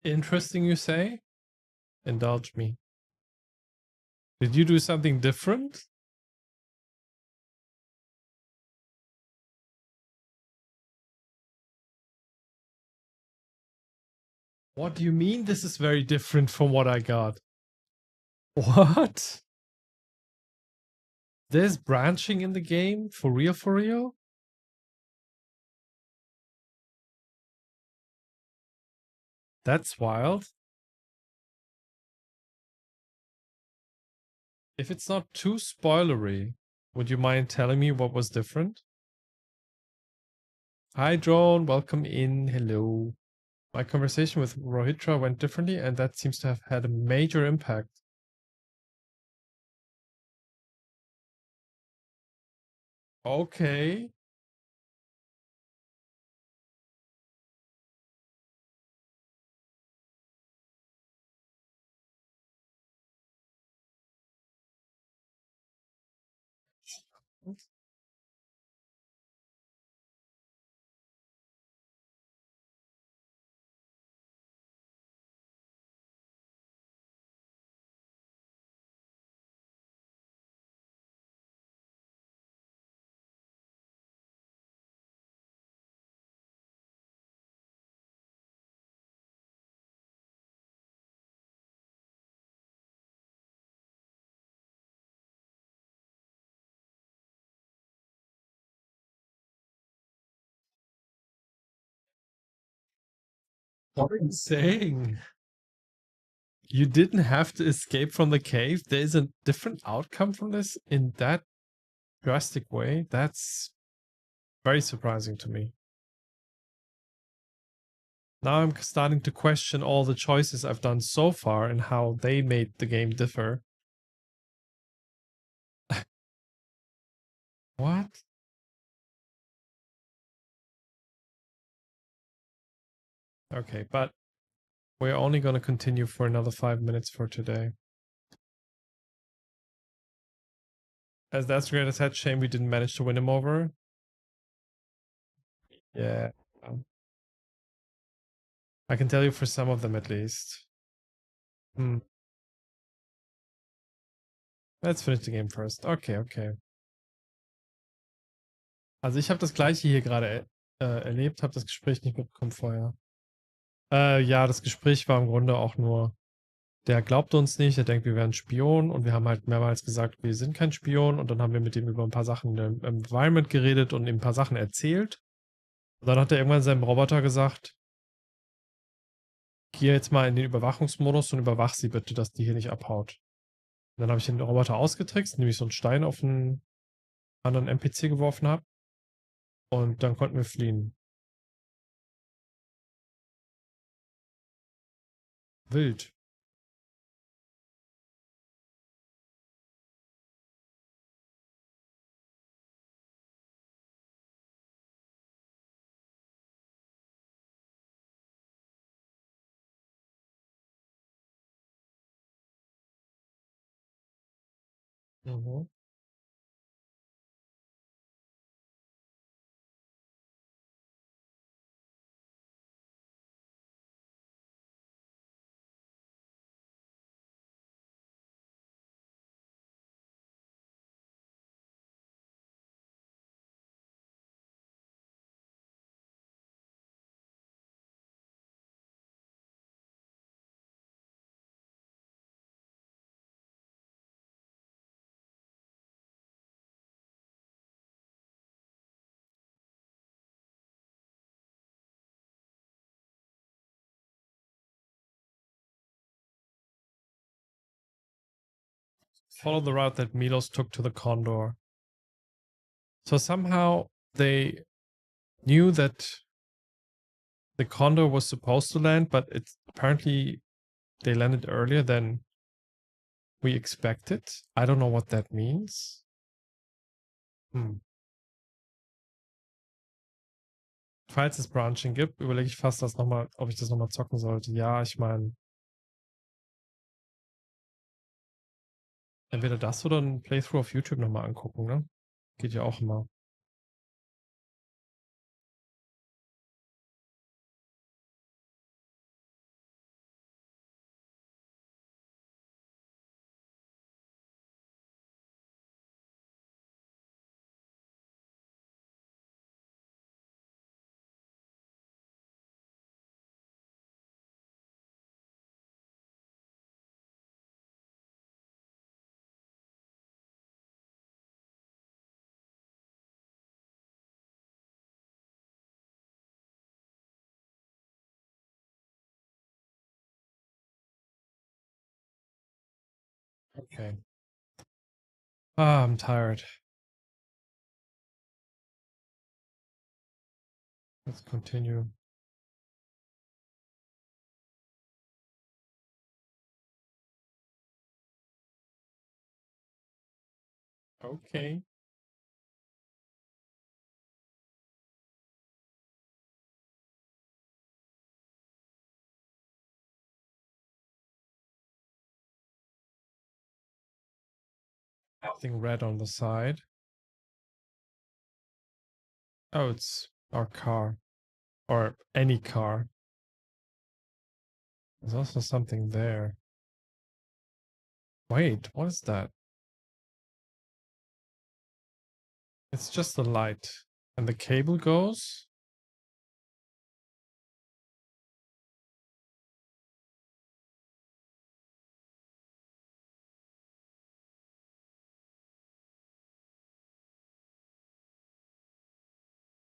Interesting, you say? Indulge me. Did you do something different? What do you mean this is very different from what I got? What? There's branching in the game? For real, for real? That's wild. If it's not too spoilery, would you mind telling me what was different? Hi, Drone. Welcome in. Hello. My conversation with Rohitra went differently, and that seems to have had a major impact. Okay. What are you saying? You didn't have to escape from the cave. There is a different outcome from this in that drastic way. That's very surprising to me. Now I'm starting to question all the choices I've done so far and how they made the game differ. What? Okay, but we're only going to continue for another 5 minutes for today. As that's great as head, shame we didn't manage to win him over. Yeah. I can tell you for some of them at least. Hmm. Let's finish the game first. Okay, okay. Also ich habe das gleiche hier gerade erlebt, habe das Gespräch nicht mitbekommen vorher. Ja, das Gespräch war im Grunde auch nur, der glaubte uns nicht, er denkt, wir wären Spion und wir haben halt mehrmals gesagt, wir sind kein Spion und dann haben wir mit ihm über ein paar Sachen im Environment geredet und ihm ein paar Sachen erzählt. Und dann hat er irgendwann seinem Roboter gesagt, geh jetzt mal in den Überwachungsmodus und überwach sie bitte, dass die hier nicht abhaut. Und dann habe ich den Roboter ausgetrickst, indem ich so einen Stein auf einen anderen NPC geworfen habe. Und dann konnten wir fliehen. Wild. Mhm. Follow the route that Milos took to the Condor. So somehow they knew that the Condor was supposed to land, but it's apparently they landed earlier than we expected. I don't know what that means. Falls es Branching gibt, überlege ich fast, ob ich das nochmal zocken sollte. Ja, ich meine, entweder das oder ein Playthrough auf YouTube nochmal angucken, ne? Geht ja auch immer. Okay. Ah, I'm tired. Let's continue. Okay. Nothing red on the side. Oh, it's our car. Or any car. There's also something there. Wait, what is that? It's just a light. And the cable goes?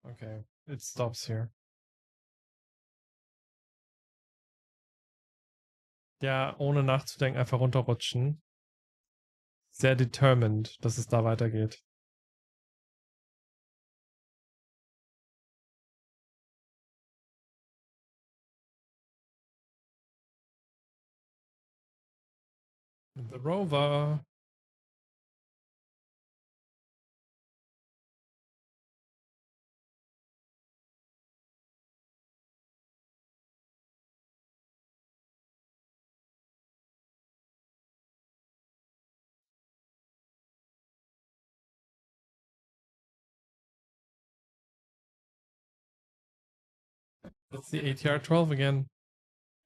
Okay, it stops here. Ja, ohne nachzudenken, einfach runterrutschen. Sehr determined, dass es da weitergeht. The rover. It's the ATR 12 again.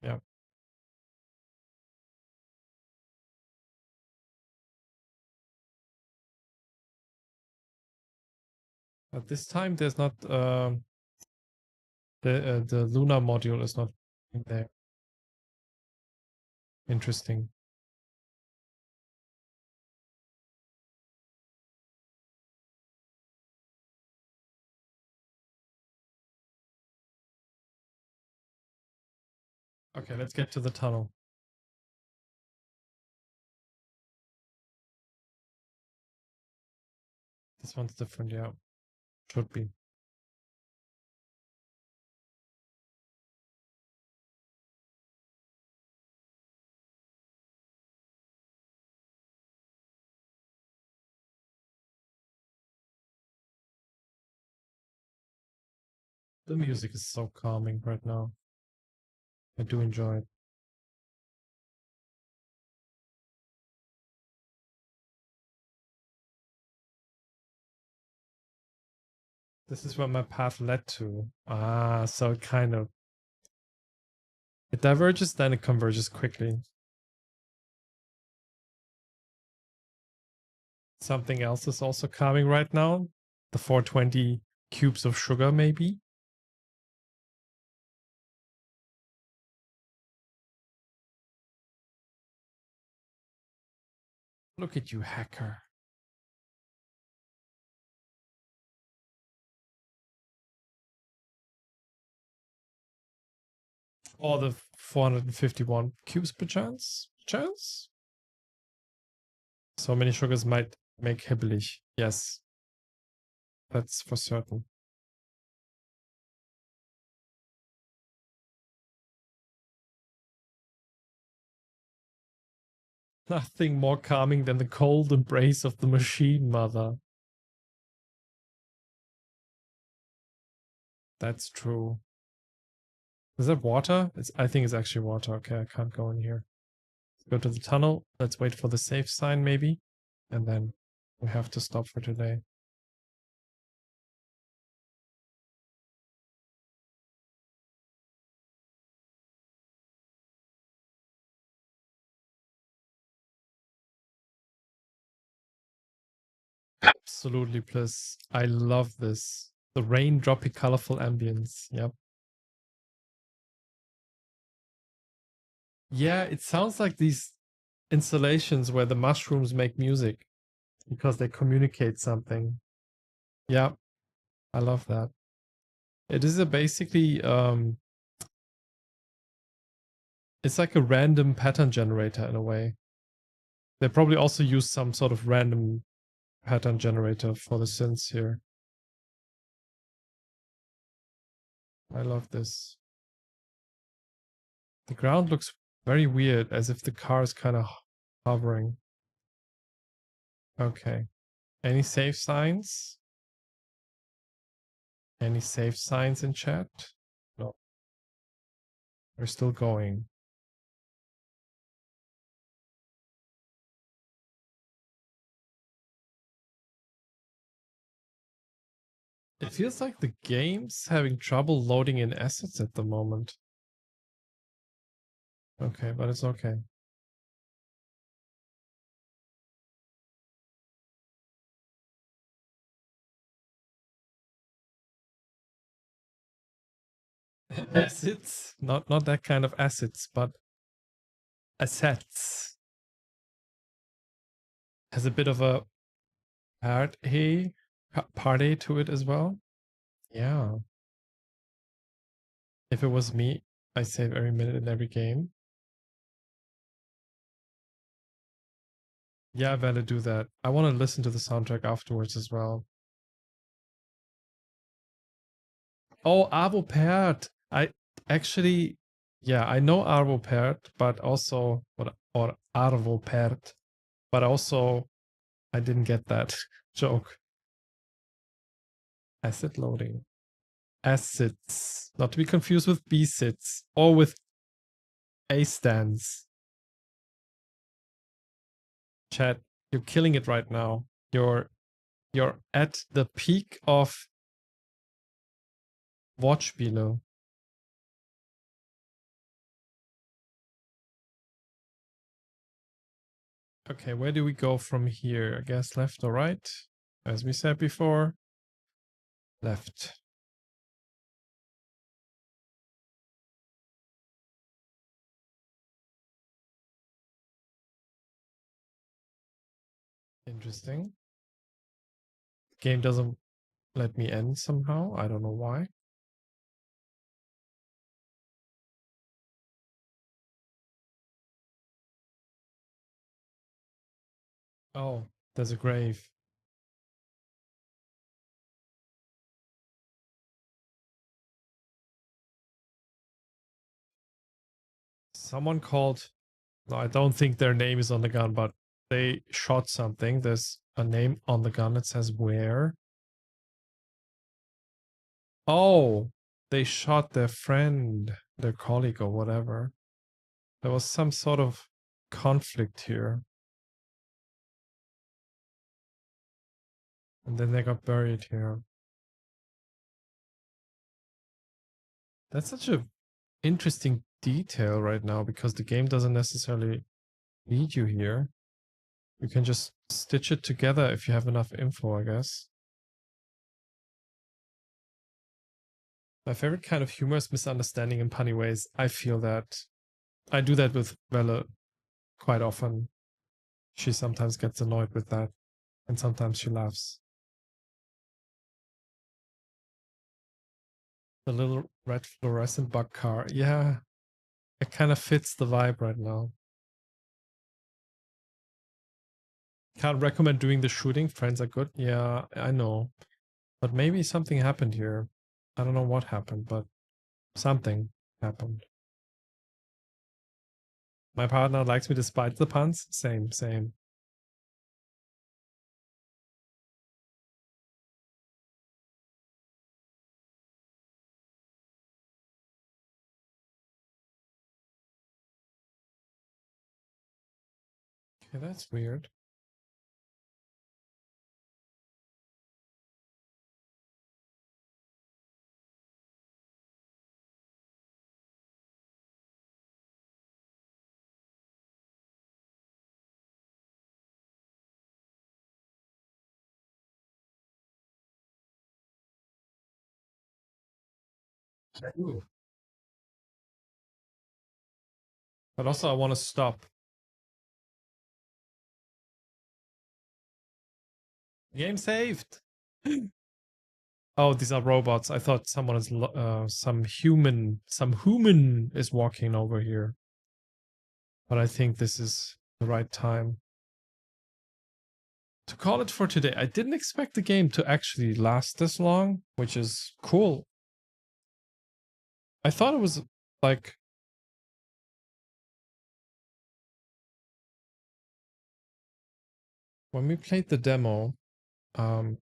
Yeah. But this time there's not the lunar module is not in there. Interesting. Okay, let's get to the tunnel. This one's different, yeah. Should be. The music is so calming right now. I do enjoy it. This is where my path led to. Ah, so it kind of it diverges, then it converges quickly. Something else is also coming right now. The 420 cubes of sugar, maybe. Look at you, hacker. Or the 451 cubes per chance? So many sugars might make hibbelig. Yes, that's for certain. Nothing more calming than the cold embrace of the machine, mother. That's true. Is that water? I think it's actually water. Okay, I can't go in here. Go to the tunnel. Let's wait for the safe sign, maybe. And then we have to stop for today. Absolutely, Bliss. I love this. The raindroppy, colorful ambience. Yep. Yeah, it sounds like these installations where the mushrooms make music because they communicate something. Yeah, I love that. It is a basically it's like a random pattern generator in a way. They probably also use some sort of random pattern generator for the synths here. I love this. The ground looks very weird, as if the car is kind of hovering. Okay. Any safe signs? Any safe signs in chat? No. We're still going. It feels like the game's having trouble loading in assets at the moment. Okay, but it's okay. Assets? Not that kind of assets, but assets. Has a bit of a party to it as well. Yeah. If it was me, I save every minute in every game. Yeah, I better do that. I want to listen to the soundtrack afterwards as well. Oh, Arvo Pärt. I actually, yeah, I know Arvo Pärt, but also, or Arvo Pärt, but also I didn't get that joke. Asset loading. Assets. Not to be confused with B-sits or with A-stands. Chat, you're killing it right now. You're at the peak of watch below. Okay, where do we go from here? I guess left or right? As we said before, left. Interesting. Game doesn't let me end somehow. I don't know why. Oh, there's a grave. Someone called. No, I don't think their name is on the gun, but they shot something. There's a name on the gun that says where. Oh, they shot their friend, their colleague, or whatever. There was some sort of conflict here. And then they got buried here. That's such a interesting detail right now because the game doesn't necessarily lead you here. You can just stitch it together if you have enough info, I guess. My favorite kind of humor is misunderstanding in punny ways. I feel that. I do that with Vela quite often. She sometimes gets annoyed with that, and sometimes she laughs. The little red fluorescent bug car. Yeah, it kind of fits the vibe right now. Can't recommend doing the shooting. Friends are good. Yeah, I know. But maybe something happened here. I don't know what happened, but something happened. My partner likes me despite the puns. Same, same. Okay, that's weird. Ooh. But also I want to stop. Game saved. Oh, these are robots. I thought someone is some human is walking over here. But I think this is the right time to call it for today. I didn't expect the game to actually last this long, which is cool. I thought it was like when we played the demo,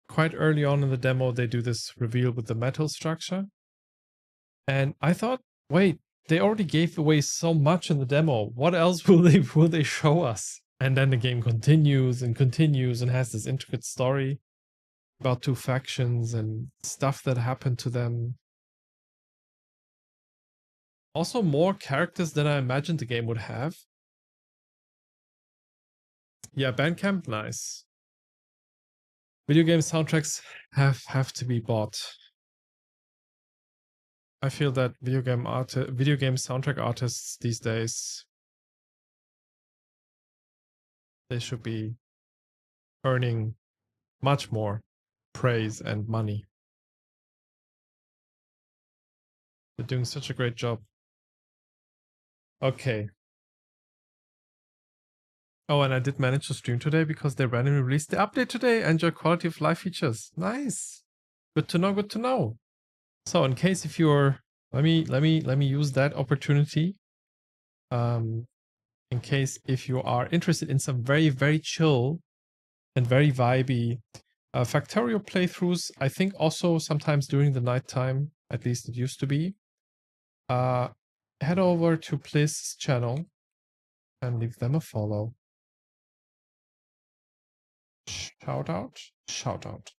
quite early on in the demo, they do this reveal with the metal structure. And I thought, wait, they already gave away so much in the demo. What else will they show us? And then the game continues and continues and has this intricate story about two factions and stuff that happened to them. Also more characters than I imagined the game would have. Yeah, Bandcamp, nice. Video game soundtracks have to be bought. I feel that video game soundtrack artists these days, they should be earning much more praise and money. They're doing such a great job. Okay. Oh, and I did manage to stream today because they randomly released the update today. Enjoy quality of life features. Nice. Good to know, good to know. So in case if you're let me use that opportunity. In case if you are interested in some very, very chill and very vibey Factorio playthroughs, I think also sometimes during the nighttime, at least it used to be. Head over to Pliss's channel and leave them a follow. Shout out.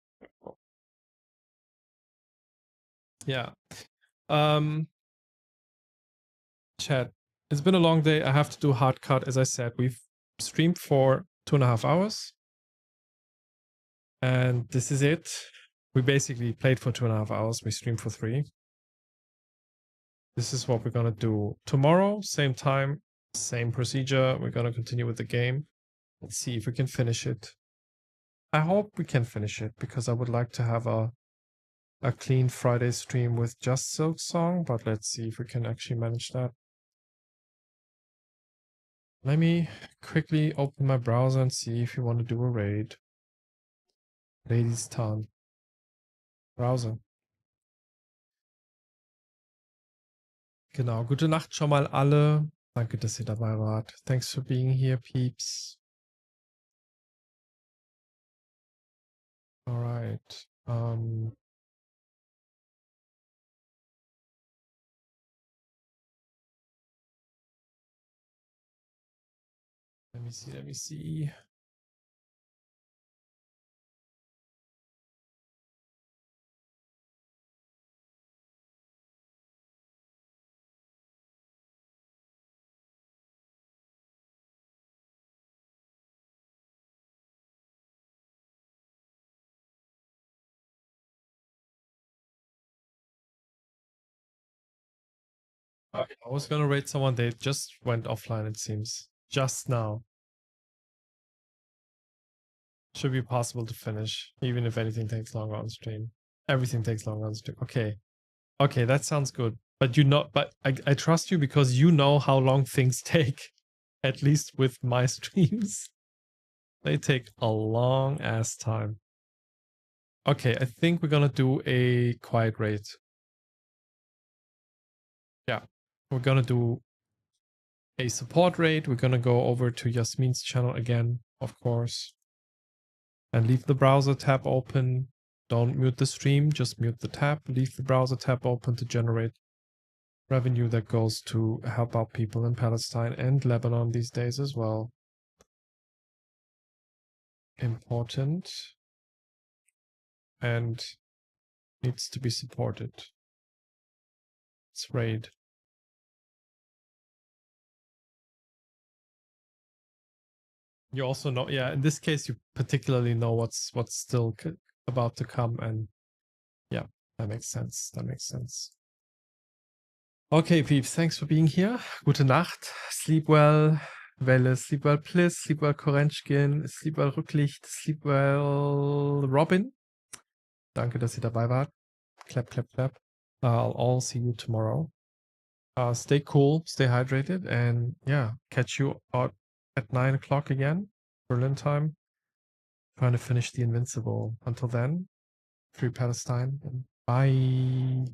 Yeah. Chat. It's been a long day. I have to do a hard cut. As I said, we've streamed for 2.5 hours. And this is it. We basically played for 2.5 hours. We streamed for 3. This is what we're going to do tomorrow. Same time, same procedure. We're going to continue with the game. Let's see if we can finish it. I hope we can finish it because I would like to have a clean Friday stream with just Silk Song, but let's see if we can actually manage that. Let me quickly open my browser and see if you want to do a raid. Ladies Town. Browser. Genau, gute Nacht schon mal alle. Danke, dass ihr dabei wart. Thanks for being here, peeps. All right. Let me see. I was gonna raid someone, they just went offline, it seems. Just now. Should be possible to finish, even if anything takes longer on stream. Everything takes longer on stream. Okay. Okay, that sounds good. But I trust you because you know how long things take, at least with my streams. They take a long ass time. Okay, I think we're gonna do a quiet raid. Yeah, we're gonna do a support raid. We're gonna go over to Yasmin's channel again, of course, and leave the browser tab open. Don't mute the stream, just mute the tab. Leave the browser tab open to generate revenue that goes to help out people in Palestine and Lebanon these days as well. Important and needs to be supported. It's raid. You also know, yeah, in this case, you particularly know what's still about to come, and yeah, that makes sense. That makes sense. Okay, peeps, thanks for being here. Gute Nacht. Sleep well, Welle. Sleep well, Pliss. Sleep well, Korenschkin. Sleep well, Rücklicht. Sleep well, Robin. Danke, dass ihr dabei wart. Clap, clap, clap. I'll all see you tomorrow. Stay cool, stay hydrated, and yeah, catch you out at 9 o'clock again, Berlin time. Trying to finish the Invincible. Until then, free Palestine, and bye.